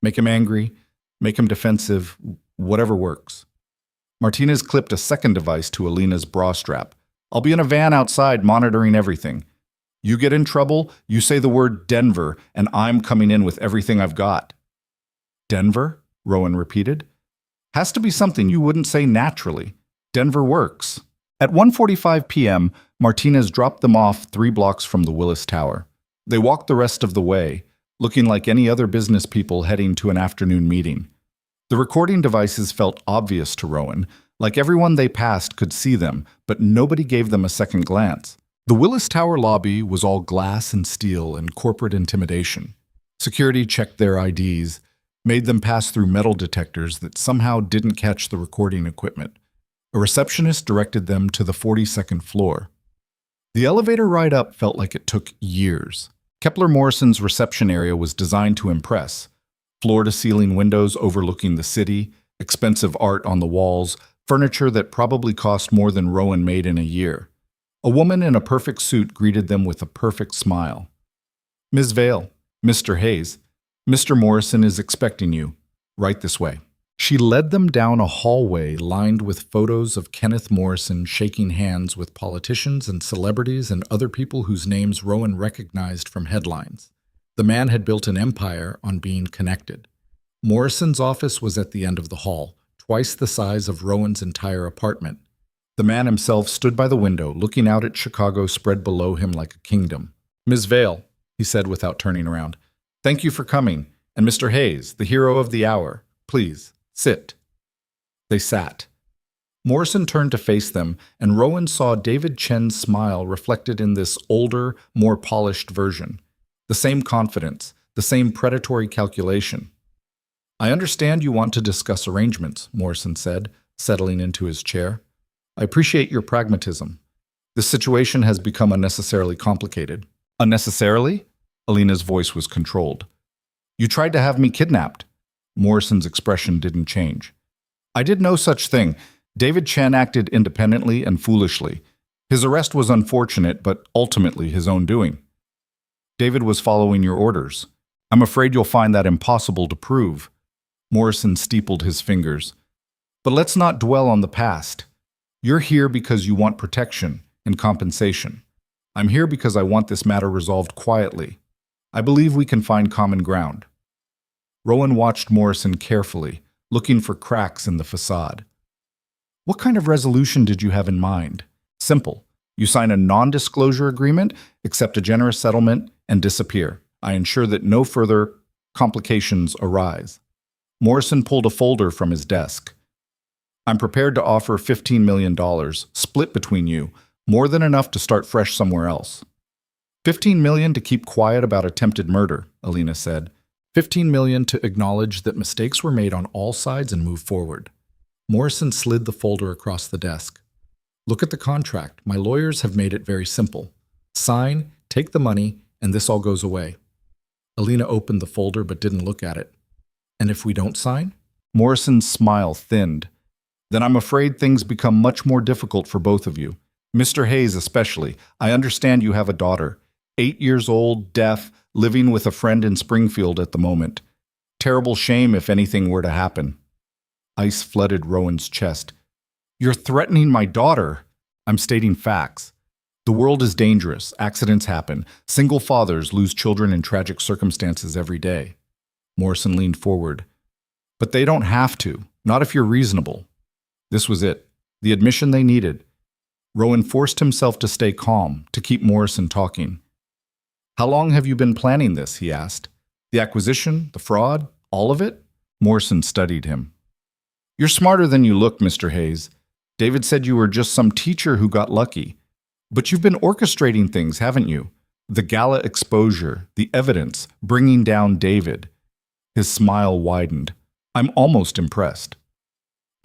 Make him angry, make him defensive, whatever works. Martinez clipped a second device to Alina's bra strap. I'll be in a van outside monitoring everything. You get in trouble, you say the word Denver, and I'm coming in with everything I've got. Denver? Rowan repeated. Has to be something you wouldn't say naturally. Denver works. At 1:45 p.m., Martinez dropped them off 3 blocks from the Willis Tower. They walked the rest of the way, looking like any other business people heading to an afternoon meeting. The recording devices felt obvious to Rowan, like everyone they passed could see them, but nobody gave them a second glance. The Willis Tower lobby was all glass and steel and corporate intimidation. Security checked their IDs, made them pass through metal detectors that somehow didn't catch the recording equipment. A receptionist directed them to the 42nd floor. The elevator ride up felt like it took years. Kepler Morrison's reception area was designed to impress. Floor-to-ceiling windows overlooking the city, expensive art on the walls, furniture that probably cost more than Rowan made in a year. A woman in a perfect suit greeted them with a perfect smile. Ms. Vale, Mr. Hayes, Mr. Morrison is expecting you. Right this way. She led them down a hallway lined with photos of Kenneth Morrison shaking hands with politicians and celebrities and other people whose names Rowan recognized from headlines. The man had built an empire on being connected. Morrison's office was at the end of the hall, twice the size of Rowan's entire apartment. The man himself stood by the window, looking out at Chicago spread below him like a kingdom. Ms. Vale, he said without turning around, thank you for coming. And Mr. Hayes, the hero of the hour, please, sit. They sat. Morrison turned to face them, and Rowan saw David Chen's smile reflected in this older, more polished version. The same confidence, the same predatory calculation. I understand you want to discuss arrangements, Morrison said, settling into his chair. I appreciate your pragmatism. This situation has become unnecessarily complicated. Unnecessarily? Alina's voice was controlled. You tried to have me kidnapped. Morrison's expression didn't change. I did no such thing. David Chen acted independently and foolishly. His arrest was unfortunate, but ultimately his own doing. David was following your orders. I'm afraid you'll find that impossible to prove. Morrison steepled his fingers. But let's not dwell on the past. You're here because you want protection and compensation. I'm here because I want this matter resolved quietly. I believe we can find common ground. Rowan watched Morrison carefully, looking for cracks in the facade. What kind of resolution did you have in mind? Simple. You sign a non-disclosure agreement, accept a generous settlement, and disappear. I ensure that no further complications arise. Morrison pulled a folder from his desk. I'm prepared to offer $15 million, split between you, more than enough to start fresh somewhere else. $15 million to keep quiet about attempted murder, Alina said. $15 million to acknowledge that mistakes were made on all sides and move forward. Morrison slid the folder across the desk. Look at the contract. My lawyers have made it very simple. Sign, take the money, and this all goes away. Alina opened the folder but didn't look at it. And if we don't sign? Morrison's smile thinned. Then I'm afraid things become much more difficult for both of you. Mr. Hayes especially. I understand you have a daughter. 8 years old, deaf, living with a friend in Springfield at the moment. Terrible shame if anything were to happen. Ice flooded Rowan's chest. You're threatening my daughter. I'm stating facts. The world is dangerous. Accidents happen. Single fathers lose children in tragic circumstances every day. Morrison leaned forward. But they don't have to. Not if you're reasonable. This was it. The admission they needed. Rowan forced himself to stay calm, to keep Morrison talking. How long have you been planning this? He asked. The acquisition, the fraud, all of it? Morrison studied him. You're smarter than you look, Mr. Hayes. David said you were just some teacher who got lucky. But you've been orchestrating things, haven't you? The gala exposure, the evidence, bringing down David. His smile widened. I'm almost impressed.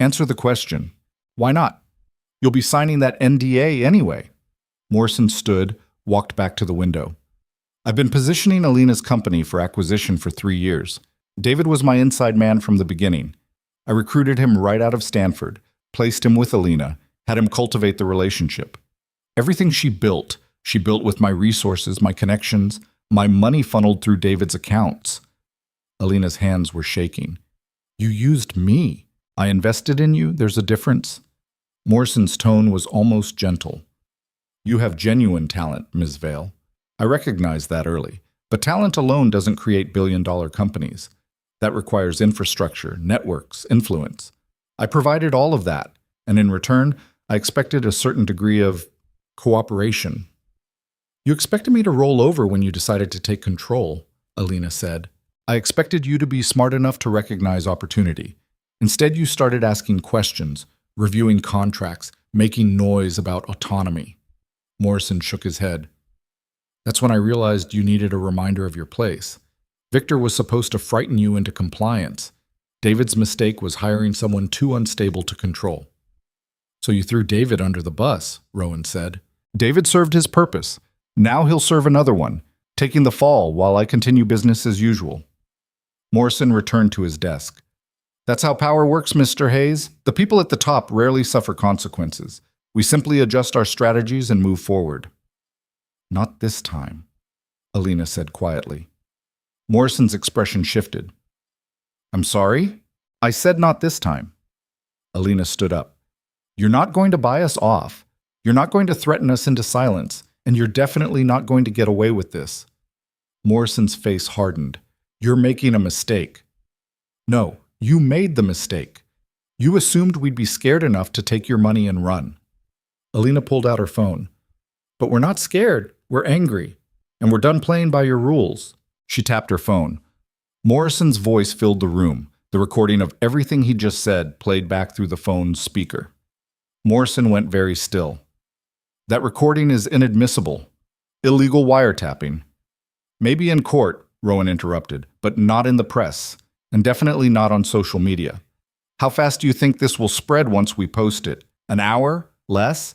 Answer the question. Why not? You'll be signing that NDA anyway. Morrison stood, walked back to the window. I've been positioning Alina's company for acquisition for 3 years. David was my inside man from the beginning. I recruited him right out of Stanford, placed him with Alina, had him cultivate the relationship. Everything she built with my resources, my connections, my money funneled through David's accounts. Alina's hands were shaking. You used me. I invested in you. There's a difference. Morrison's tone was almost gentle. You have genuine talent, Ms. Vale. I recognized that early. But talent alone doesn't create billion-dollar companies. That requires infrastructure, networks, influence. I provided all of that, and in return, I expected a certain degree of cooperation. You expected me to roll over when you decided to take control, Alina said. I expected you to be smart enough to recognize opportunity. Instead, you started asking questions, reviewing contracts, making noise about autonomy. Morrison shook his head. That's when I realized you needed a reminder of your place. Victor was supposed to frighten you into compliance. David's mistake was hiring someone too unstable to control. So you threw David under the bus, Rowan said. David served his purpose. Now he'll serve another one, taking the fall while I continue business as usual. Morrison returned to his desk. That's how power works, Mr. Hayes. The people at the top rarely suffer consequences. We simply adjust our strategies and move forward. Not this time, Alina said quietly. Morrison's expression shifted. I'm sorry? I said not this time. Alina stood up. You're not going to buy us off. You're not going to threaten us into silence, and you're definitely not going to get away with this. Morrison's face hardened. You're making a mistake. No, you made the mistake. You assumed we'd be scared enough to take your money and run. Alina pulled out her phone. But we're not scared. We're angry. And we're done playing by your rules. She tapped her phone. Morrison's voice filled the room. The recording of everything he just said played back through the phone's speaker. Morrison went very still. That recording is inadmissible. Illegal wiretapping. Maybe in court, Rowan interrupted, but not in the press, and definitely not on social media. How fast do you think this will spread once we post it? An hour? Less?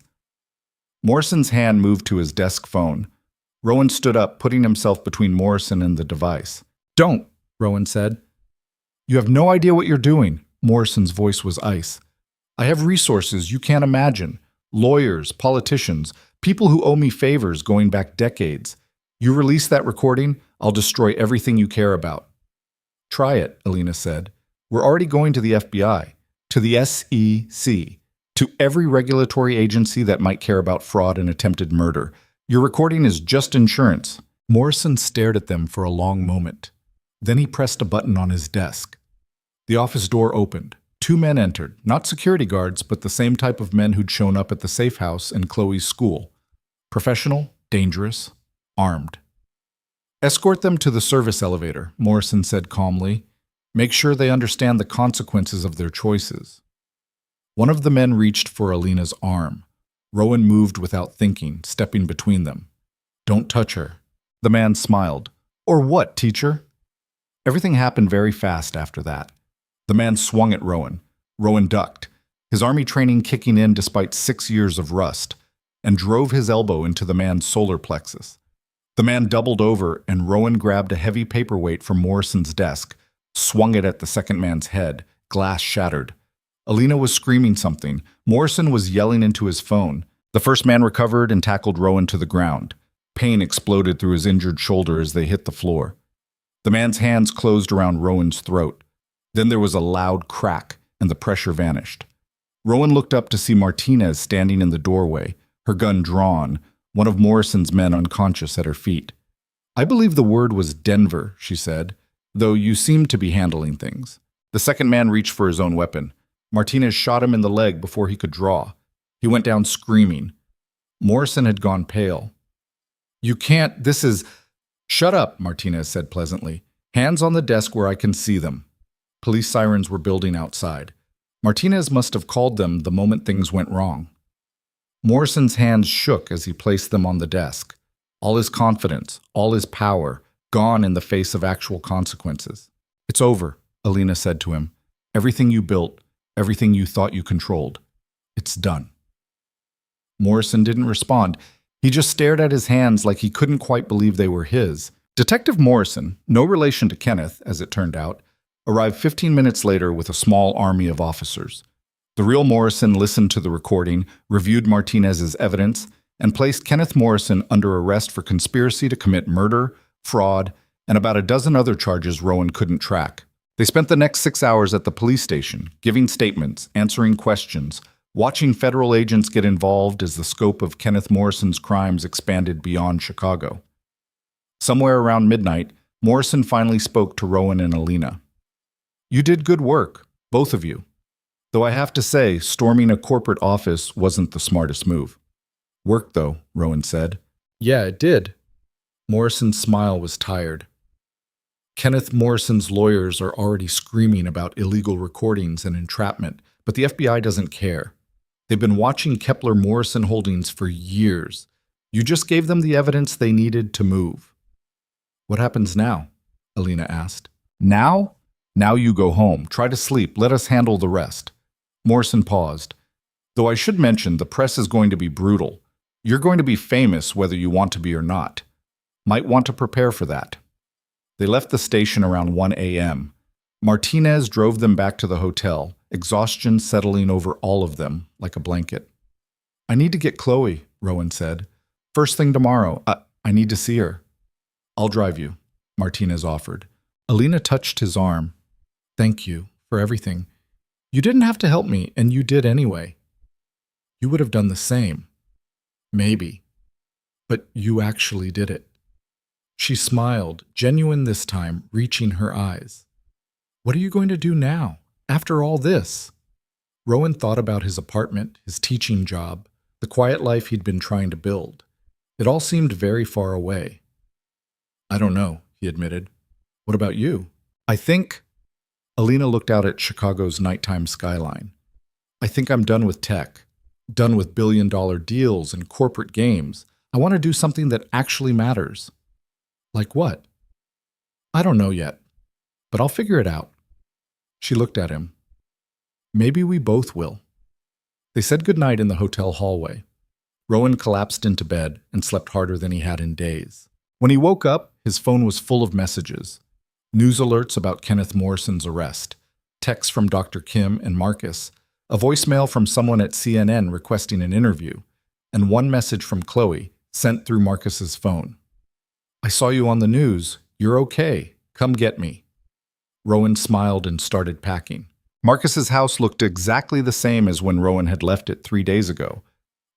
Morrison's hand moved to his desk phone. Rowan stood up, putting himself between Morrison and the device. Don't, Rowan said. You have no idea what you're doing. Morrison's voice was ice. I have resources you can't imagine. Lawyers, politicians, people who owe me favors going back decades. You release that recording, I'll destroy everything you care about. Try it, Alina said. We're already going to the FBI, to the SEC, to every regulatory agency that might care about fraud and attempted murder. Your recording is just insurance. Morrison stared at them for a long moment. Then he pressed a button on his desk. The office door opened. 2 men entered, not security guards, but the same type of men who'd shown up at the safe house in Chloe's school. Professional, dangerous, armed. Escort them to the service elevator, Morrison said calmly. Make sure they understand the consequences of their choices. One of the men reached for Alina's arm. Rowan moved without thinking, stepping between them. Don't touch her. The man smiled. Or what, teacher? Everything happened very fast after that. The man swung at Rowan. Rowan ducked, his army training kicking in despite 6 years of rust, and drove his elbow into the man's solar plexus. The man doubled over, and Rowan grabbed a heavy paperweight from Morrison's desk, swung it at the second man's head. Glass shattered. Alina was screaming something. Morrison was yelling into his phone. The first man recovered and tackled Rowan to the ground. Pain exploded through his injured shoulder as they hit the floor. The man's hands closed around Rowan's throat. Then there was a loud crack, and the pressure vanished. Rowan looked up to see Martinez standing in the doorway, her gun drawn, one of Morrison's men unconscious at her feet. I believe the word was Denver, she said, though you seem to be handling things. The second man reached for his own weapon. Martinez shot him in the leg before he could draw. He went down screaming. Morrison had gone pale. You can't, this is... Shut up, Martinez said pleasantly. Hands on the desk where I can see them. Police sirens were building outside. Martinez must have called them the moment things went wrong. Morrison's hands shook as he placed them on the desk. All his confidence, all his power, gone in the face of actual consequences. It's over, Alina said to him. Everything you built, everything you thought you controlled. It's done. Morrison didn't respond. He just stared at his hands like he couldn't quite believe they were his. Detective Morrison, no relation to Kenneth, as it turned out, arrived 15 minutes later with a small army of officers. The real Morrison listened to the recording, reviewed Martinez's evidence, and placed Kenneth Morrison under arrest for conspiracy to commit murder, fraud, and about a dozen other charges Rowan couldn't track. They spent the next 6 hours at the police station, giving statements, answering questions, watching federal agents get involved as the scope of Kenneth Morrison's crimes expanded beyond Chicago. Somewhere around midnight, Morrison finally spoke to Rowan and Alina. "You did good work, both of you. Though I have to say, storming a corporate office wasn't the smartest move." "Worked, though," Rowan said. "Yeah, it did." Morrison's smile was tired. Kenneth Morrison's lawyers are already screaming about illegal recordings and entrapment, but the FBI doesn't care. They've been watching Kepler Morrison Holdings for years. You just gave them the evidence they needed to move. "What happens now?" Alina asked. "Now? Now you go home. Try to sleep. Let us handle the rest." Morrison paused. "Though I should mention, the press is going to be brutal. You're going to be famous whether you want to be or not. Might want to prepare for that." They left the station around 1 a.m. Martinez drove them back to the hotel, exhaustion settling over all of them like a blanket. "I need to get Chloe," Rowan said. "First thing tomorrow. I need to see her." "I'll drive you," Martinez offered. Alina touched his arm. "Thank you for everything. You didn't have to help me, and you did anyway." "You would have done the same." "Maybe. But you actually did it." She smiled, genuine this time, reaching her eyes. "What are you going to do now, after all this?" Rowan thought about his apartment, his teaching job, the quiet life he'd been trying to build. It all seemed very far away. "I don't know," he admitted. "What about you?" "I think—" Alina looked out at Chicago's nighttime skyline. "I think I'm done with tech, done with billion-dollar deals and corporate games. I want to do something that actually matters." "Like what?" "I don't know yet, but I'll figure it out." She looked at him. "Maybe we both will." They said goodnight in the hotel hallway. Rowan collapsed into bed and slept harder than he had in days. When he woke up, his phone was full of messages. News alerts about Kenneth Morrison's arrest, texts from Dr. Kim and Marcus, a voicemail from someone at CNN requesting an interview, and one message from Chloe, sent through Marcus's phone. "I saw you on the news. You're okay. Come get me." Rowan smiled and started packing. Marcus's house looked exactly the same as when Rowan had left it 3 days ago,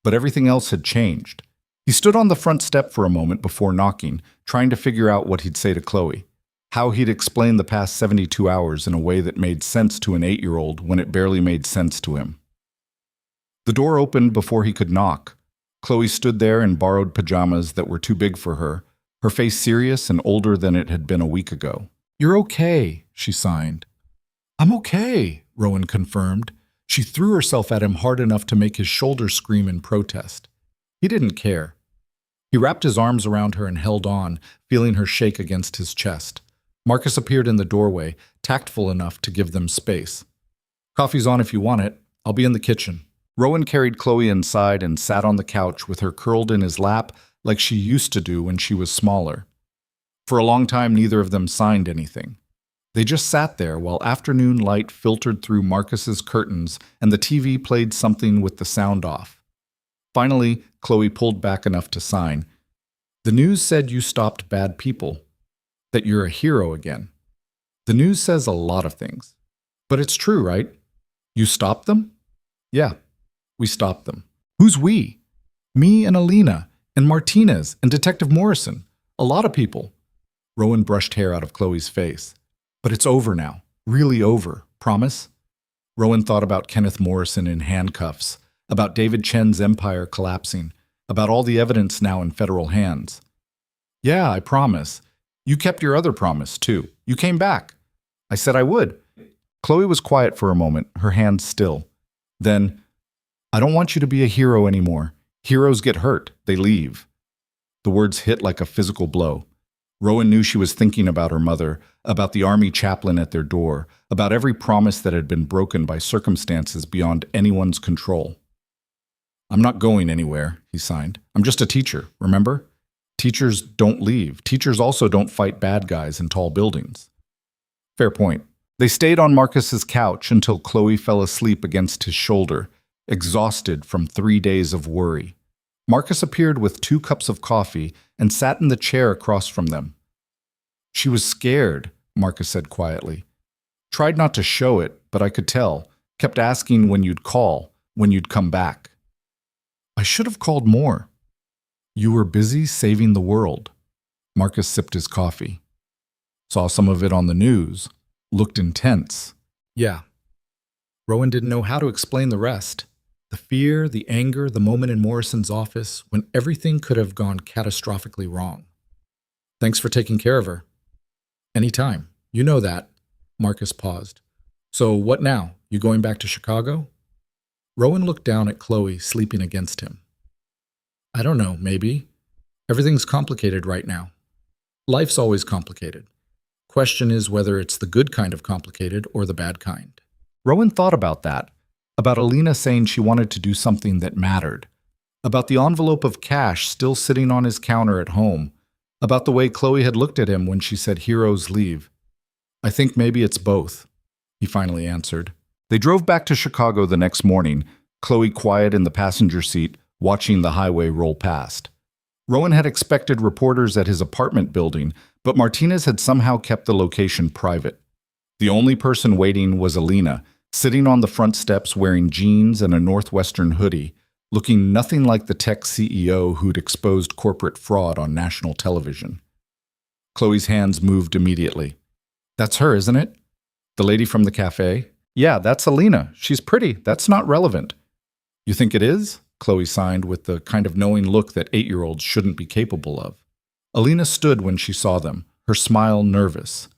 but everything else had changed. He stood on the front step for a moment before knocking, trying to figure out what he'd say to Chloe, how he'd explain the past 72 hours in a way that made sense to an 8-year-old when it barely made sense to him. The door opened before he could knock. Chloe stood there in borrowed pajamas that were too big for her, her face serious and older than it had been a week ago. "You're okay," she signed. "I'm okay," Rowan confirmed. She threw herself at him hard enough to make his shoulders scream in protest. He didn't care. He wrapped his arms around her and held on, feeling her shake against his chest. Marcus appeared in the doorway, tactful enough to give them space. "Coffee's on if you want it. I'll be in the kitchen." Rowan carried Chloe inside and sat on the couch with her curled in his lap like she used to do when she was smaller. For a long time, neither of them signed anything. They just sat there while afternoon light filtered through Marcus's curtains and the TV played something with the sound off. Finally, Chloe pulled back enough to sign. "The news said you stopped bad people, that you're a hero again. The news says a lot of things. But it's true, right? You stopped them?" "Yeah, we stopped them." "Who's we?" "Me and Alina, and Martinez, and Detective Morrison. A lot of people." Rowan brushed hair out of Chloe's face. "But it's over now. Really over. Promise?" Rowan thought about Kenneth Morrison in handcuffs, about David Chen's empire collapsing, about all the evidence now in federal hands. "Yeah, I promise. You kept your other promise, too. You came back." "I said I would." Chloe was quiet for a moment, her hands still. Then, "I don't want you to be a hero anymore. Heroes get hurt. They leave." The words hit like a physical blow. Rowan knew she was thinking about her mother, about the army chaplain at their door, about every promise that had been broken by circumstances beyond anyone's control. "I'm not going anywhere," he signed. "I'm just a teacher, remember? Teachers don't leave. Teachers also don't fight bad guys in tall buildings." "Fair point." They stayed on Marcus's couch until Chloe fell asleep against his shoulder, exhausted from 3 days of worry. Marcus appeared with 2 cups of coffee and sat in the chair across from them. She was scared, Marcus said quietly. Tried not to show it, but I could tell. Kept asking when you'd call, when you'd come back. I should have called more. You were busy saving the world. Marcus sipped his coffee. Saw some of it on the news. Looked intense. Yeah. Rowan didn't know how to explain the rest. The fear, the anger, the moment in Morrison's office when everything could have gone catastrophically wrong. Thanks for taking care of her. Anytime. You know that. Marcus paused. So what now? You going back to Chicago? Rowan looked down at Chloe, sleeping against him. I don't know, maybe. Everything's complicated right now. Life's always complicated. Question is whether it's the good kind of complicated or the bad kind. Rowan thought about that, about Alina saying she wanted to do something that mattered, about the envelope of cash still sitting on his counter at home, about the way Chloe had looked at him when she said heroes leave. I think maybe it's both, he finally answered. They drove back to Chicago the next morning, Chloe quiet in the passenger seat, watching the highway roll past. Rowan had expected reporters at his apartment building, but Martinez had somehow kept the location private. The only person waiting was Alina, sitting on the front steps wearing jeans and a Northwestern hoodie, looking nothing like the tech CEO who'd exposed corporate fraud on national television. Chloe's hands moved immediately. That's her, isn't it? The lady from the café? Yeah, that's Alina. She's pretty. That's not relevant. You think it is? Chloe signed with the kind of knowing look that 8-year-olds shouldn't be capable of. Alina stood when she saw them, her smile nervous.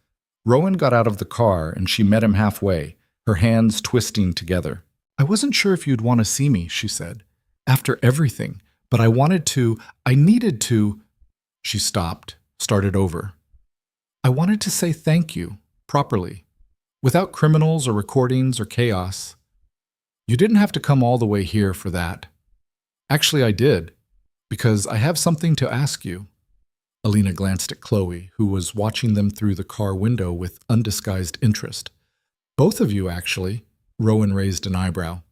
Rowan got out of the car and she met him halfway, her hands twisting together. I wasn't sure if you'd want to see me, she said. After everything, but I needed to. She stopped, started over. I wanted to say thank you, properly, without criminals or recordings or chaos. You didn't have to come all the way here for that. Actually, I did, because I have something to ask you. Alina glanced at Chloe, who was watching them through the car window with undisguised interest. Both of you, actually. Rowan raised an eyebrow.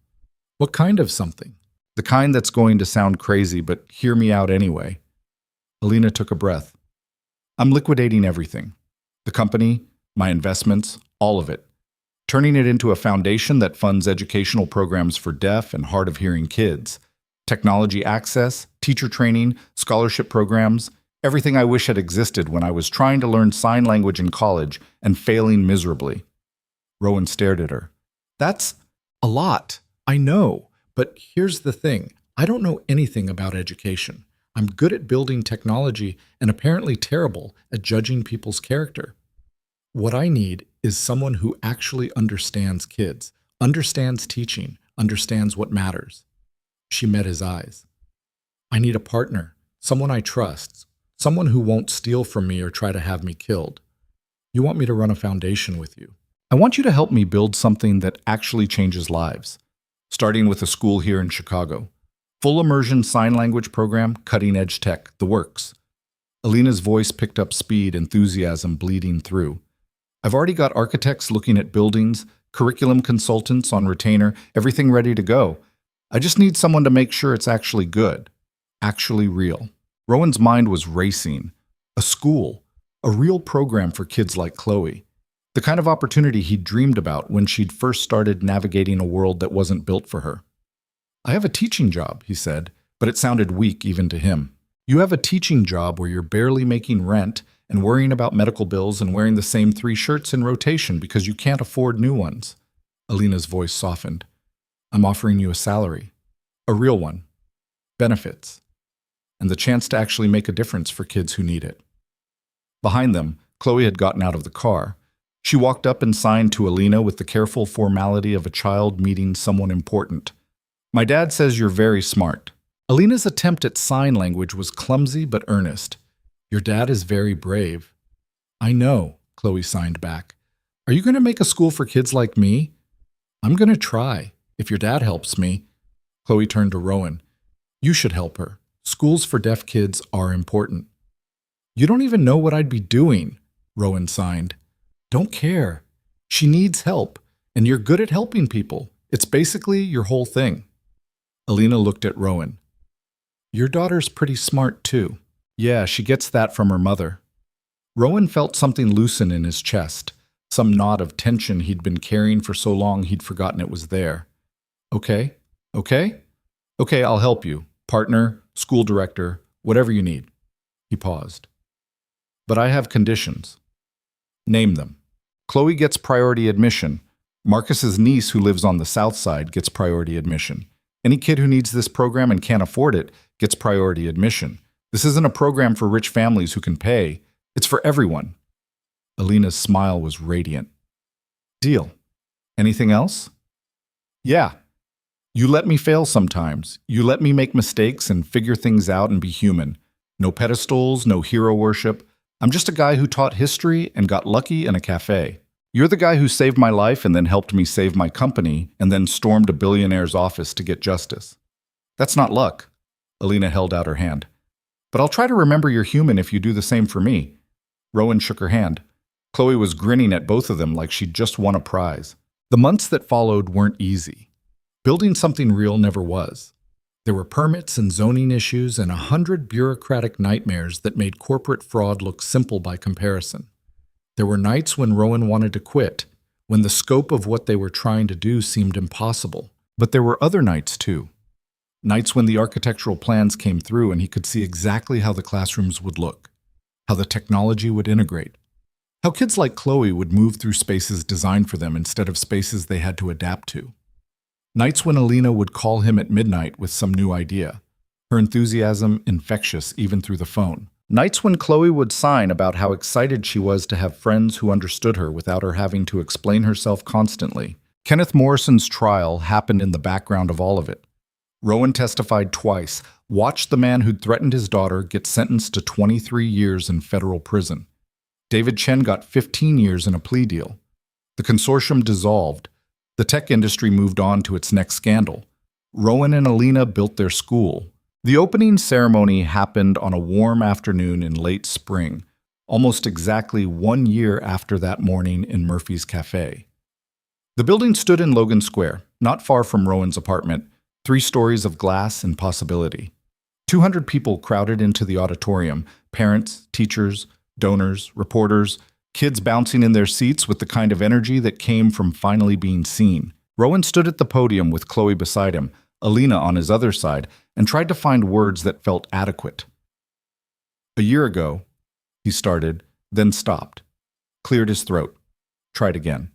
What kind of something? The kind that's going to sound crazy, but hear me out anyway. Alina took a breath. I'm liquidating everything. The company, my investments, all of it. Turning it into a foundation that funds educational programs for deaf and hard of hearing kids. Technology access, teacher training, scholarship programs, everything I wish had existed when I was trying to learn sign language in college and failing miserably. Rowan stared at her. That's a lot, I know, but here's the thing. I don't know anything about education. I'm good at building technology and apparently terrible at judging people's character. What I need is someone who actually understands kids, understands teaching, understands what matters. She met his eyes. I need a partner, someone I trust, someone who won't steal from me or try to have me killed. You want me to run a foundation with you. I want you to help me build something that actually changes lives, starting with a school here in Chicago. Full immersion sign language program, cutting-edge tech, the works. Alina's voice picked up speed, enthusiasm bleeding through. I've already got architects looking at buildings, curriculum consultants on retainer, everything ready to go. I just need someone to make sure it's actually good, actually real. Rowan's mind was racing. A school, a real program for kids like Chloe. The kind of opportunity he'd dreamed about when she'd first started navigating a world that wasn't built for her. I have a teaching job, he said, but it sounded weak even to him. You have a teaching job where you're barely making rent and worrying about medical bills and wearing the same 3 shirts in rotation because you can't afford new ones. Alina's voice softened. I'm offering you a salary. A real one. Benefits. And the chance to actually make a difference for kids who need it. Behind them, Chloe had gotten out of the car. She walked up and signed to Alina with the careful formality of a child meeting someone important. My dad says you're very smart. Alina's attempt at sign language was clumsy but earnest. Your dad is very brave. I know, Chloe signed back. Are you going to make a school for kids like me? I'm going to try, if your dad helps me. Chloe turned to Rowan. You should help her. Schools for deaf kids are important. You don't even know what I'd be doing, Rowan signed. Don't care. She needs help, and you're good at helping people. It's basically your whole thing. Alina looked at Rowan. Your daughter's pretty smart, too. Yeah, she gets that from her mother. Rowan felt something loosen in his chest, some knot of tension he'd been carrying for so long he'd forgotten it was there. Okay? Okay? Okay, I'll help you. Partner, school director, whatever you need. He paused. But I have conditions. Name them. Chloe gets priority admission. Marcus's niece, who lives on the south side, gets priority admission. Any kid who needs this program and can't afford it gets priority admission. This isn't a program for rich families who can pay. It's for everyone. Alina's smile was radiant. Deal. Anything else? Yeah. You let me fail sometimes. You let me make mistakes and figure things out and be human. No pedestals, no hero worship. I'm just a guy who taught history and got lucky in a cafe. You're the guy who saved my life and then helped me save my company and then stormed a billionaire's office to get justice. That's not luck. Alina held out her hand. But I'll try to remember you're human if you do the same for me. Rowan shook her hand. Chloe was grinning at both of them like she'd just won a prize. The months that followed weren't easy. Building something real never was. There were permits and zoning issues and 100 bureaucratic nightmares that made corporate fraud look simple by comparison. There were nights when Rowan wanted to quit, when the scope of what they were trying to do seemed impossible. But there were other nights, too. Nights when the architectural plans came through and he could see exactly how the classrooms would look, how the technology would integrate, how kids like Chloe would move through spaces designed for them instead of spaces they had to adapt to. Nights when Alina would call him at midnight with some new idea, her enthusiasm infectious even through the phone. Nights when Chloe would sign about how excited she was to have friends who understood her without her having to explain herself constantly. Kenneth Morrison's trial happened in the background of all of it. Rowan testified twice, watched the man who'd threatened his daughter get sentenced to 23 years in federal prison. David Chen got 15 years in a plea deal. The consortium dissolved. The tech industry moved on to its next scandal. Rowan and Alina built their school. The opening ceremony happened on a warm afternoon in late spring, almost exactly 1 year after that morning in Murphy's Café. The building stood in Logan Square, not far from Rowan's apartment, 3 stories of glass and possibility. 200 people crowded into the auditorium, parents, teachers, donors, reporters, kids bouncing in their seats with the kind of energy that came from finally being seen. Rowan stood at the podium with Chloe beside him, Alina on his other side, and tried to find words that felt adequate. A year ago, he started, then stopped, cleared his throat, tried again.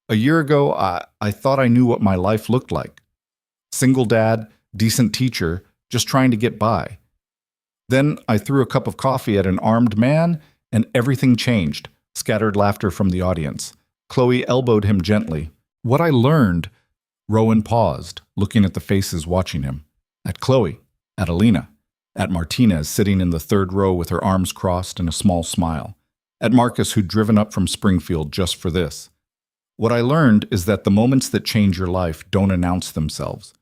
A year ago, I thought I knew what my life looked like. Single dad, decent teacher, just trying to get by. Then I threw a cup of coffee at an armed man, and everything changed. Scattered laughter from the audience. Chloe elbowed him gently. What I learned... Rowan paused, looking at the faces watching him. At Chloe, at Alina, at Martinez sitting in the third row with her arms crossed and a small smile, at Marcus who'd driven up from Springfield just for this. What I learned is that the moments that change your life don't announce themselves.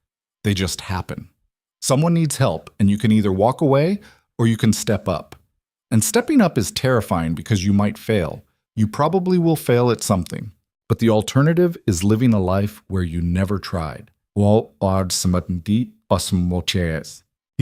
They just happen. Someone needs help, and you can either walk away or you can step up. And stepping up is terrifying because you might fail. You probably will fail at something. But the alternative is living a life where you never tried. He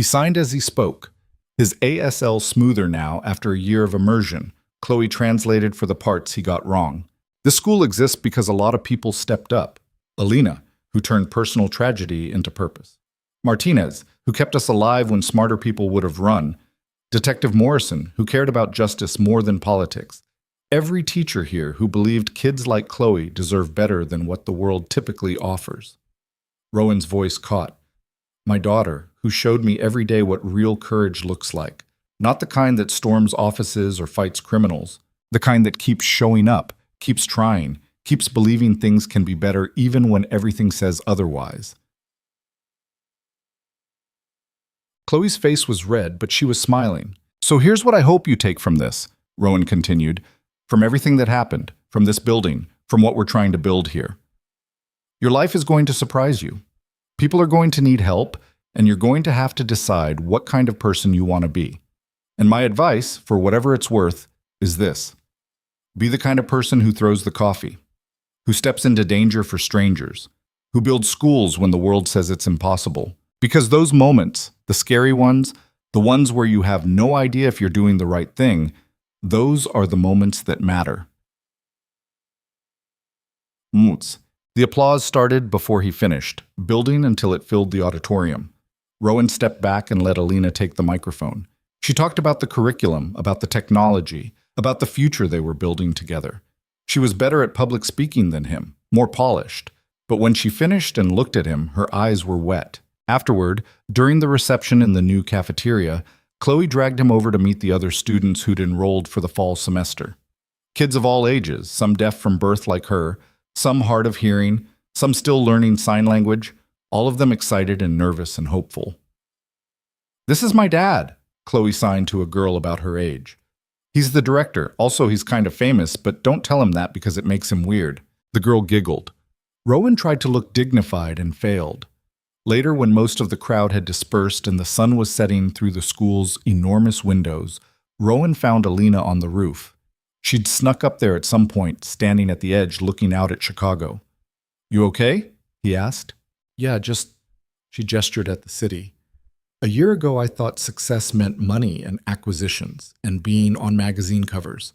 signed as he spoke. His ASL smoother now after a year of immersion. Chloe translated for the parts he got wrong. This school exists because a lot of people stepped up. Alina, who turned personal tragedy into purpose. Martinez, who kept us alive when smarter people would have run. Detective Morrison, who cared about justice more than politics. Every teacher here who believed kids like Chloe deserve better than what the world typically offers. Rowan's voice caught. My daughter, who showed me every day what real courage looks like. Not the kind that storms offices or fights criminals. The kind that keeps showing up, keeps trying, keeps believing things can be better even when everything says otherwise. Chloe's face was red, but she was smiling. So here's what I hope you take from this, Rowan continued. From everything that happened, from this building, from what we're trying to build here. Your life is going to surprise you. People are going to need help, and you're going to have to decide what kind of person you want to be. And my advice, for whatever it's worth, is this. Be the kind of person who throws the coffee. who steps into danger for strangers, who builds schools when the world says it's impossible. Because those moments, the scary ones, the ones where you have no idea if you're doing the right thing, those are the moments that matter. Moots. The applause started before he finished, building until it filled the auditorium. Rowan stepped back and let Alina take the microphone. She talked about the curriculum, about the technology, about the future they were building together. She was better at public speaking than him, more polished. But when she finished and looked at him, her eyes were wet. Afterward, during the reception in the new cafeteria, Chloe dragged him over to meet the other students who'd enrolled for the fall semester. Kids of all ages, some deaf from birth like her, some hard of hearing, some still learning sign language, all of them excited and nervous and hopeful. "This is my dad," Chloe signed to a girl about her age. "He's the director. Also, he's kind of famous, but don't tell him that because it makes him weird." The girl giggled. Rowan tried to look dignified and failed. Later, when most of the crowd had dispersed and the sun was setting through the school's enormous windows, Rowan found Alina on the roof. She'd snuck up there at some point, standing at the edge looking out at Chicago. "You okay?" he asked. "Yeah, just..." She gestured at the city. "A year ago, I thought success meant money and acquisitions and being on magazine covers.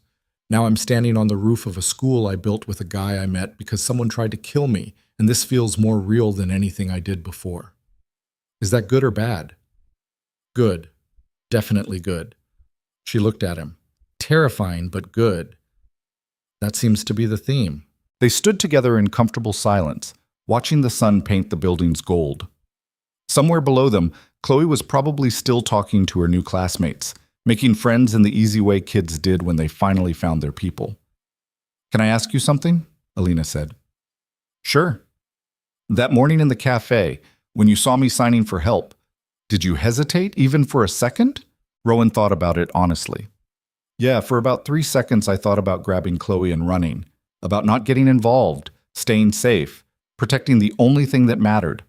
Now I'm standing on the roof of a school I built with a guy I met because someone tried to kill me, and this feels more real than anything I did before." "Is that good or bad?" "Good. Definitely good." She looked at him. "Terrifying, but good." That seems to be the theme. They stood together in comfortable silence, watching the sun paint the buildings gold. Somewhere below them, Chloe was probably still talking to her new classmates, making friends in the easy way kids did when they finally found their people. "Can I ask you something?" Alina said. "Sure." "That morning in the cafe, when you saw me signing for help, did you hesitate even for a second?" Rowan thought about it honestly. "Yeah, for about 3 seconds I thought about grabbing Chloe and running, about not getting involved, staying safe, protecting the only thing that mattered."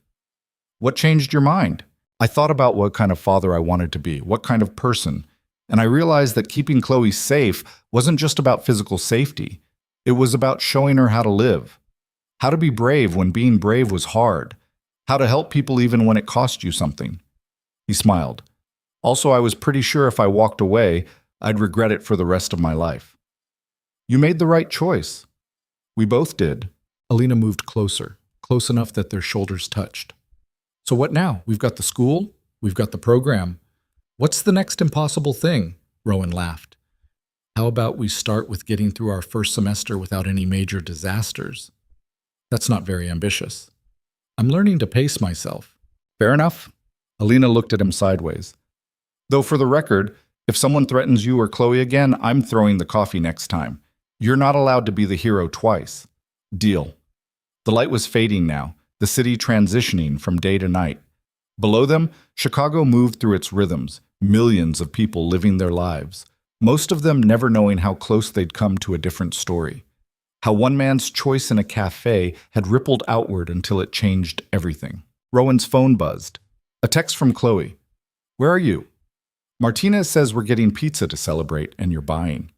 "What changed your mind?" "I thought about what kind of father I wanted to be, what kind of person, and I realized that keeping Chloe safe wasn't just about physical safety. It was about showing her how to live, how to be brave when being brave was hard, how to help people even when it cost you something." He smiled. "Also, I was pretty sure if I walked away, I'd regret it for the rest of my life." "You made the right choice." "We both did." Alina moved closer, close enough that their shoulders touched. "So what now? We've got the school, we've got the program. What's the next impossible thing?" Rowan laughed. "How about we start with getting through our first semester without any major disasters?" "That's not very ambitious." "I'm learning to pace myself." "Fair enough." Alina looked at him sideways. "Though for the record, if someone threatens you or Chloe again, I'm throwing the coffee next time. You're not allowed to be the hero twice." "Deal." The light was fading now, the city transitioning from day to night. Below them, Chicago moved through its rhythms, millions of people living their lives, most of them never knowing how close they'd come to a different story. How one man's choice in a cafe had rippled outward until it changed everything. Rowan's phone buzzed. A text from Chloe. "Where are you?" "Martinez says we're getting pizza to celebrate and you're buying."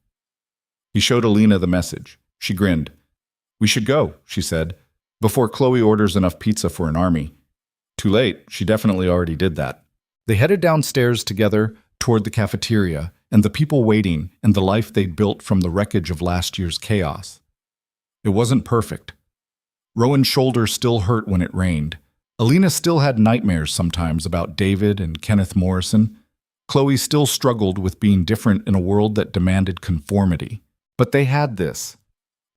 He showed Alina the message. She grinned. "We should go," she said, "before Chloe orders enough pizza for an army." Too late, she definitely already did that. They headed downstairs together toward the cafeteria and the people waiting and the life they'd built from the wreckage of last year's chaos. It wasn't perfect. Rowan's shoulder still hurt when it rained. Alina still had nightmares sometimes about David and Kenneth Morrison. Chloe still struggled with being different in a world that demanded conformity. But they had this.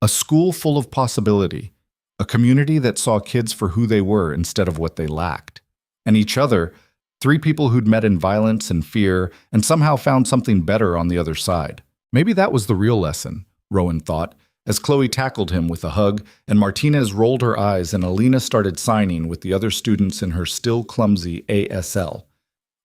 A school full of possibility. A community that saw kids for who they were instead of what they lacked. And each other, 3 people who'd met in violence and fear and somehow found something better on the other side. Maybe that was the real lesson, Rowan thought, as Chloe tackled him with a hug and Martinez rolled her eyes and Alina started signing with the other students in her still clumsy ASL.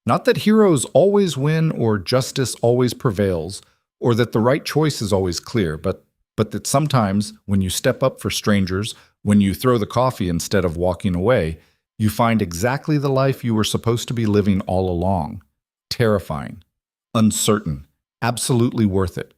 Not that heroes always win or justice always prevails, or that the right choice is always clear, but that sometimes, when you step up for strangers, when you throw the coffee instead of walking away, you find exactly the life you were supposed to be living all along. Terrifying, uncertain, absolutely worth it.